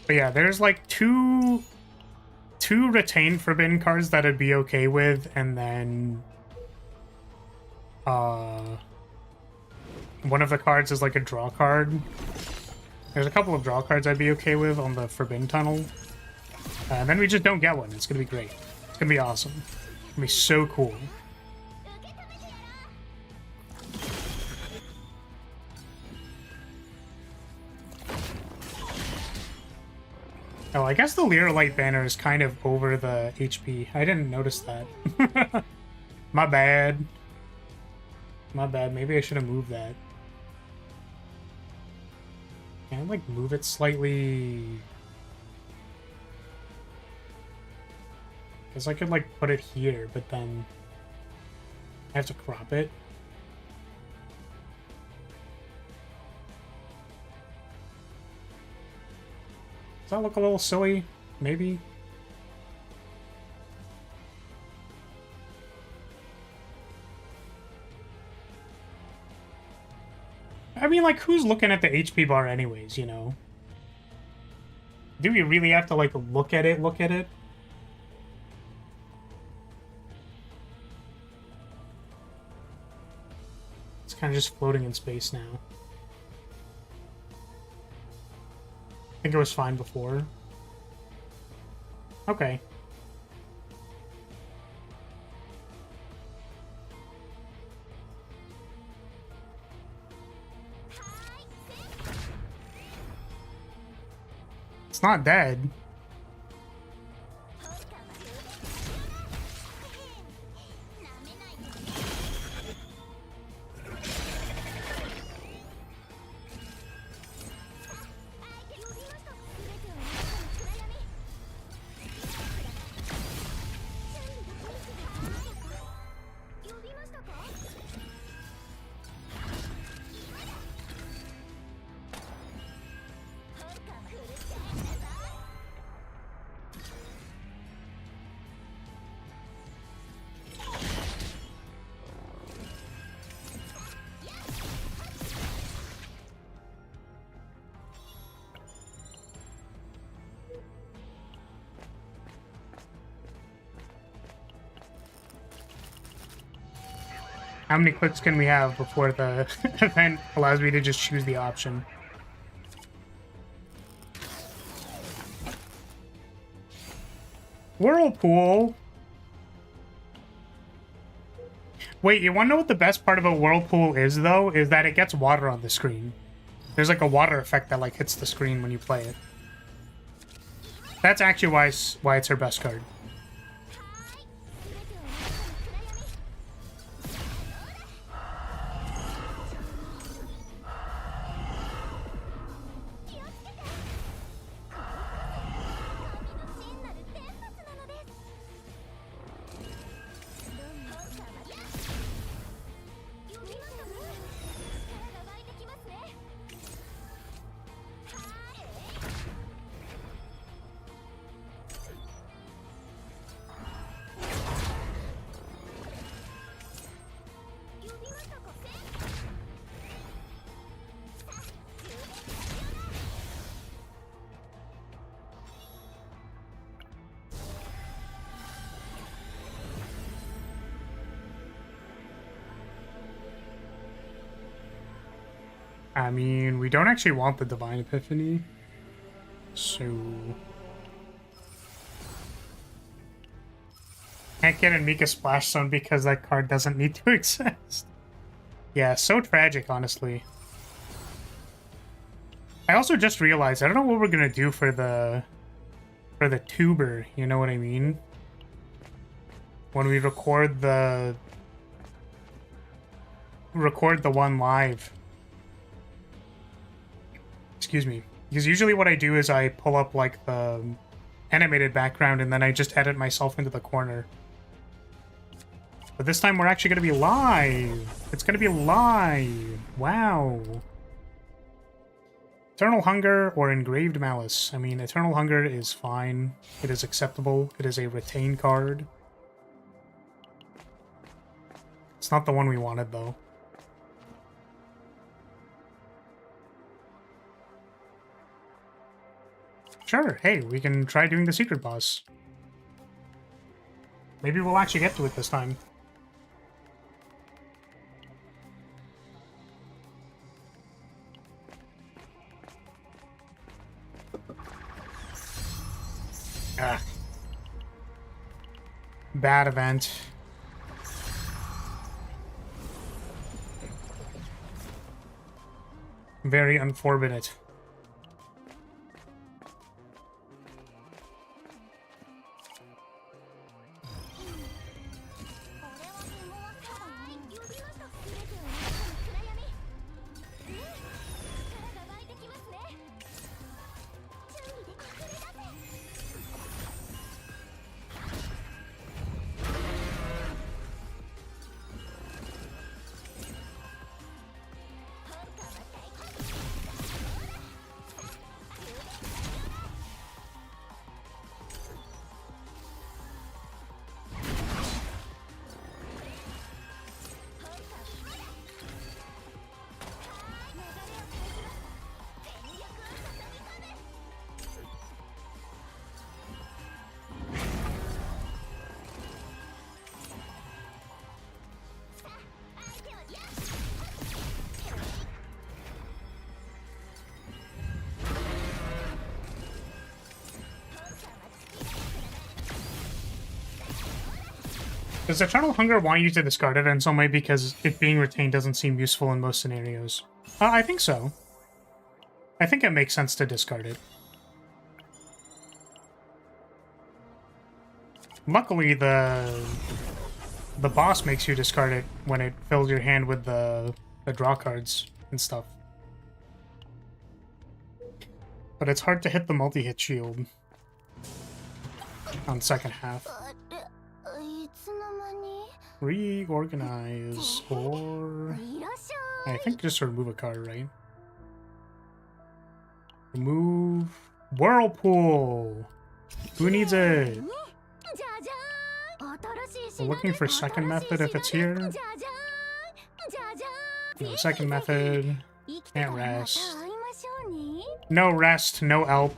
But yeah, there's like two retained forbidden cards that I'd be okay with, and then one of the cards is like a draw card. There's a couple of draw cards I'd be okay with on the forbidden tunnel. And then we just don't get one. It's gonna be great. It's gonna be awesome. It's gonna be so cool. Oh, I guess the Lyrilyte banner is kind of over the HP. I didn't notice that. My bad. My bad. Maybe I should have moved that. Can I, like, move it slightly? Because I could, like, put it here, but then I have to crop it. Does that look a little silly? Maybe? I mean, like, who's looking at the HP bar anyways, you know? Do we really have to, like, look at it? It's kind of just floating in space now. I think it was fine before. Okay. It's not dead. How many clicks can we have before the event allows me to just choose the option? Whirlpool? Wait, you want to know what the best part of a whirlpool is, though? Is that it gets water on the screen. There's like a water effect that like hits the screen when you play it. That's actually why it's her best card. I mean, we don't actually want the Divine Epiphany, so... Can't get in Mika Splash Zone because that card doesn't need to exist. Yeah, so tragic, honestly. I also just realized, I don't know what we're gonna do for the tuber, you know what I mean? When we record the one live. Excuse me. Because usually what I do is I pull up like the animated background and then I just edit myself into the corner. But this time we're actually going to be live. It's going to be live. Wow. Eternal Hunger or Engraved Malice. I mean, Eternal Hunger is fine. It is acceptable. It is a retain card. It's not the one we wanted, though. Sure, hey, we can try doing the secret boss. Maybe we'll actually get to it this time. Ah. Bad event. Very unfortunate. Does Eternal Hunger want you to discard it in some way because it being retained doesn't seem useful in most scenarios? I think so. I think it makes sense to discard it. Luckily, the boss makes you discard it when it fills your hand with the draw cards and stuff. But it's hard to hit the multi-hit shield on second half. Reorganize, or I think just remove a card, right? Remove Whirlpool. Who needs it? We're looking for second method if it's here. No, second method. Can't rest. No rest, no help.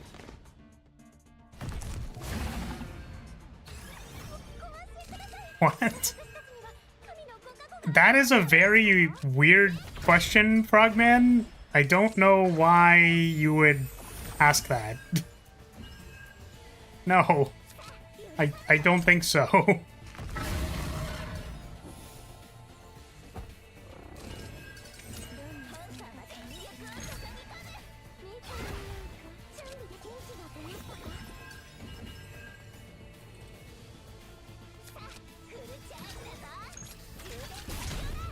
What? That is a very weird question, Frogman. I don't know why you would ask that. No. I don't think so.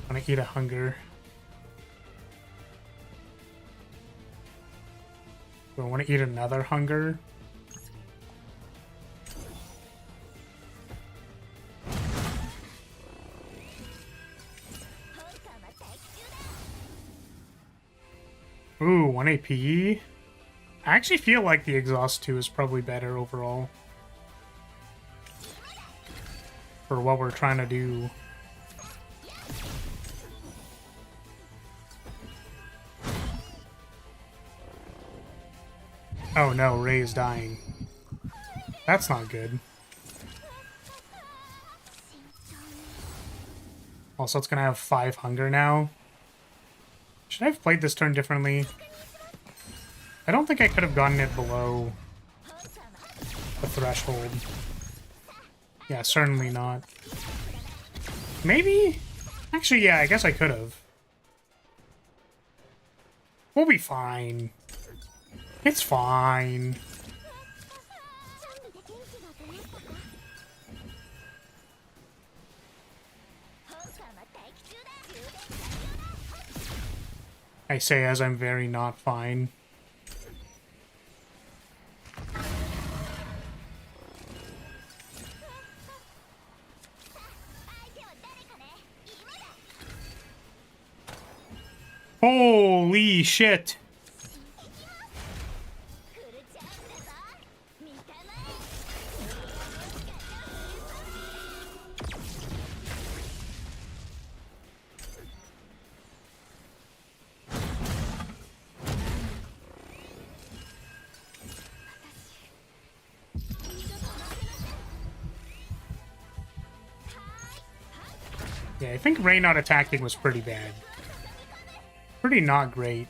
I want to eat a hunger. Do I want to eat another hunger? Ooh, 1 AP. I actually feel like the Exhaust 2 is probably better overall. For what we're trying to do. Oh no, Ray is dying. That's not good. Also, it's gonna have 5 hunger now. Should I have played this turn differently? I don't think I could have gotten it below the threshold. Yeah, certainly not. Maybe? Actually, yeah, I guess I could have. We'll be fine. It's fine. I say as I'm very not fine. Holy shit! Yeah, I think Ray not attacking was pretty bad. Pretty not great.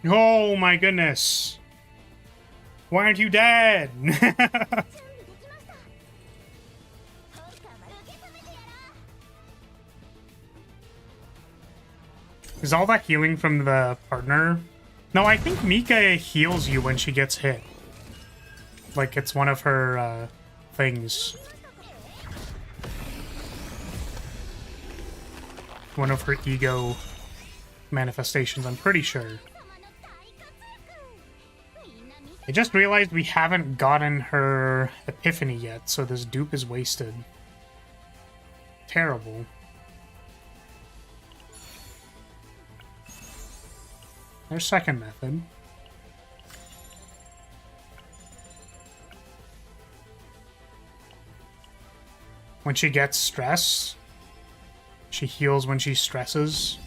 Oh my goodness. Why aren't you dead? Is all that healing from the partner? No, I think Mika heals you when she gets hit. Like it's one of her things. One of her ego manifestations, I'm pretty sure. I just realized we haven't gotten her epiphany yet, so this dupe is wasted. Terrible. There's second method. When she gets stressed, she heals when she stresses.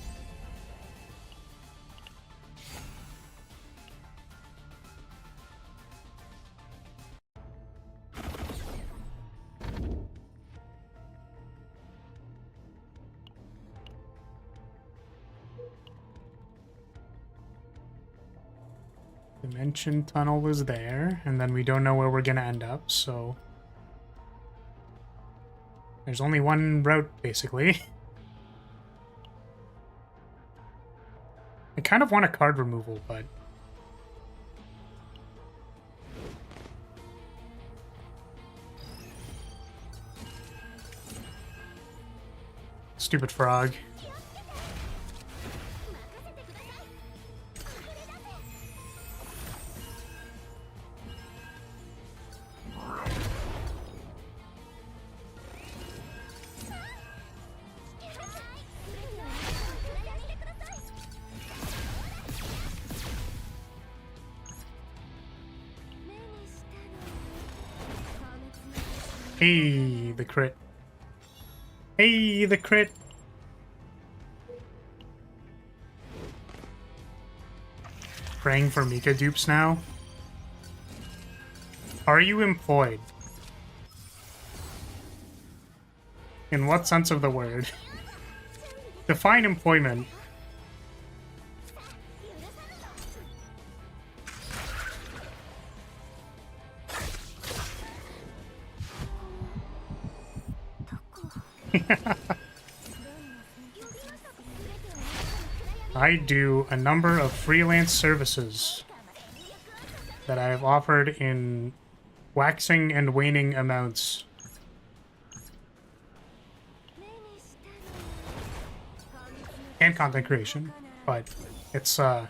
Dimension tunnel was there, and then we don't know where we're gonna end up, so there's only one route, basically. I kind of want a card removal, but stupid frog. Hey, the crit. Hey, the crit. Praying for Mika dupes now. Are you employed? In what sense of the word? Define employment. I do a number of freelance services that I have offered in waxing and waning amounts. And content creation, but it's I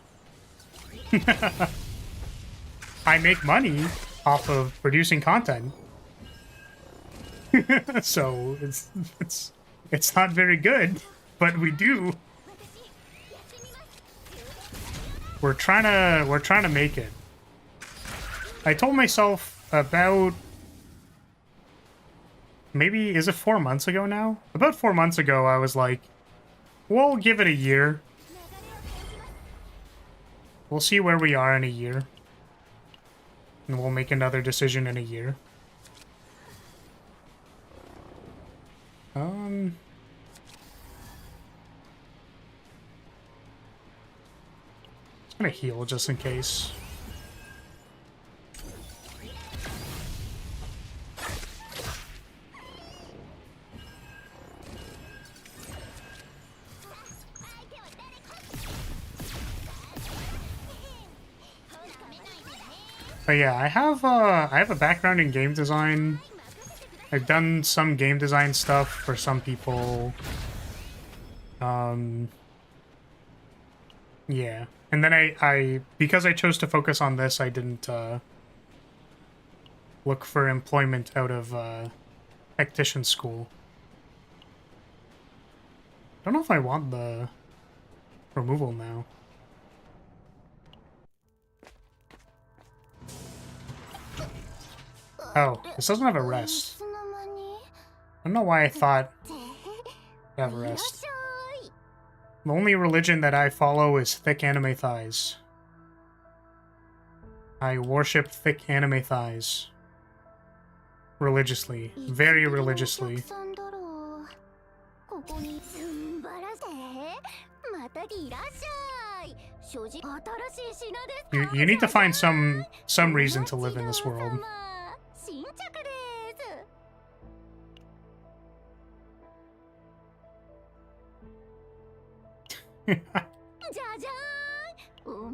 make money off of producing content. So it's not very good, but we do. We're trying to make it. I told myself about maybe, is it 4 months ago now? About 4 months ago, I was like, we'll give it a year. We'll see where we are in a year. And we'll make another decision in a year. Just gonna heal just in case. But yeah, I have a background in game design. I've done some game design stuff for some people. Yeah. And then I because I chose to focus on this, I didn't look for employment out of tactician school. I don't know if I want the removal now. Oh, this doesn't have a rest. I don't know why I thought it have a rest. The only religion that I follow is thick anime thighs. I worship thick anime thighs. Religiously. Very religiously. You need to find some reason to live in this world.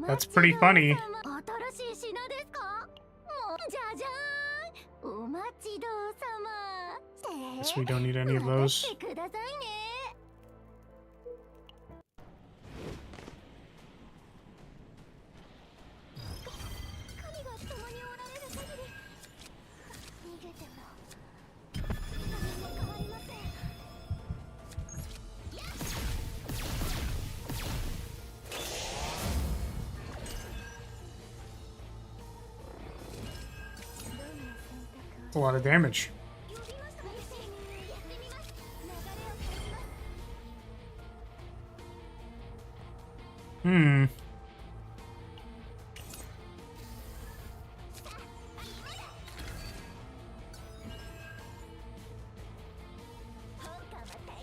That's pretty funny. Guess we don't need any of those. That's a lot of damage.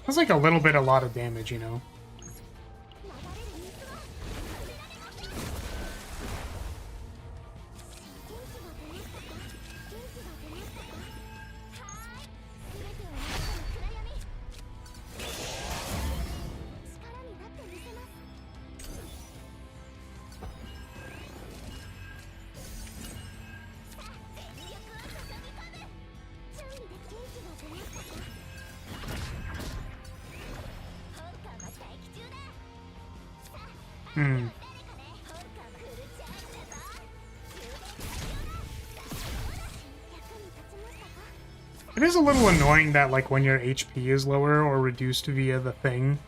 That's like a little bit, a lot of damage, you know? It is a little annoying that, like, when your HP is lower or reduced via the thing,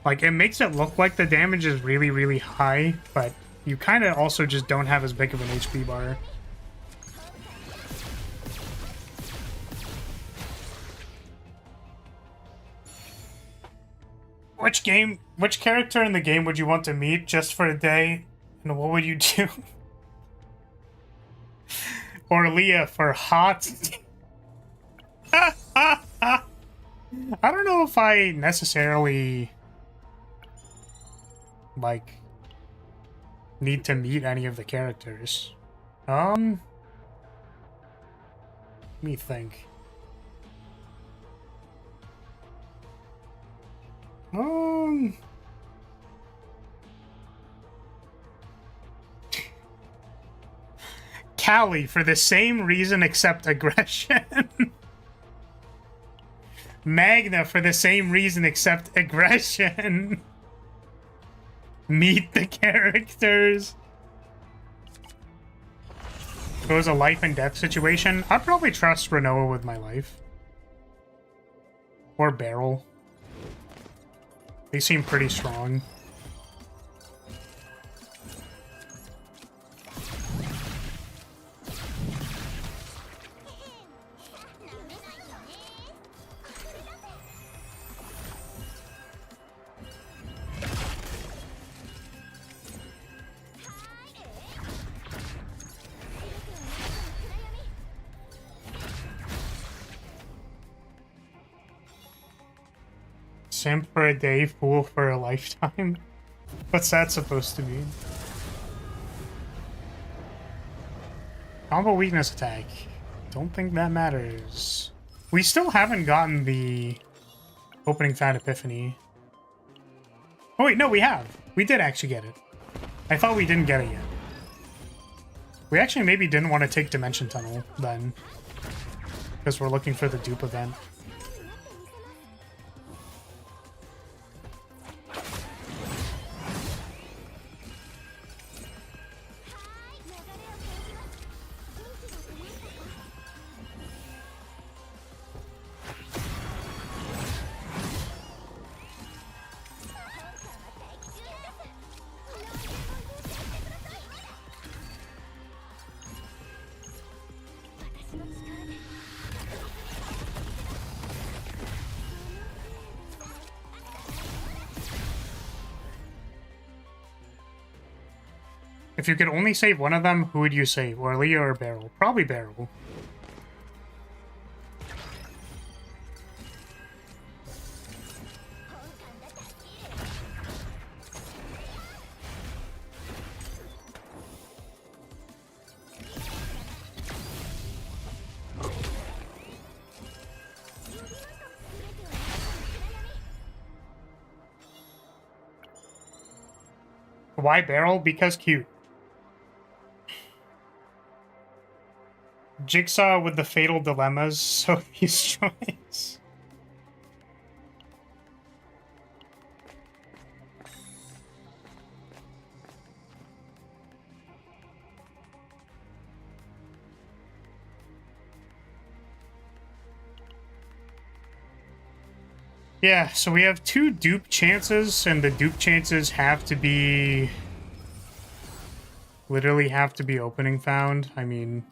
like, it makes it look like the damage is really, really high, but you kind of also just don't have as big of an HP bar. Which character in the game would you want to meet just for a day, and what would you do? Or Leah for hot? I don't know if I necessarily, like, need to meet any of the characters. Let me think. Callie for the same reason except aggression. Magna for the same reason except aggression. Meet the characters. If it was a life and death situation, I'd probably trust Renoa with my life. Or Beryl. They seem pretty strong. Simp for a day, fool for a lifetime? What's that supposed to mean? Combo weakness attack. Don't think that matters. We still haven't gotten the opening Fat Epiphany. Oh wait, no, we have. We did actually get it. I thought we didn't get it yet. We actually maybe didn't want to take Dimension Tunnel then, because we're looking for the dupe event. If you could only save one of them, who would you save? Lyria or Beryl? Probably Beryl. Why Beryl? Because cute. Jigsaw with the fatal dilemmas, Sophie's choice. Yeah, so we have 2 dupe chances, and the dupe chances have to be... literally have to be opening found. I mean...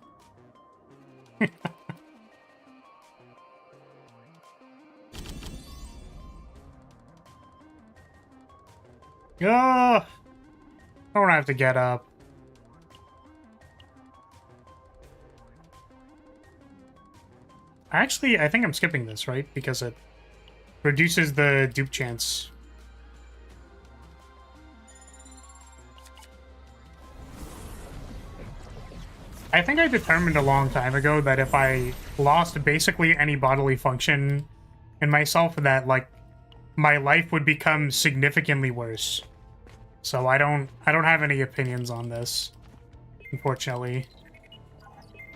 Oh, I don't have to get up. Actually, I think I'm skipping this, right? Because it reduces the dupe chance. I think I determined a long time ago that if I lost basically any bodily function in myself, that, like, my life would become significantly worse. So I don't have any opinions on this, unfortunately.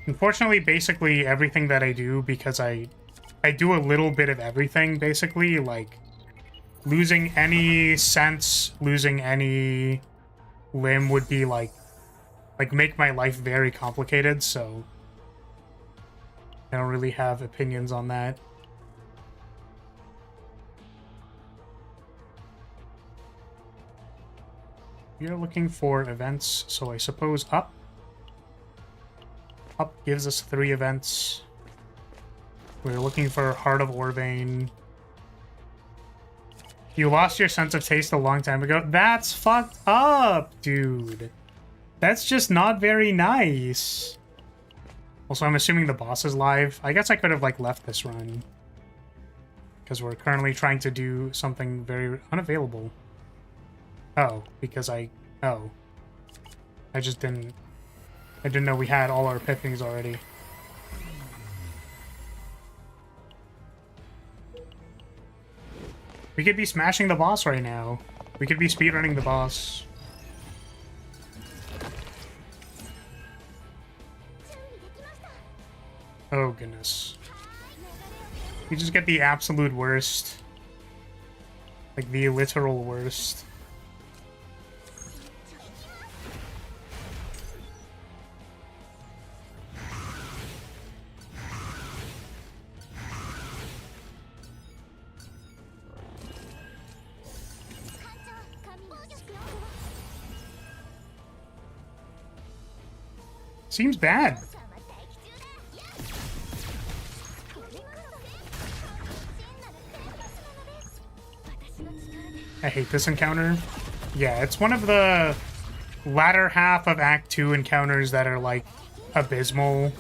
Unfortunately, basically everything that I do, because I do a little bit of everything, basically, like losing any sense, losing any limb would be like make my life very complicated, so I don't really have opinions on that. We are looking for events, so I suppose up. Up gives us 3 events. We're looking for Heart of Orvane. You lost your sense of taste a long time ago. That's fucked up, dude. That's just not very nice. Also, I'm assuming the boss is live. I guess I could have, like, left this run, because we're currently trying to do something very unavailable. Oh, because I just didn't... I didn't know we had all our epiphanies already. We could be smashing the boss right now. We could be speedrunning the boss. Oh, goodness. We just get the absolute worst. Like, the literal worst. Seems bad. I hate this encounter. Yeah, it's one of the latter half of Act 2 encounters that are, like, abysmal.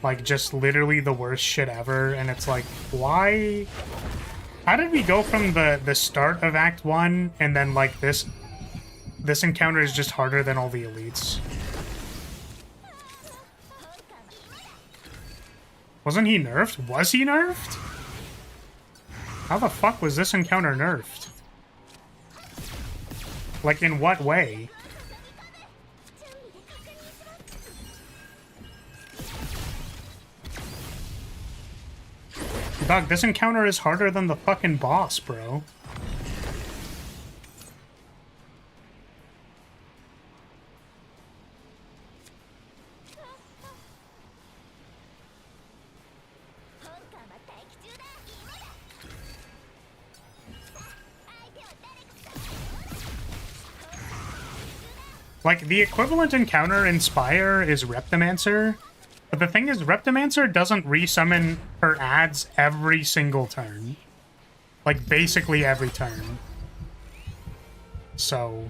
Like, just literally the worst shit ever. And it's like, why? How did we go from the start of Act 1 and then, like, this encounter is just harder than all the elites? Wasn't he nerfed? Was he nerfed? How the fuck was this encounter nerfed? Like, in what way? Dog, this encounter is harder than the fucking boss, bro. Like, the equivalent encounter in Spire is Reptomancer, but the thing is, Reptomancer doesn't resummon her ads every single turn. Like, basically every turn. So,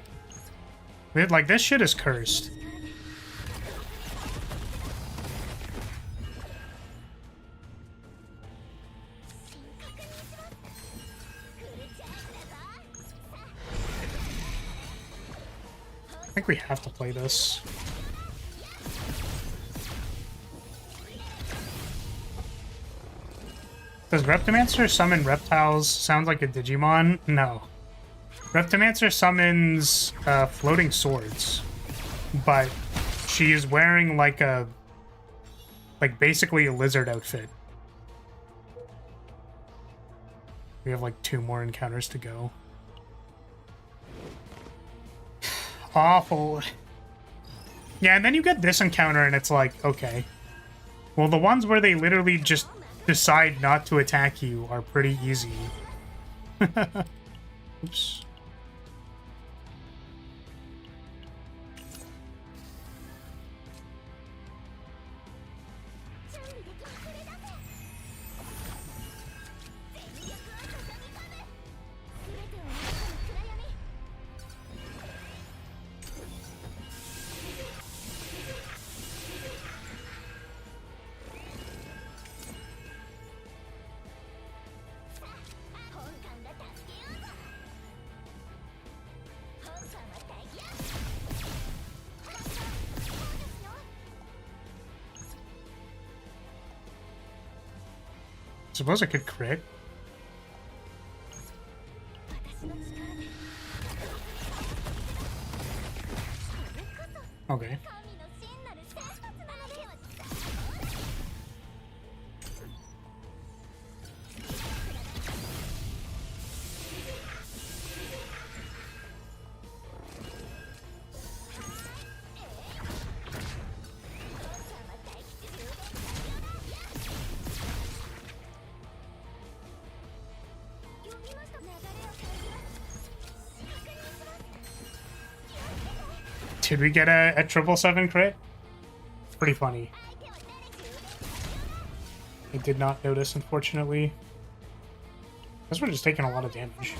like, this shit is cursed. I think we have to play this. Does Reptomancer summon reptiles? Sounds like a Digimon? No. Reptomancer summons floating swords, but she is wearing like a, basically a lizard outfit. We have like 2 more encounters to go. Awful. Yeah, and then you get this encounter and it's like, okay. Well, the ones where they literally just decide not to attack you are pretty easy. Oops. Suppose I could crit. Okay. Did we get a 777 crit? It's pretty funny. I did not notice, unfortunately. Guess we're just taking a lot of damage.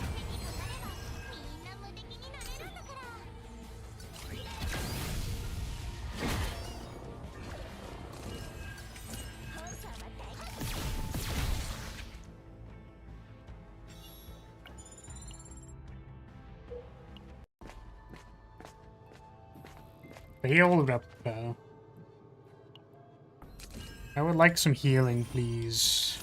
Heal Repto. I would like some healing, please.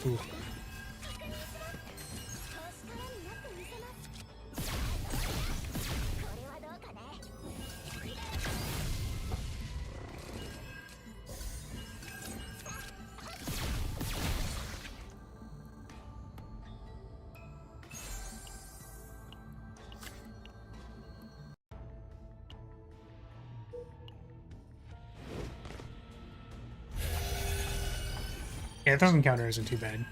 Ooh. Yeah, it doesn't counter isn't too bad.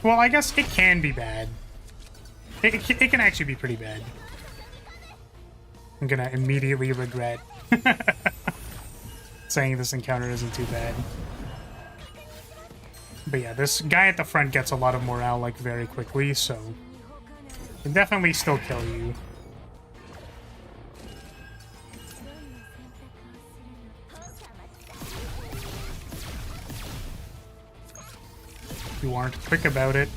Well, I guess it can be bad. It can actually be pretty bad. I'm gonna immediately regret saying this encounter isn't too bad. But yeah, this guy at the front gets a lot of morale, like, very quickly, so... can definitely still kill you. You aren't quick about it.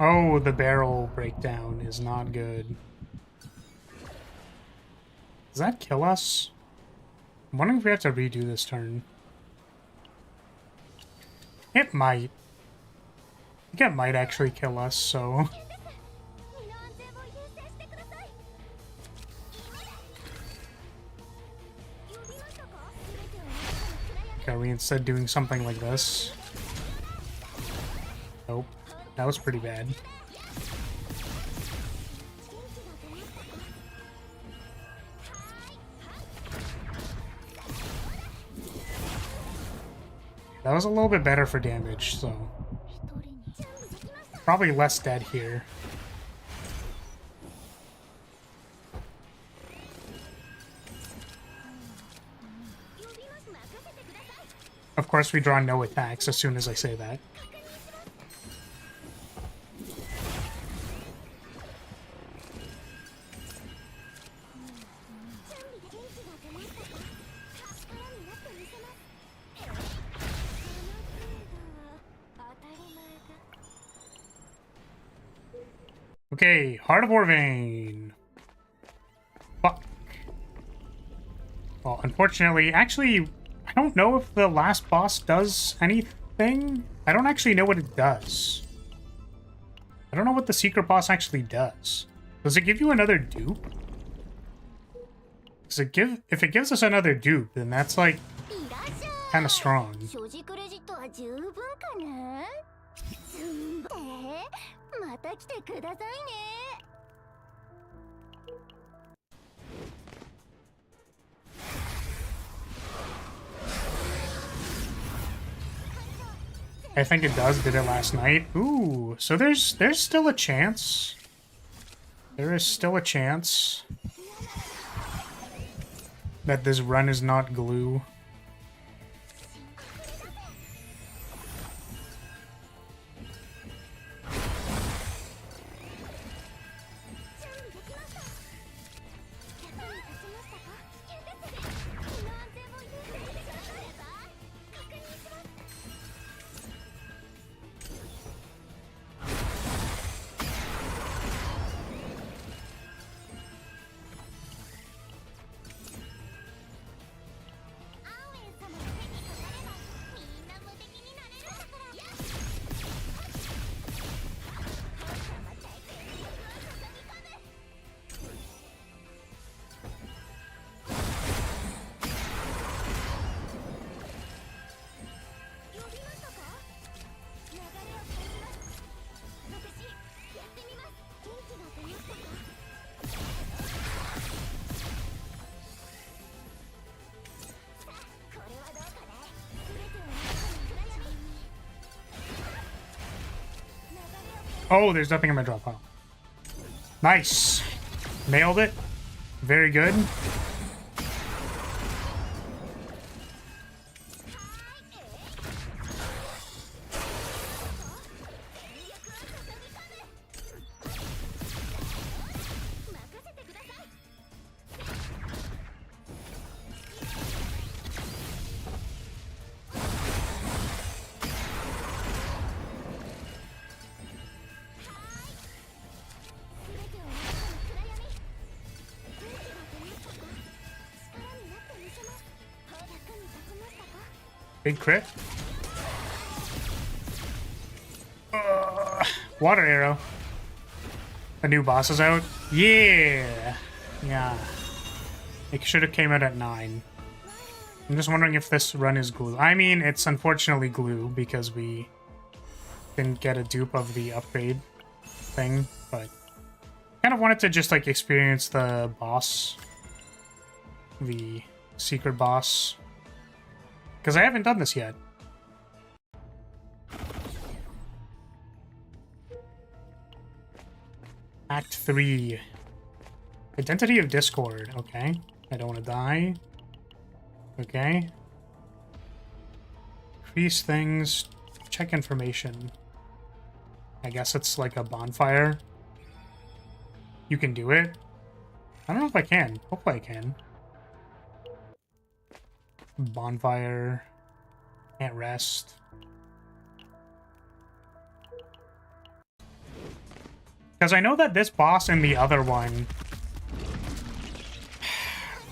Oh, the barrel breakdown is not good. Does that kill us? I'm wondering if we have to redo this turn. It might. I think it might actually kill us, so... Okay, are we instead doing something like this? Nope. That was pretty bad. That was a little bit better for damage, so... Probably less dead here. Of course, we draw no attacks as soon as I say that. Okay, Heart of Orvain. Fuck. Well, unfortunately, actually, I don't know if the last boss does anything. I don't actually know what it does. I don't know what the secret boss actually does. Does it give you another dupe? Does it give... If it gives us another dupe, then that's, like, kind of strong. I think it does. Did it last night? Ooh, so there's still a chance. There is still a chance that this run is not glue. Oh, there's nothing in my drop pile. Nice. Nailed it. Very good. Big crit. Water arrow. The new boss is out. Yeah. Yeah. It should have came out at 9. I'm just wondering if this run is glue. I mean, it's unfortunately glue because we didn't get a dupe of the upgrade thing, but kind of wanted to just like experience the boss, the secret boss, because I haven't done this yet. Act 3. Identity of Discord. Okay. I don't want to die. Okay. Increase things. Check information. I guess it's like a bonfire. You can do it? I don't know if I can. Hopefully I can. Bonfire. Can't rest. Because I know that this boss and the other one...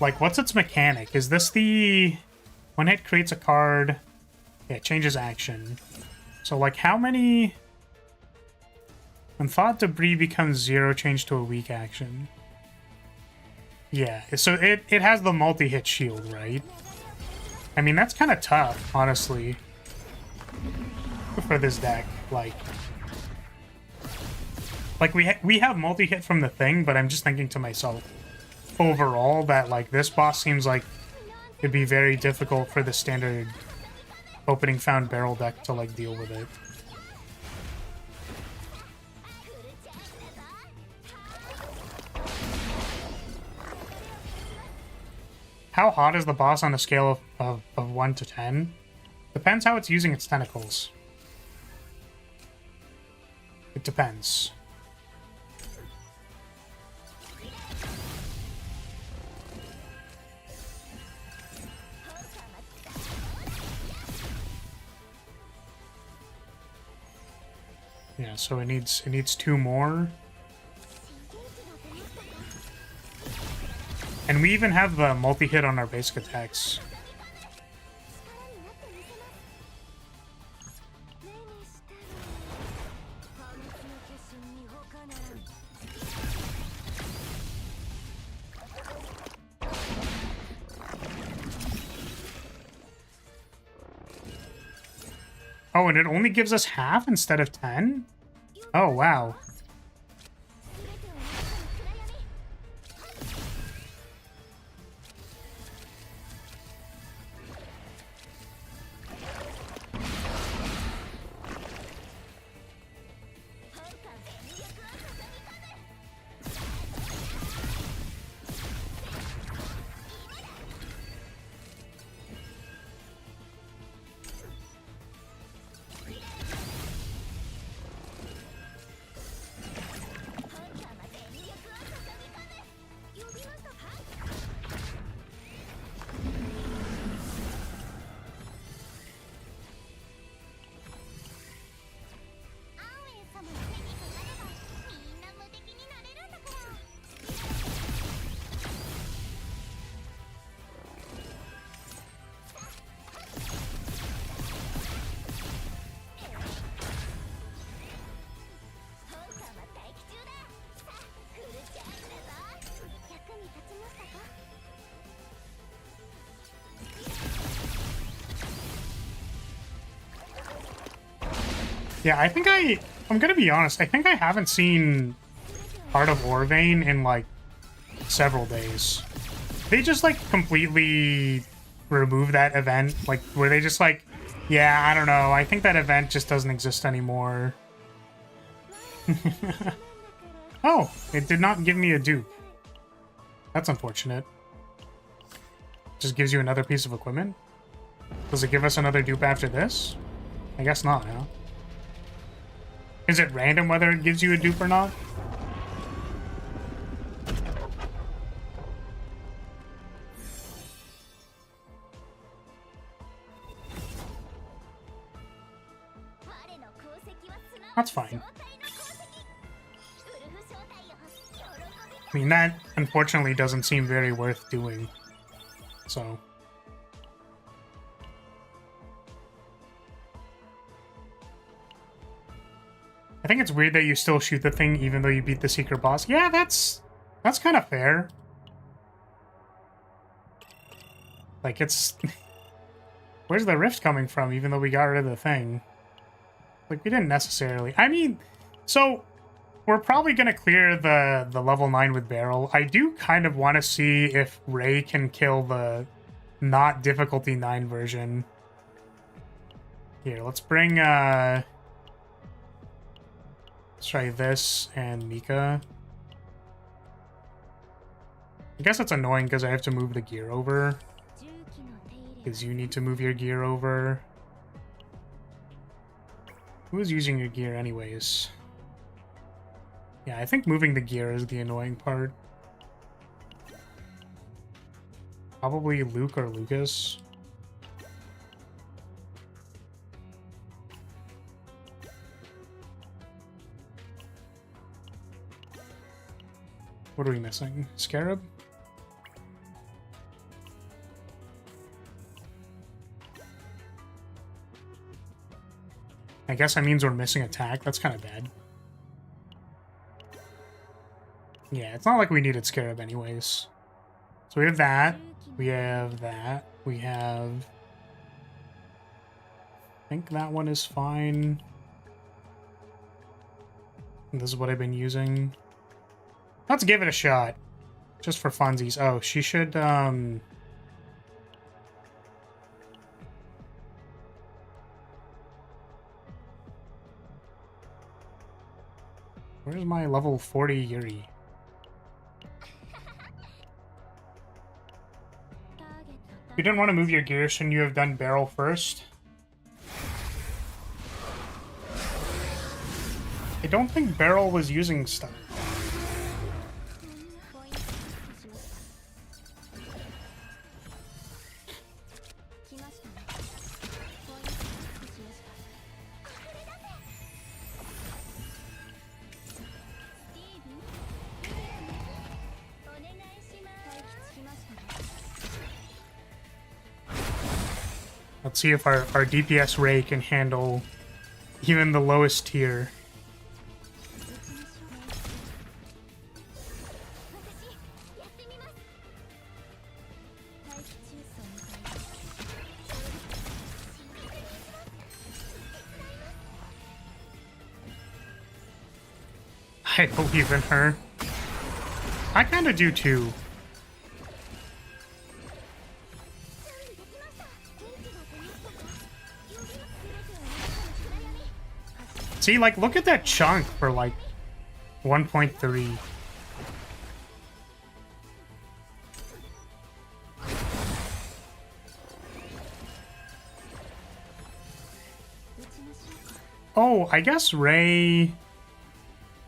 Like, what's its mechanic? Is this the... When it creates a card... Yeah, it changes action. So, like, how many... When thought debris becomes 0, change to a weak action. Yeah, so it has the multi-hit shield, right? I mean, that's kind of tough, honestly. For this deck, like we have multi-hit from the thing, but I'm just thinking to myself, overall, that like this boss seems like it'd be very difficult for the standard opening found barrel deck to like deal with it. How hot is the boss on a scale of 1 to 10? Depends how it's using its tentacles. It depends. Yeah, so it needs 2 more. And we even have the multi-hit on our basic attacks. Oh, and it only gives us half instead of 10? Oh, wow. Yeah, I think I'm gonna be honest, I think I haven't seen Heart of Orvane in, like, several days. They just, like, completely remove that event, like, where they just, like, yeah, I don't know, I think that event just doesn't exist anymore. Oh, it did not give me a dupe. That's unfortunate. Just gives you another piece of equipment? Does it give us another dupe after this? I guess not, huh? Is it random whether it gives you a dupe or not? That's fine. I mean, that unfortunately doesn't seem very worth doing. So... I think it's weird that you still shoot the thing even though you beat the secret boss. Yeah, that's kind of fair. Like, it's... Where's the rift coming from, even though we got rid of the thing? Like, we didn't necessarily... I mean, so... We're probably going to clear the level 9 with Barrel. I do kind of want to see if Ray can kill the not difficulty 9 version. Here, let's bring... Let's try this and Mika. I guess it's annoying because I have to move the gear over. Because you need to move your gear over. Who is using your gear anyways? Yeah, I think moving the gear is the annoying part. Probably Luke or Lucas. What are we missing? Scarab? I guess that means we're missing attack. That's kind of bad. Yeah, it's not like we needed Scarab anyways. So we have that. We have that. We have... I think that one is fine. This is what I've been using. Let's give it a shot. Just for funsies. Oh, she should, Where's my level 40 Yuri? If you didn't want to move your gear, shouldn't you have done Barrel first? I don't think Barrel was using stuff. Let's see if our DPS Ray can handle even the lowest tier. I believe in her. I kind of do too. See, like, look at that chunk for, like, 1.3. Oh, I guess Ray...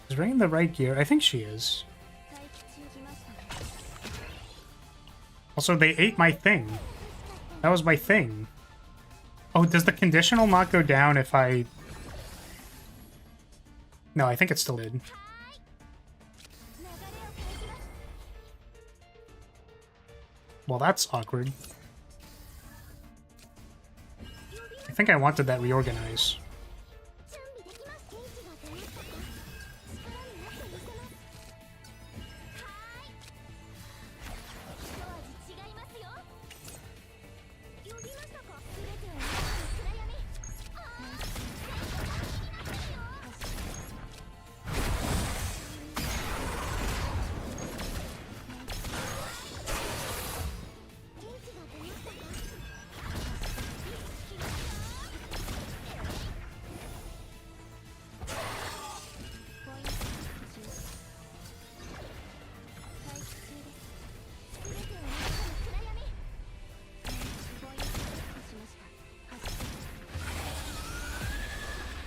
Is Ray in the right gear? I think she is. Also, they ate my thing. That was my thing. Oh, does the conditional not go down if I... No, I think it still did. Well, that's awkward. I think I wanted that reorganize.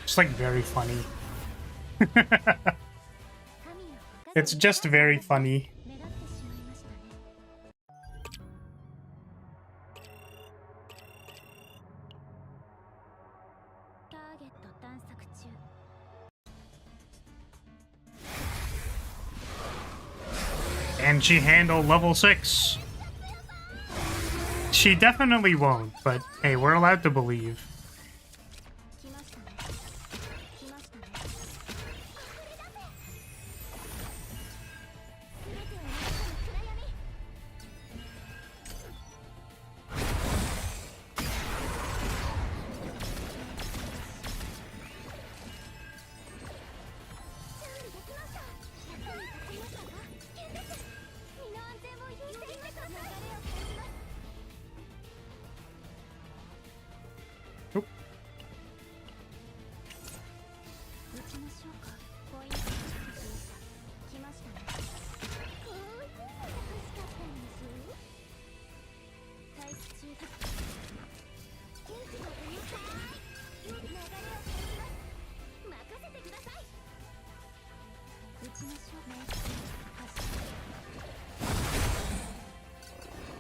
It's like very funny. It's just very funny. And she handled level 6. She definitely won't, but hey, we're allowed to believe.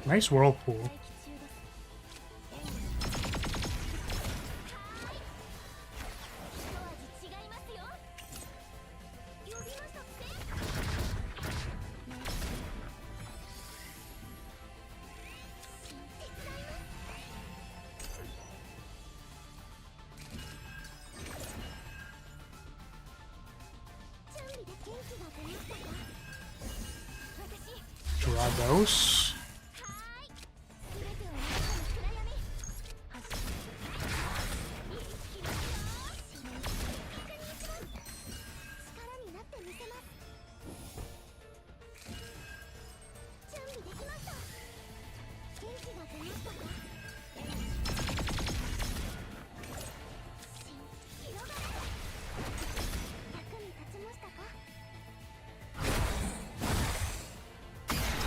Nice whirlpool. Draw those.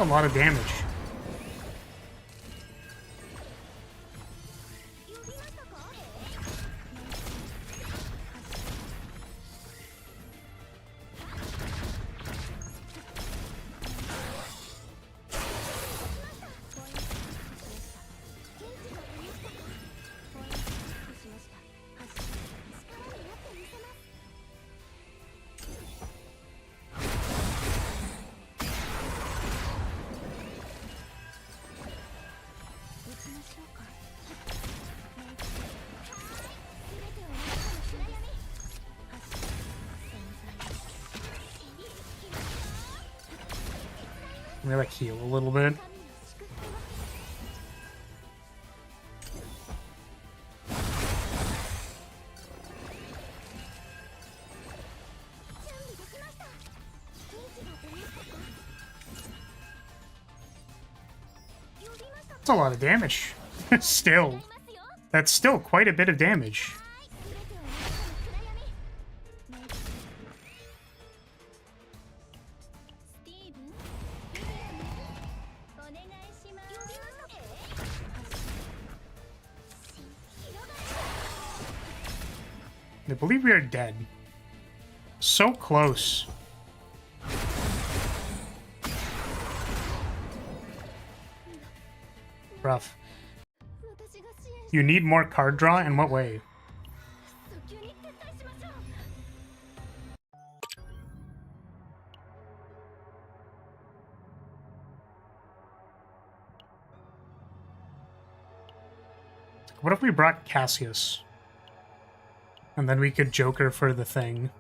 A lot of damage. Let me like heal a little bit. That's a lot of damage. Still. That's still quite a bit of damage. I believe we are dead. So close. Rough. You need more card draw? In what way? What if we brought Cassius? And then we could Joker for the thing.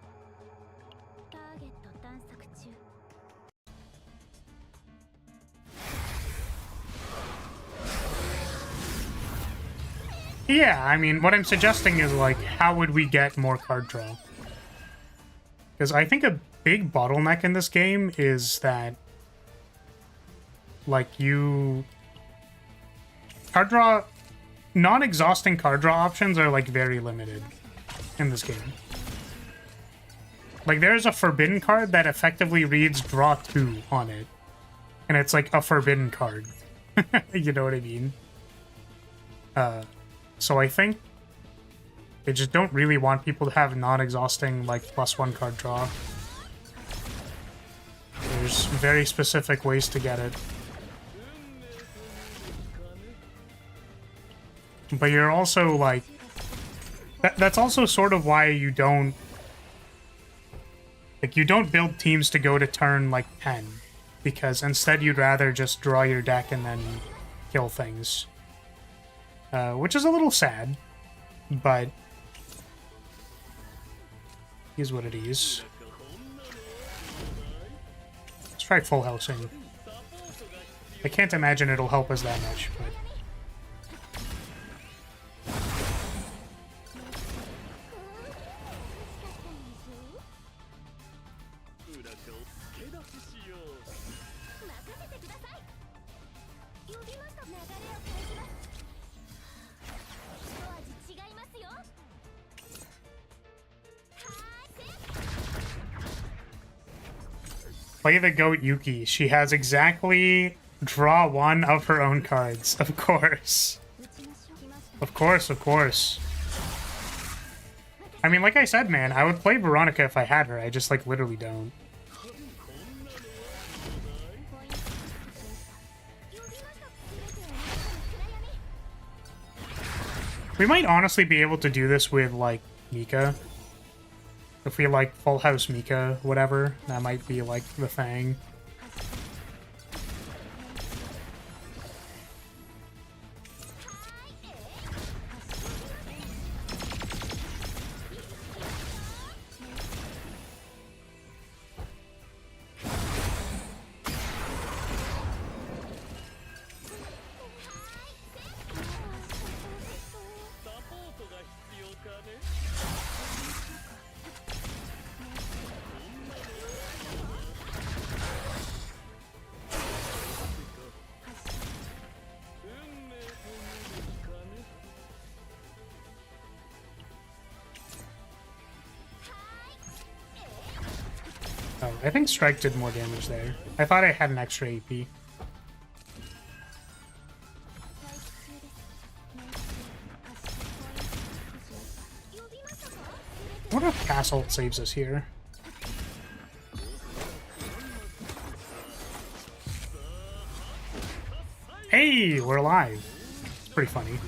Yeah, I mean, what I'm suggesting is, like, how would we get more card draw? Because I think a big bottleneck in this game is that, like, card draw... non-exhausting card draw options are, like, very limited in this game. Like, there's a forbidden card that effectively reads draw 2 on it. And it's, like, a forbidden card. You know what I mean? So I think they just don't really want people to have non-exhausting, like, +1 card draw. There's very specific ways to get it. But you're also, like... That's also sort of why you don't... Like, you don't build teams to go to turn, like, 10. Because instead you'd rather just draw your deck and then kill things. Which is a little sad. But... is what it is. Let's try full housing. I can't imagine it'll help us that much, but... Play the goat Yuki. She has exactly draw 1 of her own cards. Of course. Of course, of course. I mean, like I said, man, I would play Veronica if I had her. I just, like, literally don't. We might honestly be able to do this with, like, Mika. If we, like, full house Mika, whatever, that might be, like, the thing. Oh, I think Strike did more damage there. I thought I had an extra AP. What if Castle saves us here? Hey, we're alive. It's pretty funny.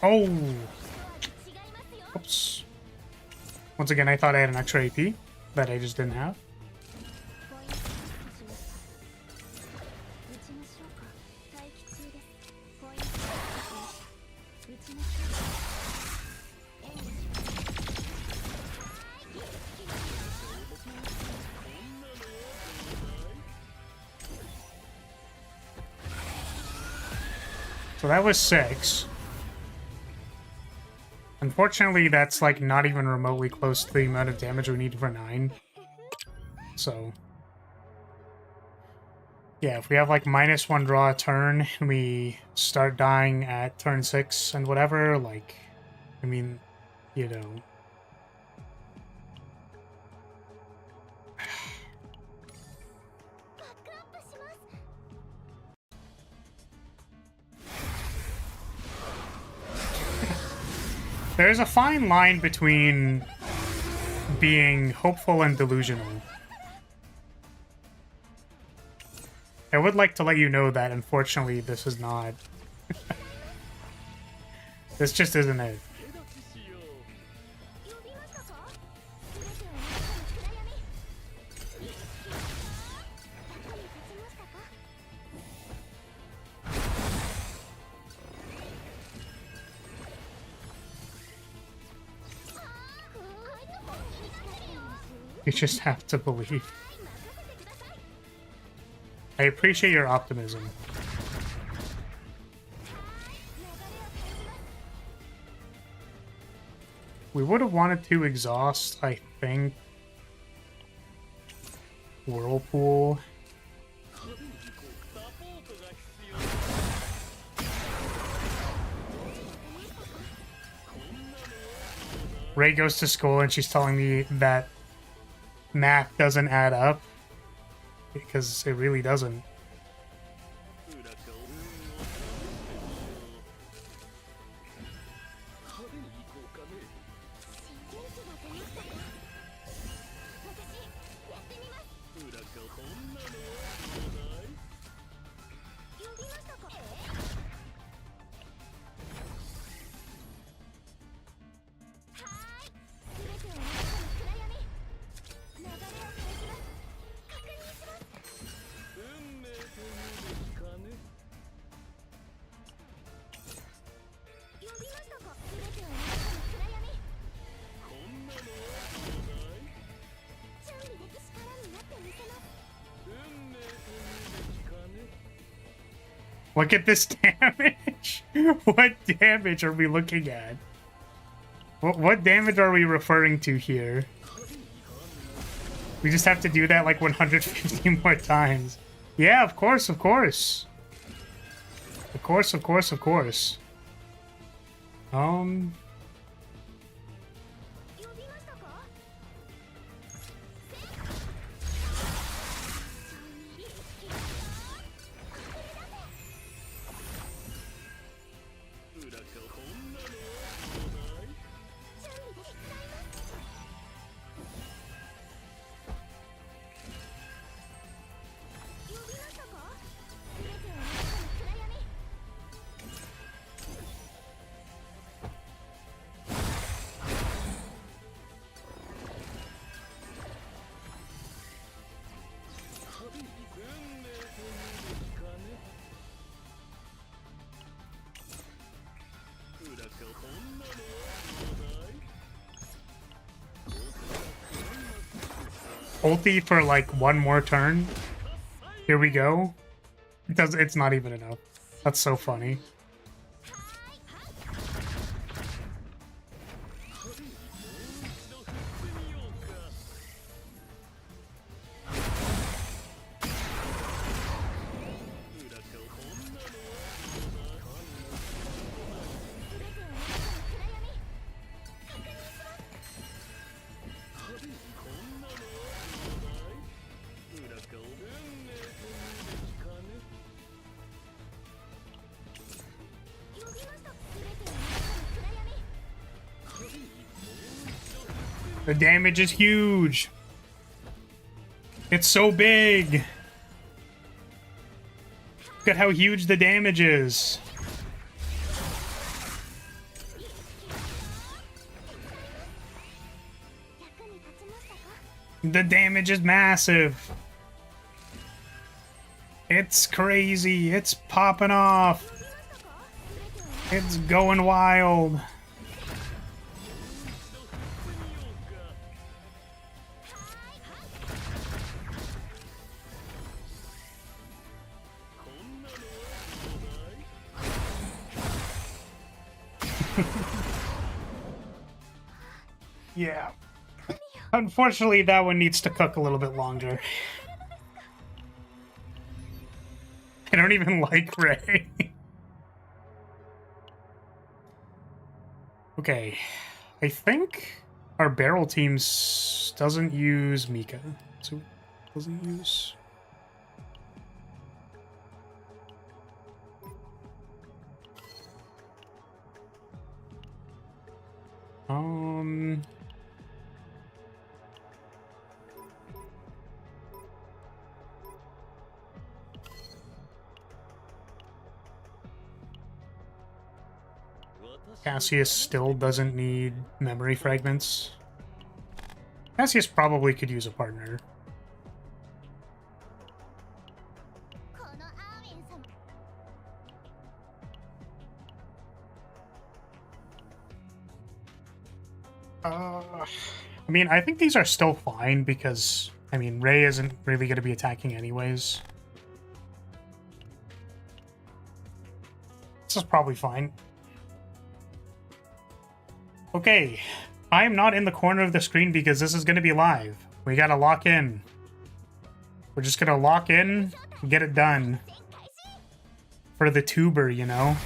Oh! Oops. Once again, I thought I had an extra AP that I just didn't have. So that was 6. Unfortunately, that's, like, not even remotely close to the amount of damage we need for 9. So... yeah, if we have, like, -1 draw a turn, and we start dying at turn 6 and whatever, like... I mean, you know... There's a fine line between being hopeful and delusional. I would like to let you know that, unfortunately, this is not... this just isn't it. You just have to believe. I appreciate your optimism. We would have wanted to exhaust, I think, Whirlpool. Ray goes to school and she's telling me that math doesn't add up, because it really doesn't. Look at this damage! What damage are we looking at? What damage are we referring to here? We just have to do that like 150 more times. Yeah, of course, of course. Of course, of course, of course. ulti for like one more turn. Here we go. It's not even enough. That's so funny. The damage is huge. It's so big. Look at how huge the damage is. The damage is massive. It's crazy. It's popping off. It's going wild. Yeah. Unfortunately, that one needs to cook a little bit longer. I don't even like Ray. Okay. I think our barrel teams doesn't use Mika. So it doesn't use... Cassius still doesn't need memory fragments. Cassius probably could use a partner. I mean, I think these are still fine because, I mean, Ray isn't really going to be attacking anyways. This is probably fine. Okay, I am not in the corner of the screen because this is going to be live. We got to lock in. We're just going to lock in and get it done. For the tuber, you know?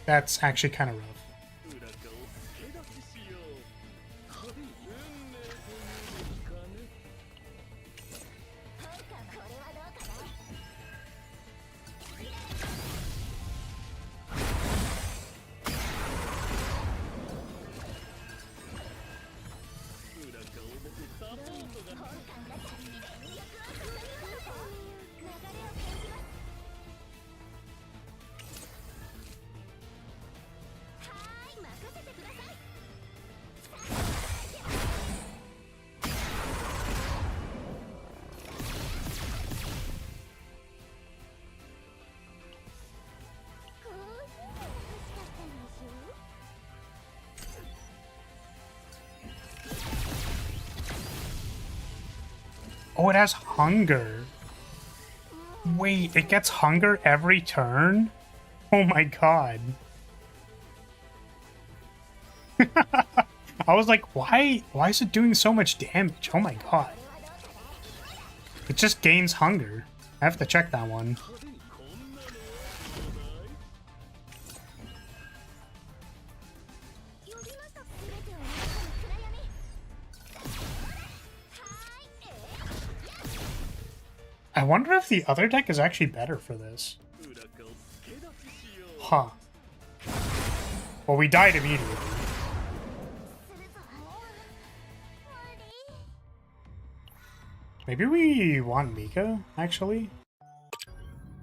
That's actually kind of rough. Oh, it has hunger. Wait, it gets hunger every turn? Oh my god. I was like, why is it doing so much damage? Oh my god. It just gains hunger. I have to check that one. I wonder if the other deck is actually better for this. Huh. Well, we died immediately. Maybe we want Mika, actually?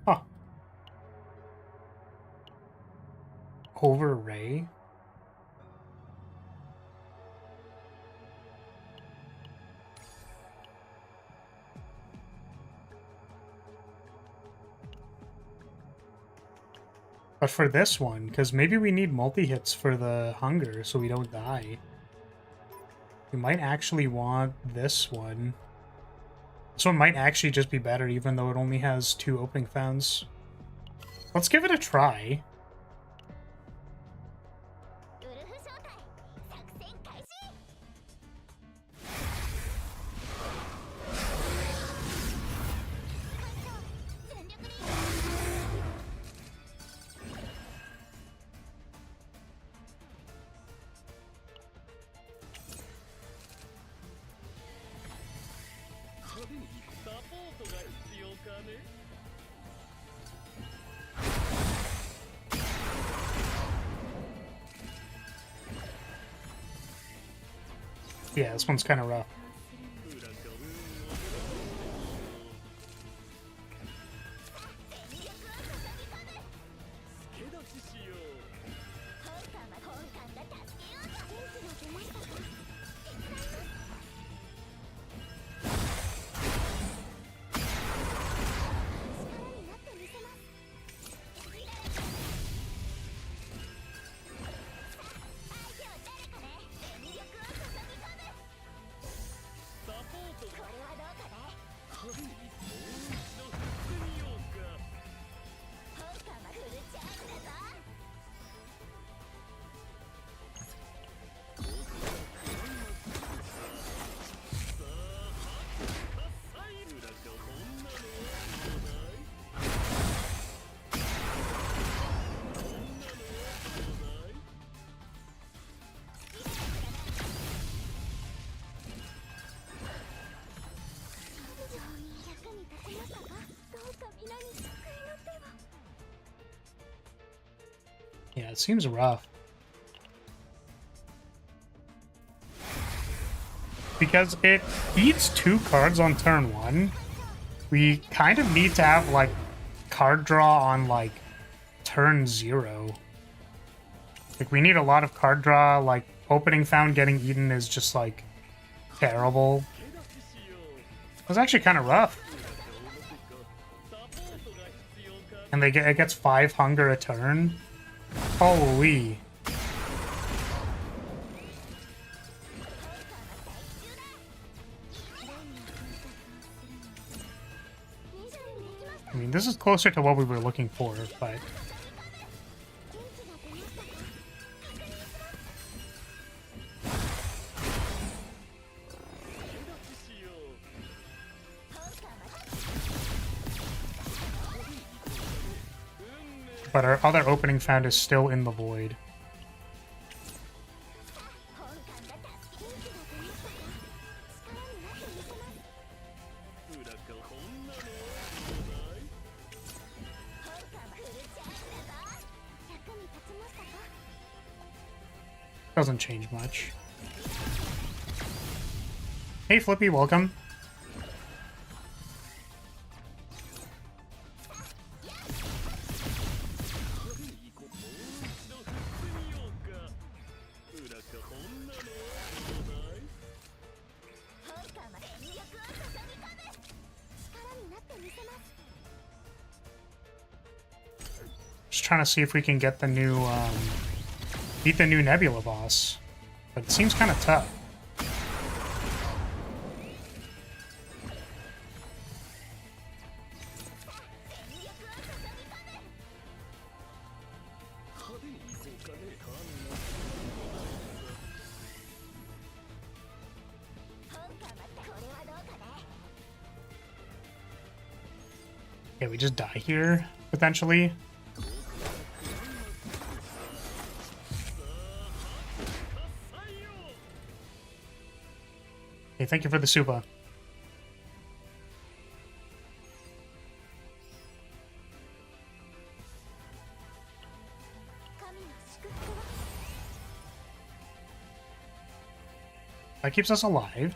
Huh. Over Ray? But for this one, because maybe we need multi-hits for the hunger so we don't die. We might actually want this one. This one might actually just be better, even though it only has 2 opening founds. Let's give it a try. Yeah, this one's kind of rough. Yeah, it seems rough. Because it eats 2 cards on turn 1, we kind of need to have, like, card draw on, like, turn 0. Like, we need a lot of card draw, like, opening found getting eaten is just, like, terrible. It was actually kind of rough. And it gets 5 hunger a turn. Holy. I mean, this is closer to what we were looking for, but... But our other opening found is still in the void. Doesn't change much. Hey Flippy, welcome. Just trying to see if we can get the new, beat the new Nebula boss. But it seems kind of tough. Yeah, we just die here, potentially. Hey, thank you for the super. That keeps us alive.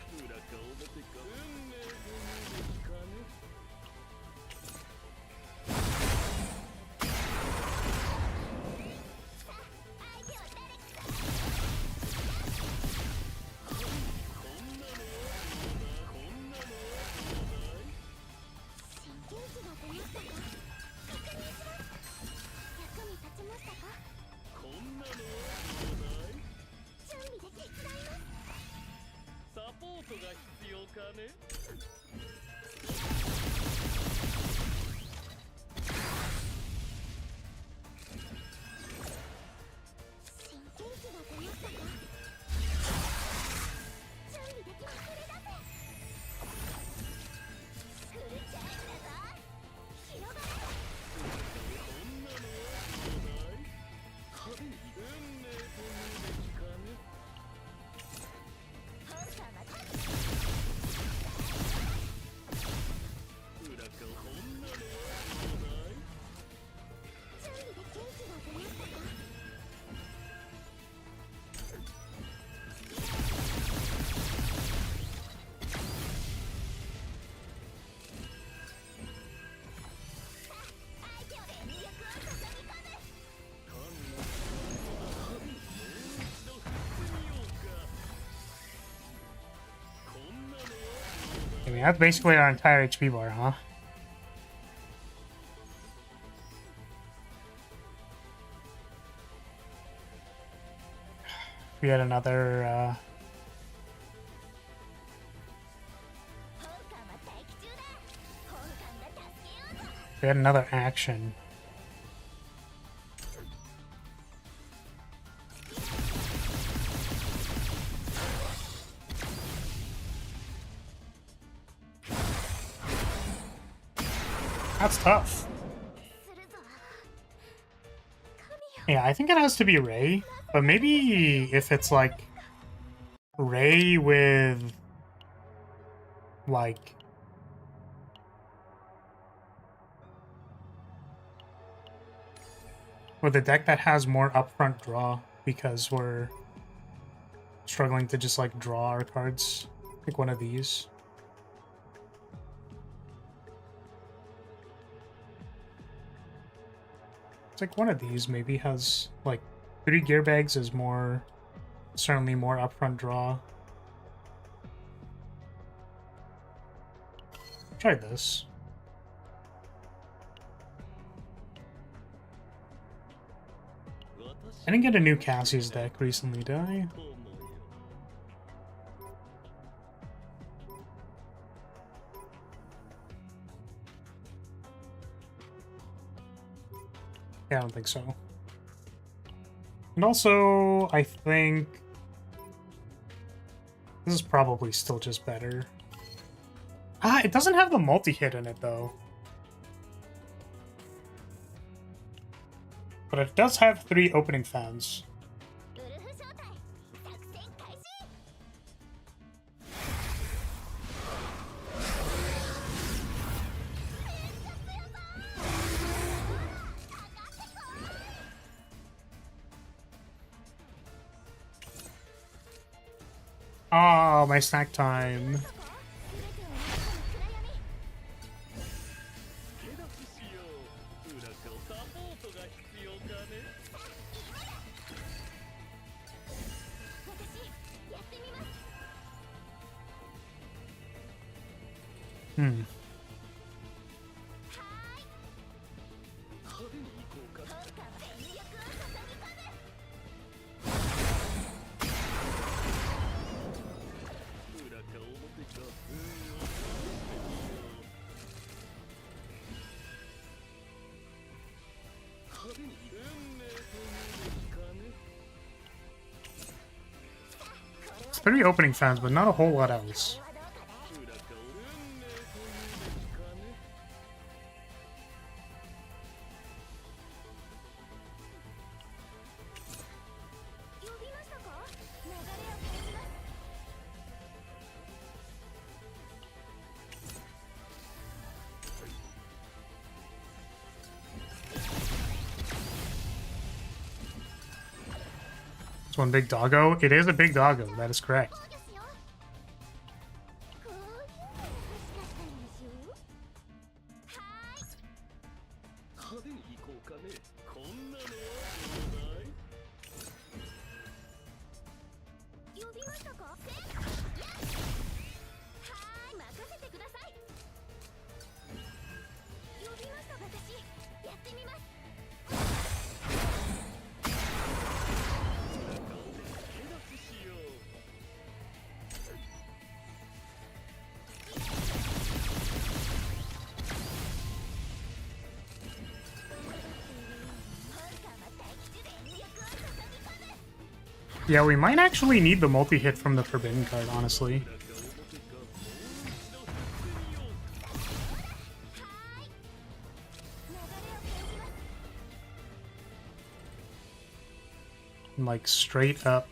I mean, that's basically our entire HP bar, huh? We had another, we had another action. That's tough. Yeah, I think it has to be Ray, but maybe if it's like Ray with like with a deck that has more upfront draw because we're struggling to just like draw our cards. Pick one of these. It's like one of these maybe has like 3 gear bags is more, certainly more upfront draw. Try this. I didn't get a new Cassie's deck recently, did I? Yeah, I don't think so. And also, I think this is probably still just better. Ah, it doesn't have the multi-hit in it, though. But it does have 3 opening fans. Oh, my snack time. It's 3 opening fans, but not a whole lot else. It's one big doggo. It is a big doggo. That is correct. Yeah, we might actually need the multi-hit from the Forbidden card, honestly. Like, straight up.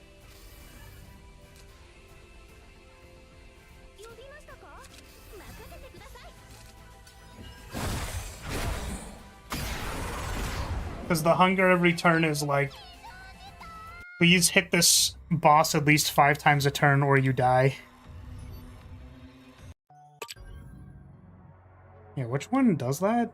Because the hunger every turn is like, please hit this boss at least 5 times a turn or you die. Yeah, which one does that?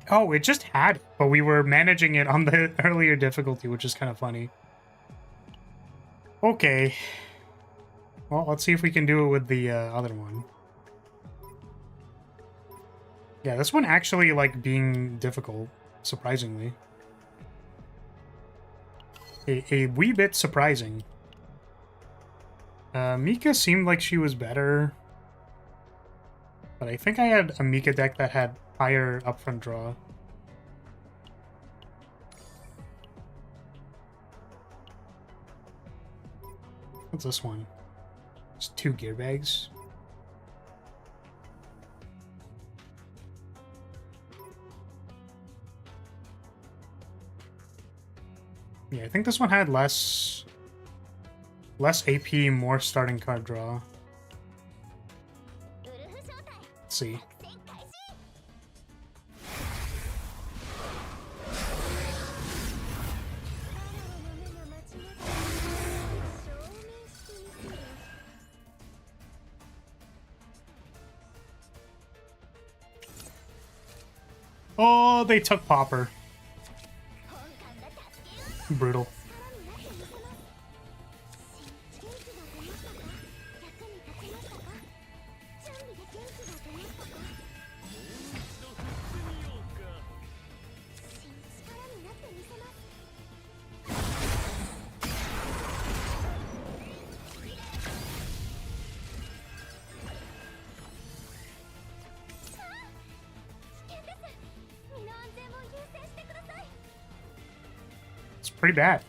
Oh, it just had it, but we were managing it on the earlier difficulty, which is kind of funny. Okay. Well, let's see if we can do it with the other one. Yeah, this one actually, like, being difficult, surprisingly. A wee bit surprising. Mika seemed like she was better. But I think I had a Mika deck that had higher upfront draw. What's this one? It's 2 gear bags. Yeah, I think this one had less AP, more starting card draw. Let's see. Oh, they took Popper. Brutal. It's pretty bad.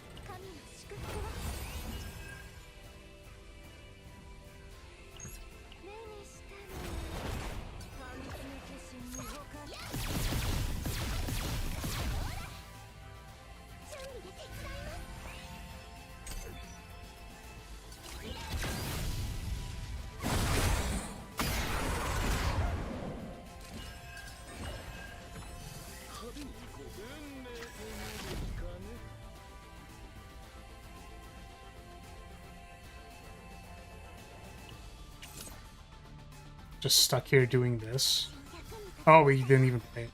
Just stuck here doing this. Oh, we didn't even play it.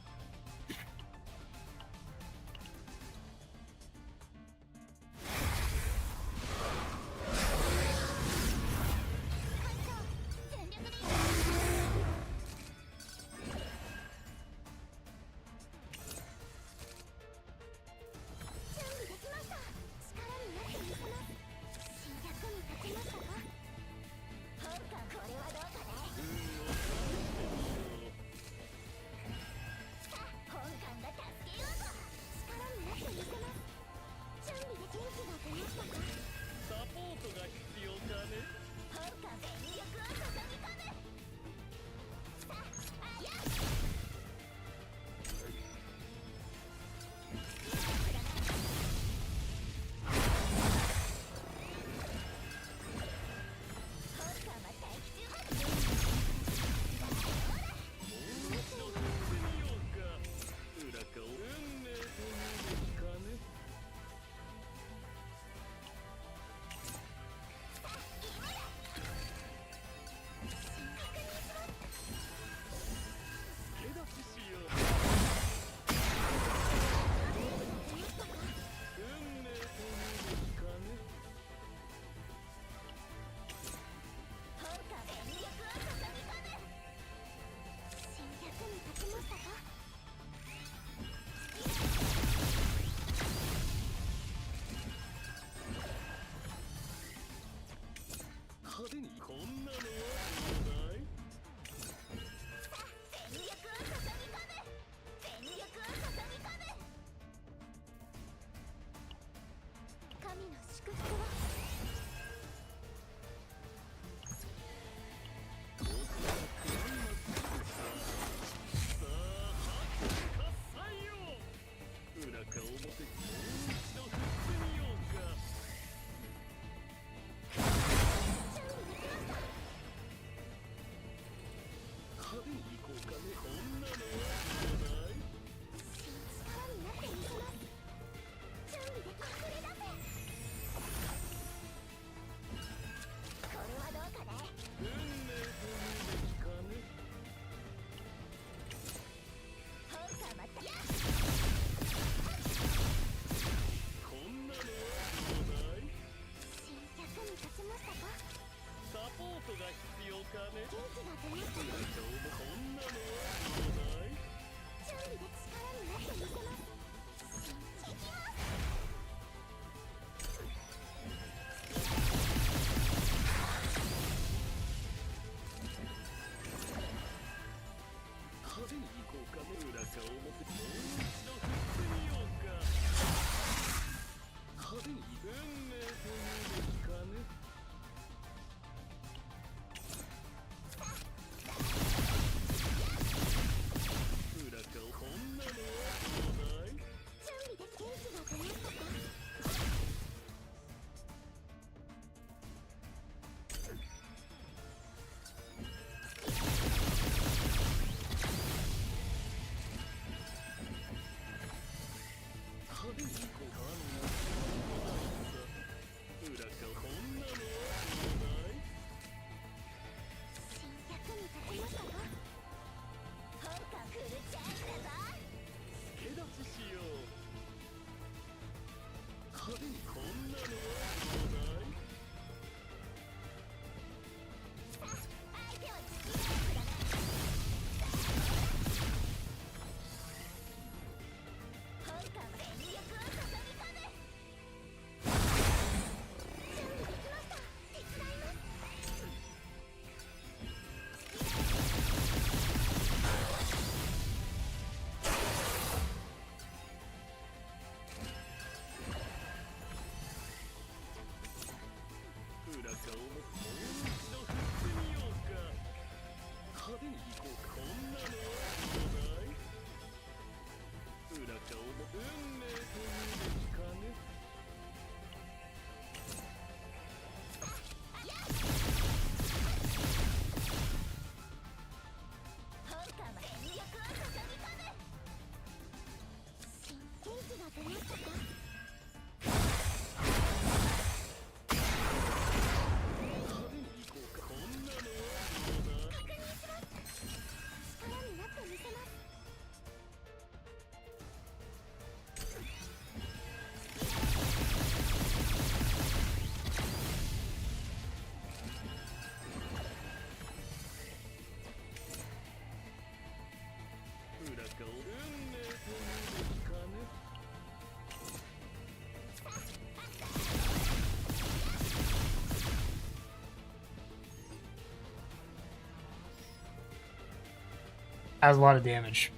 Has a lot of damage.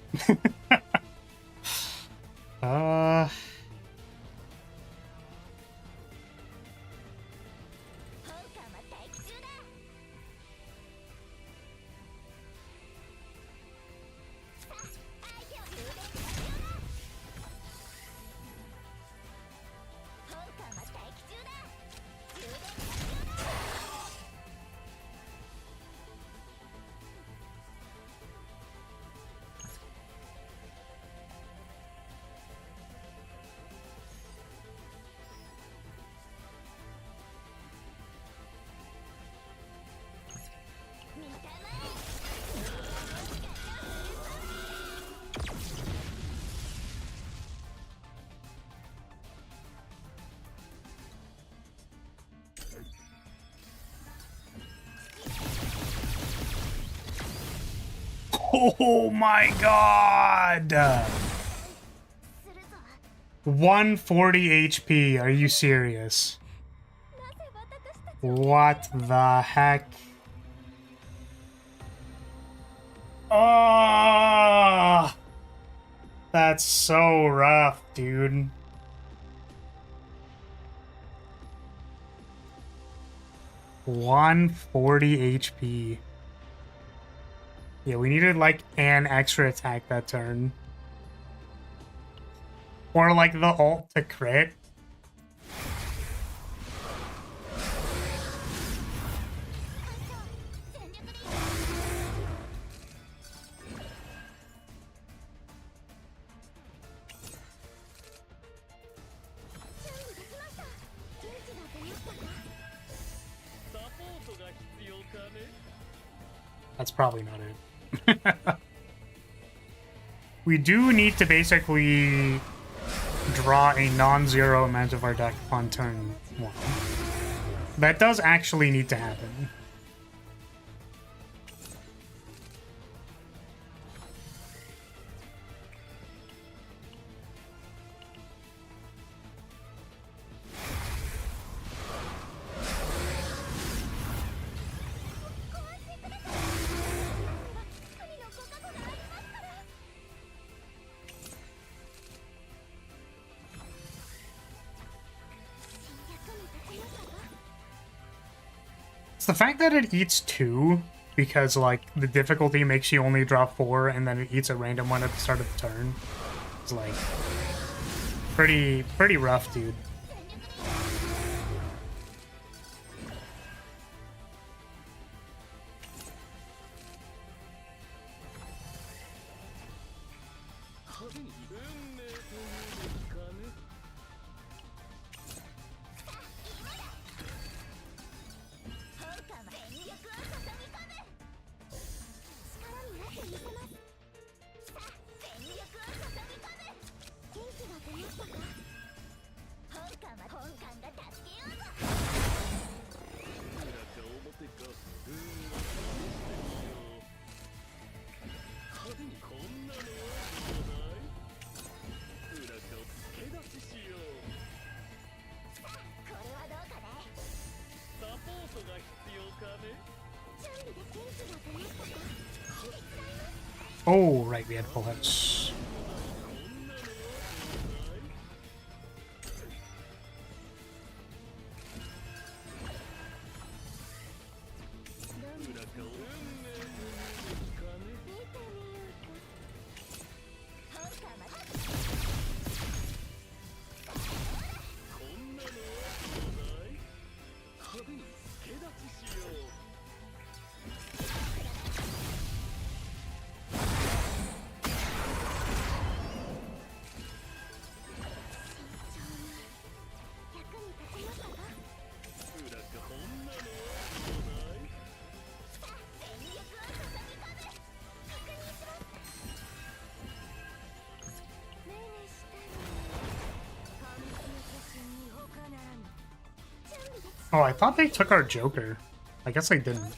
uh... Oh my god! 140 HP, are you serious? What the heck? Oh! That's so rough, dude. $140 HP. Yeah, we needed like an extra attack that turn. Or like the ult to crit. That's probably not it. We do need to basically draw a non-zero amount of our deck on turn 1. That does actually need to happen. It's the fact that it eats 2, because, like, the difficulty makes you only draw 4, and then it eats a random one at the start of the turn. It's, like, pretty rough, dude. Oh, right, we had full house. Oh, I thought they took our Joker. I guess they didn't.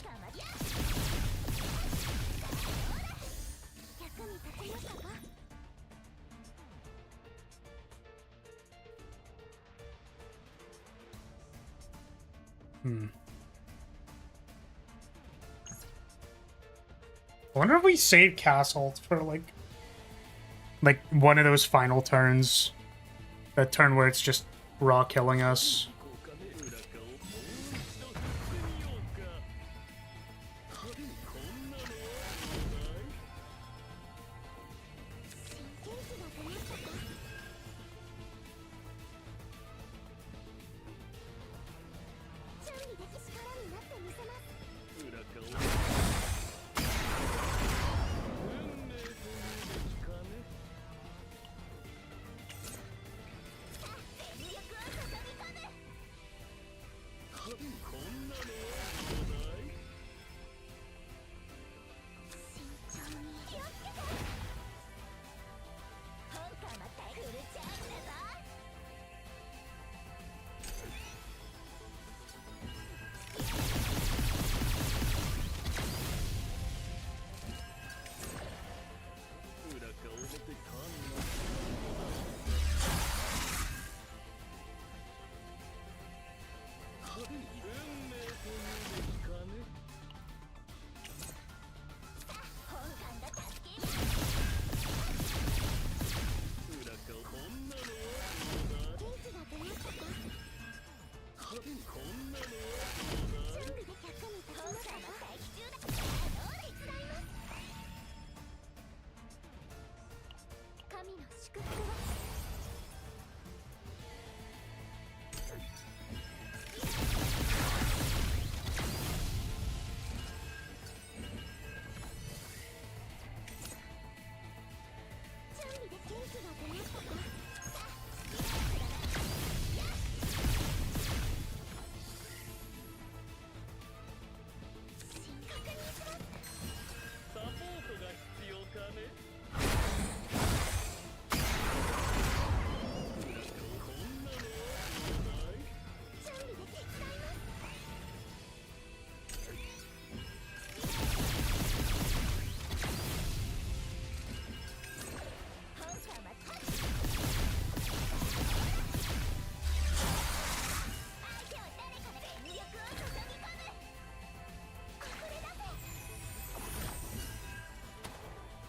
I wonder if we save Castle for, like one of those final turns. That turn where it's just raw killing us.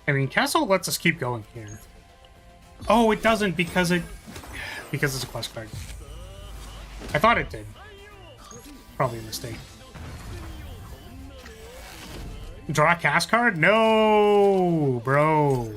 I mean, Castle lets us keep going here. Oh, it doesn't because it's a quest card. I thought it did. Probably a mistake. Draw a cast card? No, bro.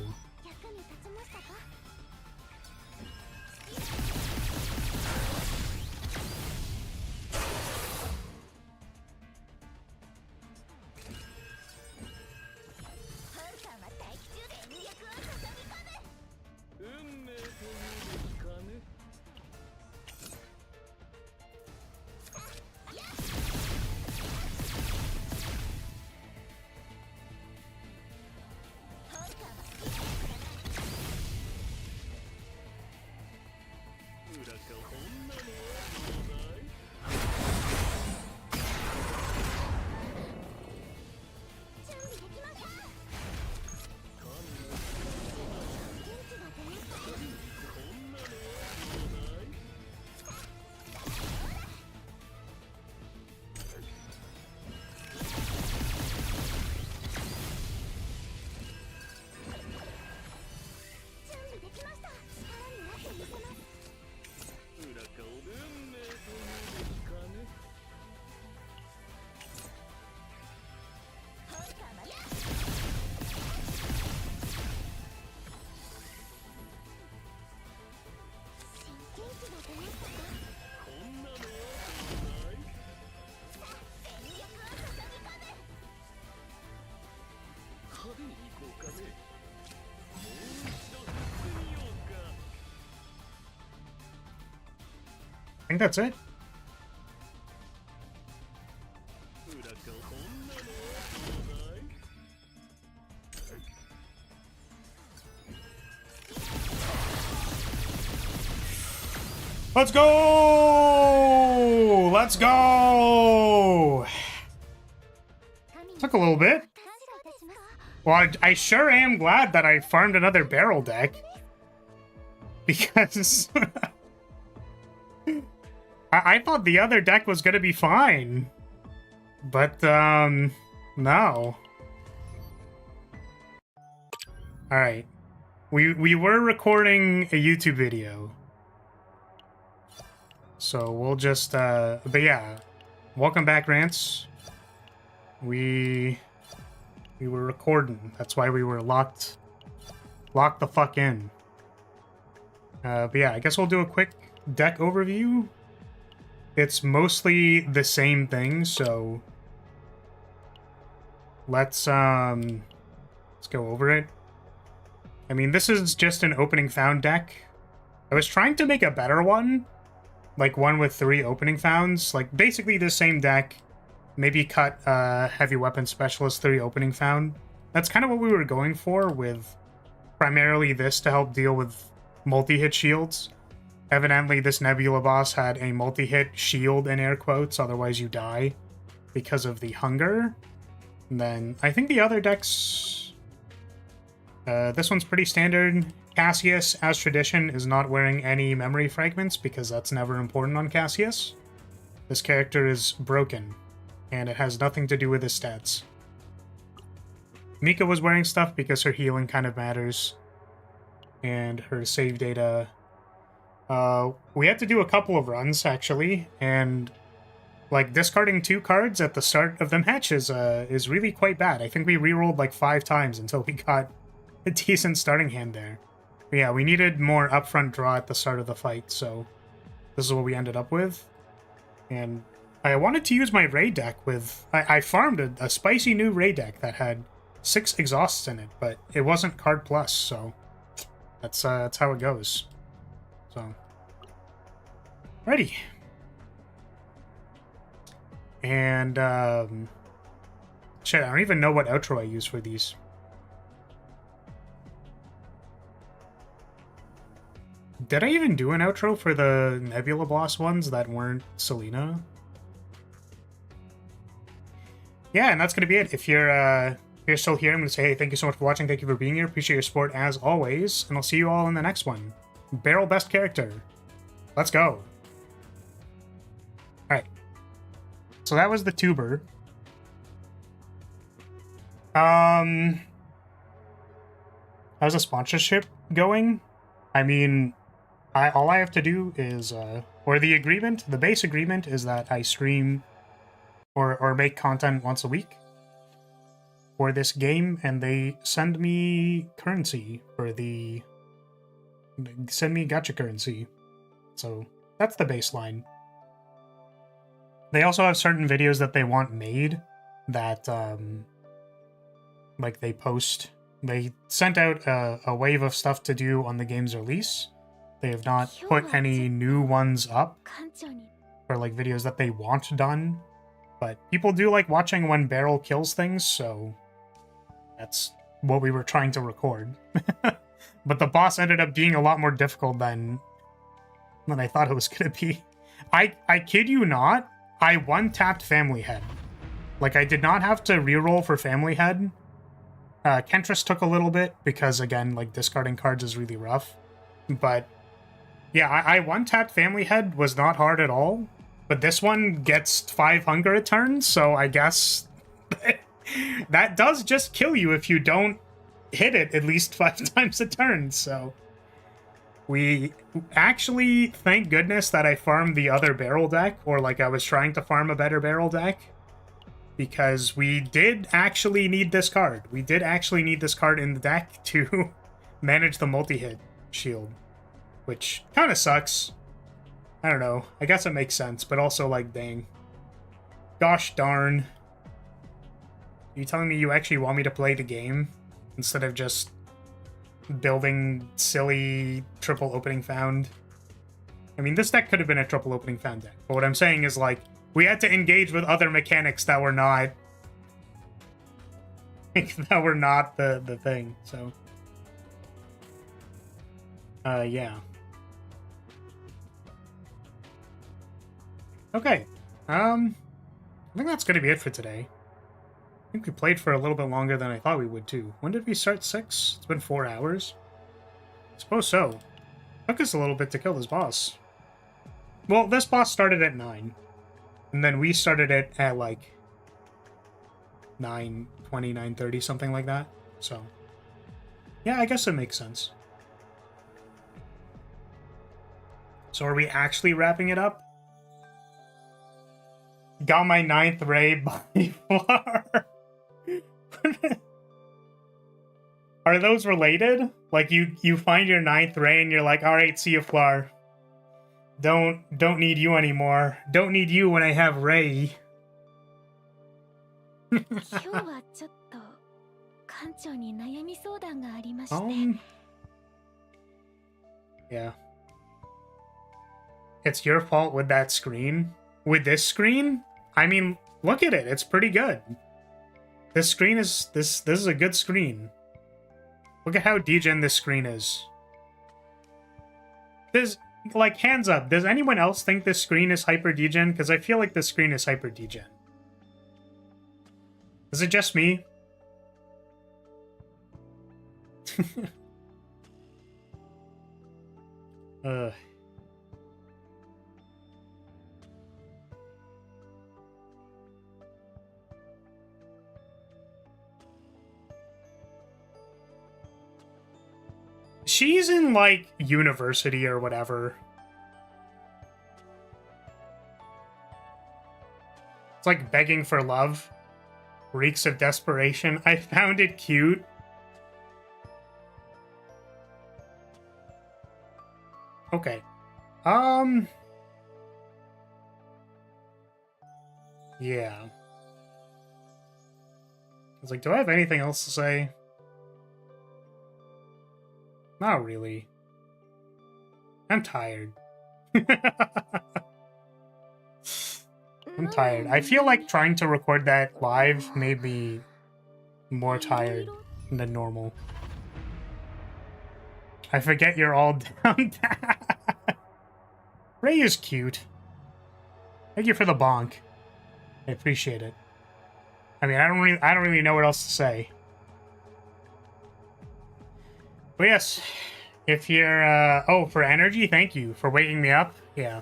I think that's it. Let's go! Let's go! Took a little bit. Well, I sure am glad that I farmed another barrel deck. Because... I thought the other deck was gonna be fine. But, no. Alright. We were recording a YouTube video. So we'll just, but yeah. Welcome back, Rants. We were recording. That's why we were locked the fuck in. But yeah, I guess we'll do a quick deck overview. It's mostly the same thing, so let's go over it. I mean, this is just an opening found deck. I was trying to make a better one, like one with 3 opening founds, like basically the same deck. Maybe cut heavy weapon specialist 3 opening found. That's kind of what we were going for, with primarily this to help deal with multi-hit shields. Evidently, this Nebula boss had a multi-hit shield in air quotes, otherwise you die because of the hunger. And then I think the other decks... this one's pretty standard. Cassius, as tradition, is not wearing any memory fragments because that's never important on Cassius. This character is broken, and it has nothing to do with his stats. Mika was wearing stuff because her healing kind of matters, and her save data... we had to do a couple of runs, actually, and, like, discarding 2 cards at the start of the match is really quite bad. I think we rerolled, like, 5 times until we got a decent starting hand there. But yeah, we needed more upfront draw at the start of the fight, so this is what we ended up with. And I wanted to use my raid deck with... I farmed a spicy new raid deck that had 6 exhausts in it, but it wasn't card plus, so that's how it goes. So, ready. And, shit, I don't even know what outro I use for these. Did I even do an outro for the Nebula boss ones that weren't Selena? Yeah, and that's going to be it. If you're still here, I'm going to say, hey, thank you so much for watching. Thank you for being here. Appreciate your support as always. And I'll see you all in the next one. Barrel best character. Let's go. Alright. So that was the tuber. how's a sponsorship going? I mean, all I have to do is, or the base agreement is that I stream or make content once a week for this game, and they send me currency send me gacha currency. So that's the baseline. They also have certain videos that they want made that, like, they sent out a wave of stuff to do on the game's release. They have not put any new ones up for, like, videos that they want done. But people do like watching when Beryl kills things, so that's what we were trying to record. But the boss ended up being a lot more difficult than I thought it was going to be. I kid you not, I one-tapped Family Head. Like, I did not have to reroll for Family Head. Kentress took a little bit, because, again, like, discarding cards is really rough. But, yeah, I one-tapped Family Head, was not hard at all. But this one gets 5 hunger a turn, so I guess that does just kill you if you don't hit it at least 5 times a turn, so... We actually, thank goodness that I farmed the other barrel deck, or like I was trying to farm a better barrel deck, because we did actually need this card. We did actually need this card in the deck to manage the multi-hit shield, which kind of sucks. I don't know. I guess it makes sense, but also, like, dang. Gosh darn. Are you telling me you actually want me to play the game instead of just building silly triple opening found? I mean, this deck could have been a triple opening found deck, but what I'm saying is, like, we had to engage with other mechanics that were not the thing, so yeah. Okay, I think that's gonna be it for today. I think we played for a little bit longer than I thought we would, too. When did we start? 6? It's been 4 hours? I suppose so. Took us a little bit to kill this boss. Well, this boss started at 9. And then we started it at, like, 9:20, 9:30, something like that. So, yeah, I guess it makes sense. So are we actually wrapping it up? Got my 9th ray by far. Are those related? Like, you find your 9th ray and you're like, alright, see you, Flar. Don't need you anymore. Don't need you when I have Ray. Yeah. It's your fault with that screen? With this screen? I mean, look at it. It's pretty good. This screen is... This is a good screen. Look at how degen this screen is. There's... Like, hands up. Does anyone else think this screen is hyper degen? Because I feel like this screen is hyper degen. Is it just me? She's in, like, university or whatever. It's like begging for love. Reeks of desperation. I found it cute. Okay. Yeah. I was like, do I have anything else to say? Not really. I'm tired. I'm tired. I feel like trying to record that live made me more tired than normal. I forget you're all down. Ray is cute. Thank you for the bonk. I appreciate it. I mean, I don't really know what else to say. But yes, if you're, oh, for energy, thank you for waking me up. Yeah.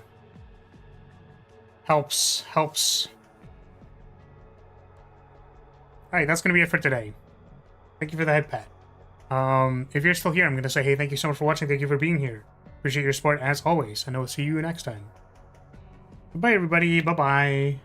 Helps. Alright, that's gonna be it for today. Thank you for the head pat. If you're still here, I'm going to say, hey, thank you so much for watching. Thank you for being here. Appreciate your support as always, and I will see you next time. Bye, everybody. Bye-bye.